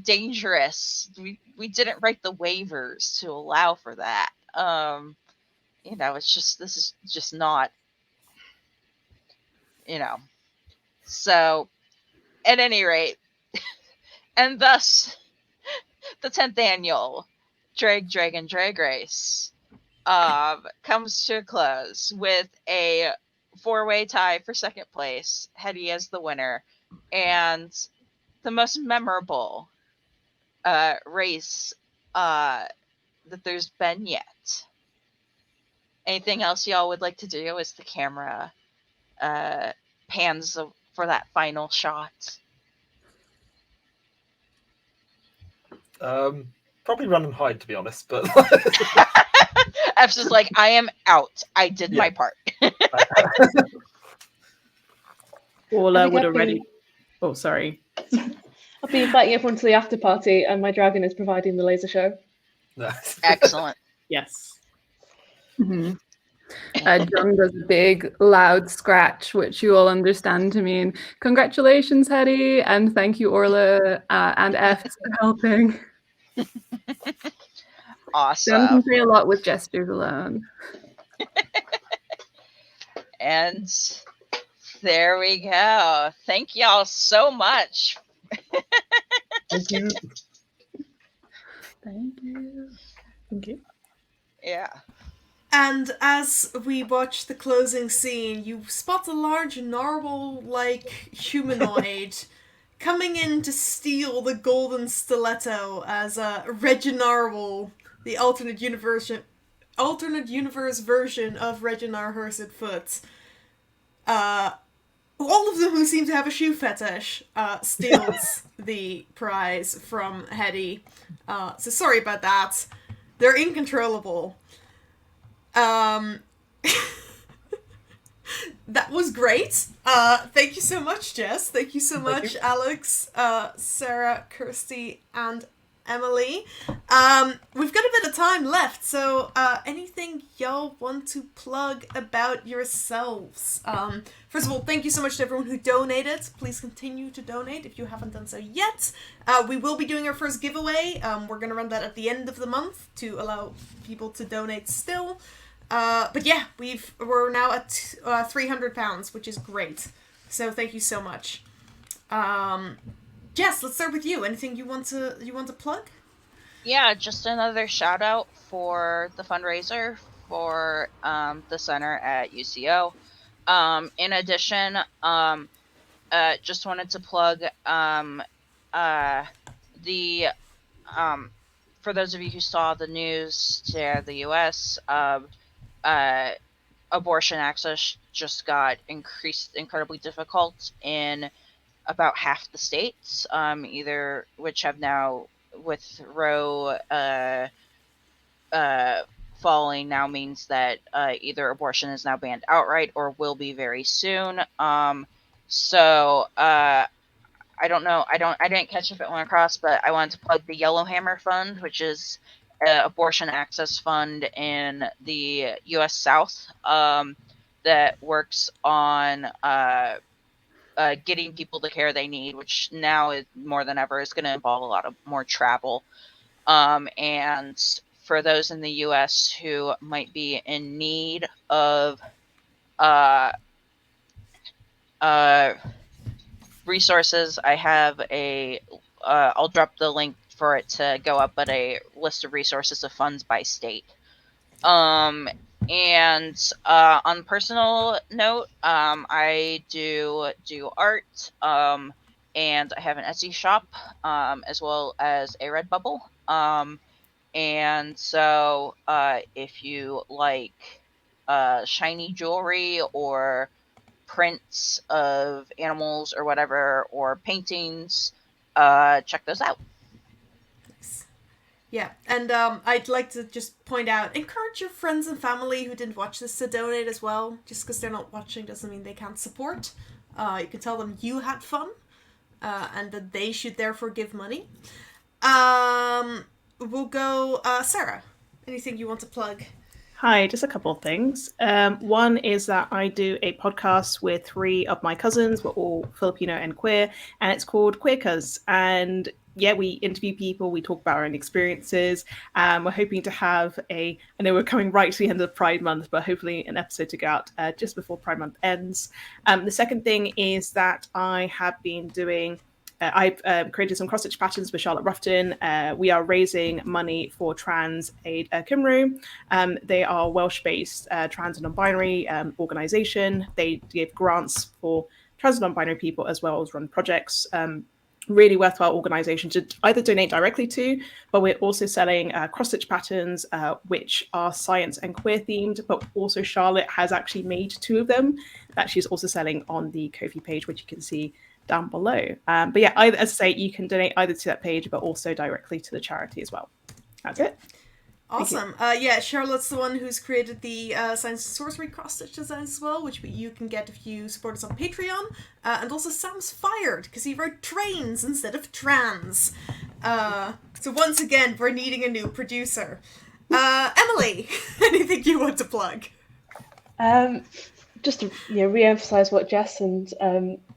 dangerous. We didn't write the waivers to allow for that. It's just, this is just not, so at any rate, and thus the 10th annual Drag Race comes to a close with a 4-way tie for second place, Hetty as the winner, and the most memorable race that there's been yet. Anything else y'all would like to do as the camera pans for that final shot? Probably run and hide, to be honest, but F's is like, I am out. I did my part. Orla would already. Oh, sorry. I'll be inviting everyone to the after party, and my dragon is providing the laser show. Excellent. Yes. Mm-hmm. John does a big, loud scratch, which you all understand to mean congratulations, Hetty, and thank you, Orla and F, for helping. Awesome. John can say a lot with gestures alone. And There we go. Thank y'all so much. Thank you. Thank you. Thank you. Yeah. And as we watch the closing scene, you spot a large narwhal-like humanoid coming in to steal the golden stiletto as Reginarwhal, the alternate universe version of Reginar Hursid-Foot. All of them who seem to have a shoe fetish steals the prize from Hetty. So sorry about that. They're incontrollable. That was great. Thank you so much, Jess. Thank you so much, Alex, Sarah, Kirsty, and Emily. We've got a bit of time left, so anything y'all want to plug about yourselves? First of all, thank you so much to everyone who donated. Please continue to donate if you haven't done so yet. We will be doing our first giveaway. We're going to run that at the end of the month to allow people to donate still. But yeah, we're now at £300, which is great. So thank you so much. Jess, let's start with you. Anything you want to plug? Yeah, just another shout out for the fundraiser for the center at UCO. In addition, just wanted to plug the for those of you who saw the news to the U.S. Abortion access just got incredibly difficult in about half the states, either which have now, with Roe falling, now means that either abortion is now banned outright or will be very soon. So I don't know. I didn't catch if it went across, but I wanted to plug the Yellowhammer Fund, which is an abortion access fund in the U.S. South that works on getting people the care they need, which now is more than ever is going to involve a lot of more travel. And for those in the U.S. who might be in need of resources, I have I'll drop the link for it to go up, but a list of resources of funds by state. And on a personal note, I do art, and I have an Etsy shop, as well as a Redbubble. And so if you like shiny jewelry or prints of animals or whatever, or paintings, check those out. Yeah, and I'd like to just point out, encourage your friends and family who didn't watch this to donate as well. Just because they're not watching doesn't mean they can't support. You can tell them you had fun, and that they should therefore give money. We'll go, Sarah. Anything you want to plug? Hi, just a couple of things. One is that I do a podcast with 3 of my cousins. We're all Filipino and queer, and it's called Queer Cuz. And yeah, we interview people, we talk about our own experiences. We're hoping to have I know we're coming right to the end of Pride Month, but hopefully an episode to go out just before Pride Month ends. The second thing is that I have been doing I've created some cross-stitch patterns with Charlotte Ruffton. We are raising money for Trans Aid Cymru. They are Welsh-based trans and non-binary organisation. They give grants for trans and non-binary people as well as run projects. Really worthwhile organisation to either donate directly to, but we're also selling cross-stitch patterns which are science and queer themed, but also Charlotte has actually made 2 of them that she's also selling on the Ko-fi page, which you can see down below. But yeah, as I say, you can donate either to that page, but also directly to the charity as well. That's it. Awesome. Yeah, Charlotte's the one who's created the Science and Sorcery cross-stitch designs as well, which you can get if you support us on Patreon. And also Sam's fired because he wrote trains instead of trans. So once again, we're needing a new producer. Emily, anything you want to plug? Just to re-emphasize what Jess and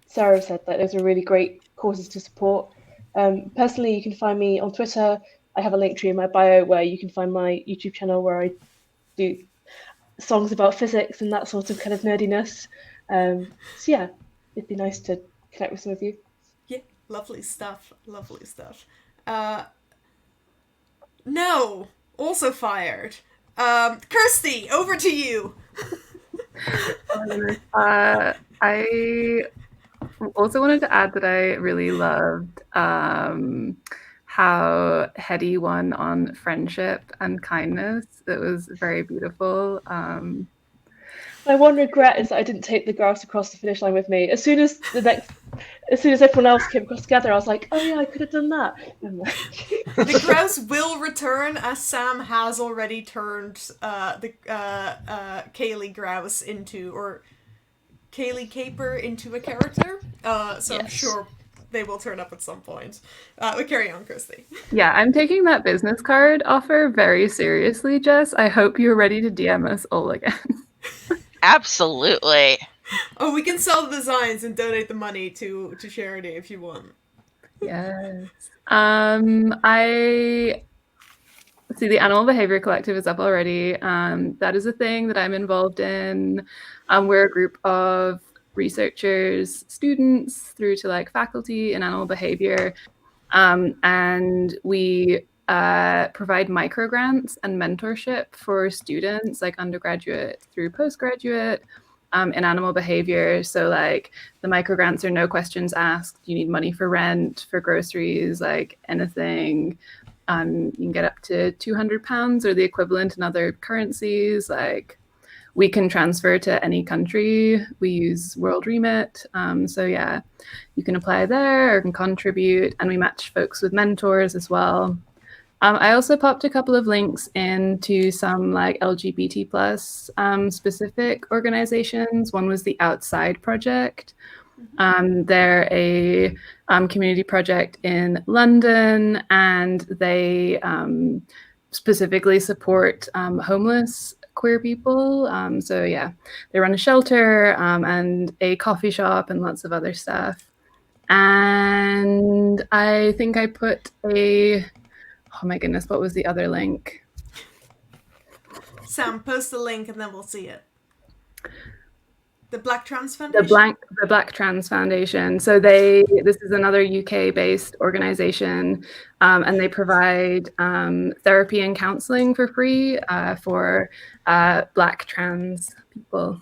Sarah said, that those are really great causes to support. Personally, you can find me on Twitter. I have a link tree in my bio where you can find my YouTube channel where I do songs about physics and that sort of kind of nerdiness. So yeah, it'd be nice to connect with some of you. Yeah, lovely stuff. Lovely stuff. No, also fired. Kirsty, over to you. I also wanted to add that I really loved how Hetty won on friendship and kindness. It was very beautiful. My one regret is that I didn't take the grouse across the finish line with me. As soon as everyone else came across together, I was like, oh yeah, I could have done that. The grouse will return, as Sam has already turned the Kaylee Grouse into, or Kaylee Caper into a character. So I'm Yes. sure they will turn up at some point. But carry on, Kirsty. Yeah, I'm taking that business card offer very seriously, Jess. I hope you're ready to DM us all again. Absolutely. Oh, we can sell the designs and donate the money to charity if you want. Yes. I see the Animal Behavior Collective is up already. That is a thing that I'm involved in. We're a group of researchers, students, through to like faculty in animal behavior. And we provide micro grants and mentorship for students, like undergraduate through postgraduate, in animal behavior. So like the micro grants are no questions asked. You need money for rent, for groceries, like anything. You can get up to £200 or the equivalent in other currencies. Like we can transfer to any country. We use World Remit. So yeah, you can apply there or can contribute, and we match folks with mentors as well. I also popped a couple of links into some like LGBT plus specific organizations. One was the Outside Project. They're a community project in London, and they specifically support homeless queer people. So yeah, they run a shelter and a coffee shop and lots of other stuff. And I think I put oh my goodness, what was the other link? Sam, post the link and then we'll see it. The Black Trans Foundation? The Black Trans Foundation. So this is another UK-based organization, and they provide therapy and counseling for free for Black trans people.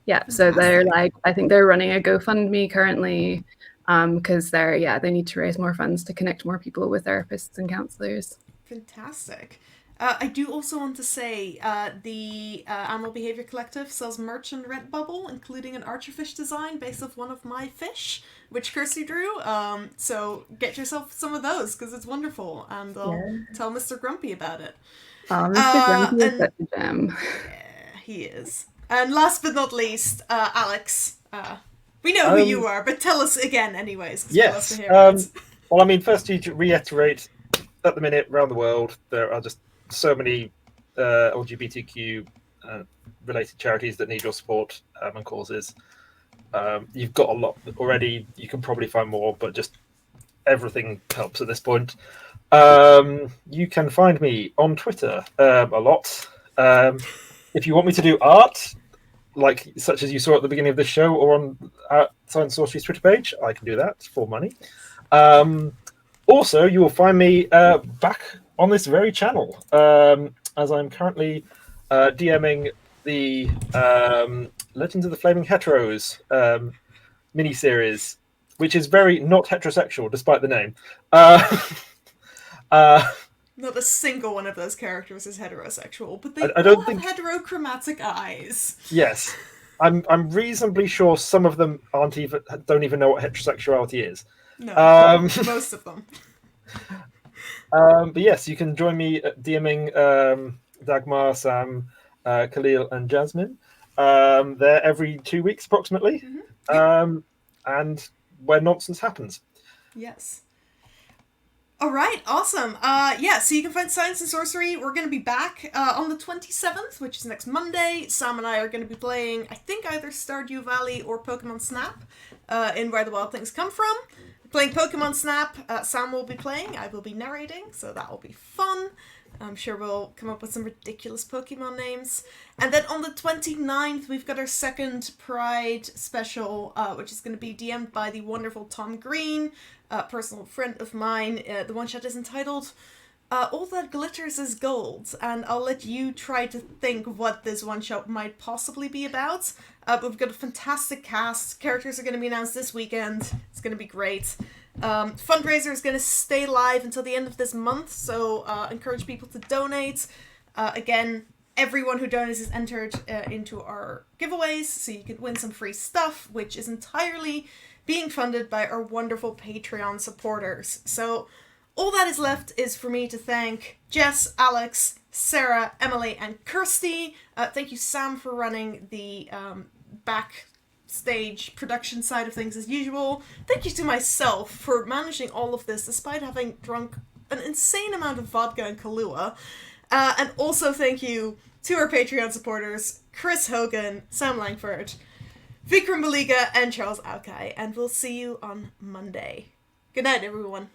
Yeah, so they're like, I think they're running a GoFundMe currently because they need to raise more funds to connect more people with therapists and counselors. Fantastic. I do also want to say the Animal Behavior Collective sells merch on Redbubble, including an archerfish design based off one of my fish, which Kirsty drew. So get yourself some of those because it's wonderful, and I'll tell Mr. Grumpy about it. Oh, Mr. Grumpy is such a gem. Yeah, he is. And last but not least, Alex. We know who you are, but tell us again anyways. Yes. Well, I mean, first to reiterate, at the minute, around the world, there are just so many LGBTQ related charities that need your support and causes. You've got a lot already. You can probably find more, but just everything helps at this point. You can find me on Twitter a lot. If you want me to do art, like such as you saw at the beginning of this show, or on Science Sorcery's Twitter page, I can do that for money. Also, you will find me back on this very channel, as I'm currently DMing the Legends of the Flaming Heteros mini-series, which is very not heterosexual, despite the name. Not a single one of those characters is heterosexual, but they I all have heterochromatic eyes. Yes. I'm reasonably sure some of them don't even know what heterosexuality is. No, most of them. But yes, you can join me at DMing Dagmar, Sam, Khalil, and Jasmine. They're every 2 weeks approximately, and where nonsense happens. Yes. All right, awesome. So you can find Science and Sorcery. We're going to be back on the 27th, which is next Monday. Sam and I are going to be playing, I think, either Stardew Valley or Pokemon Snap in Where the Wild Things Come From. Playing Pokemon Snap, Sam will be playing, I will be narrating, so that will be fun. I'm sure we'll come up with some ridiculous Pokemon names. And then on the 29th, we've got our second Pride special, which is going to be DM'd by the wonderful Tom Green, a personal friend of mine. The one-shot is entitled All That Glitters is Gold, and I'll let you try to think what this one-shot might possibly be about. But we've got a fantastic cast. Characters are going to be announced this weekend. It's going to be great. Fundraiser is going to stay live until the end of this month, so encourage people to donate. Again, everyone who donates is entered into our giveaways, so you can win some free stuff, which is entirely being funded by our wonderful Patreon supporters. So all that is left is for me to thank Jess, Alex, Sarah, Emily, and Kirsty. Thank you, Sam, for running the backstage production side of things as usual. Thank you to myself for managing all of this despite having drunk an insane amount of vodka and Kahlua. And also thank you to our Patreon supporters, Chris Hogan, Sam Langford, Vikram Maliga, and Charles Alkai. And we'll see you on Monday. Good night, everyone.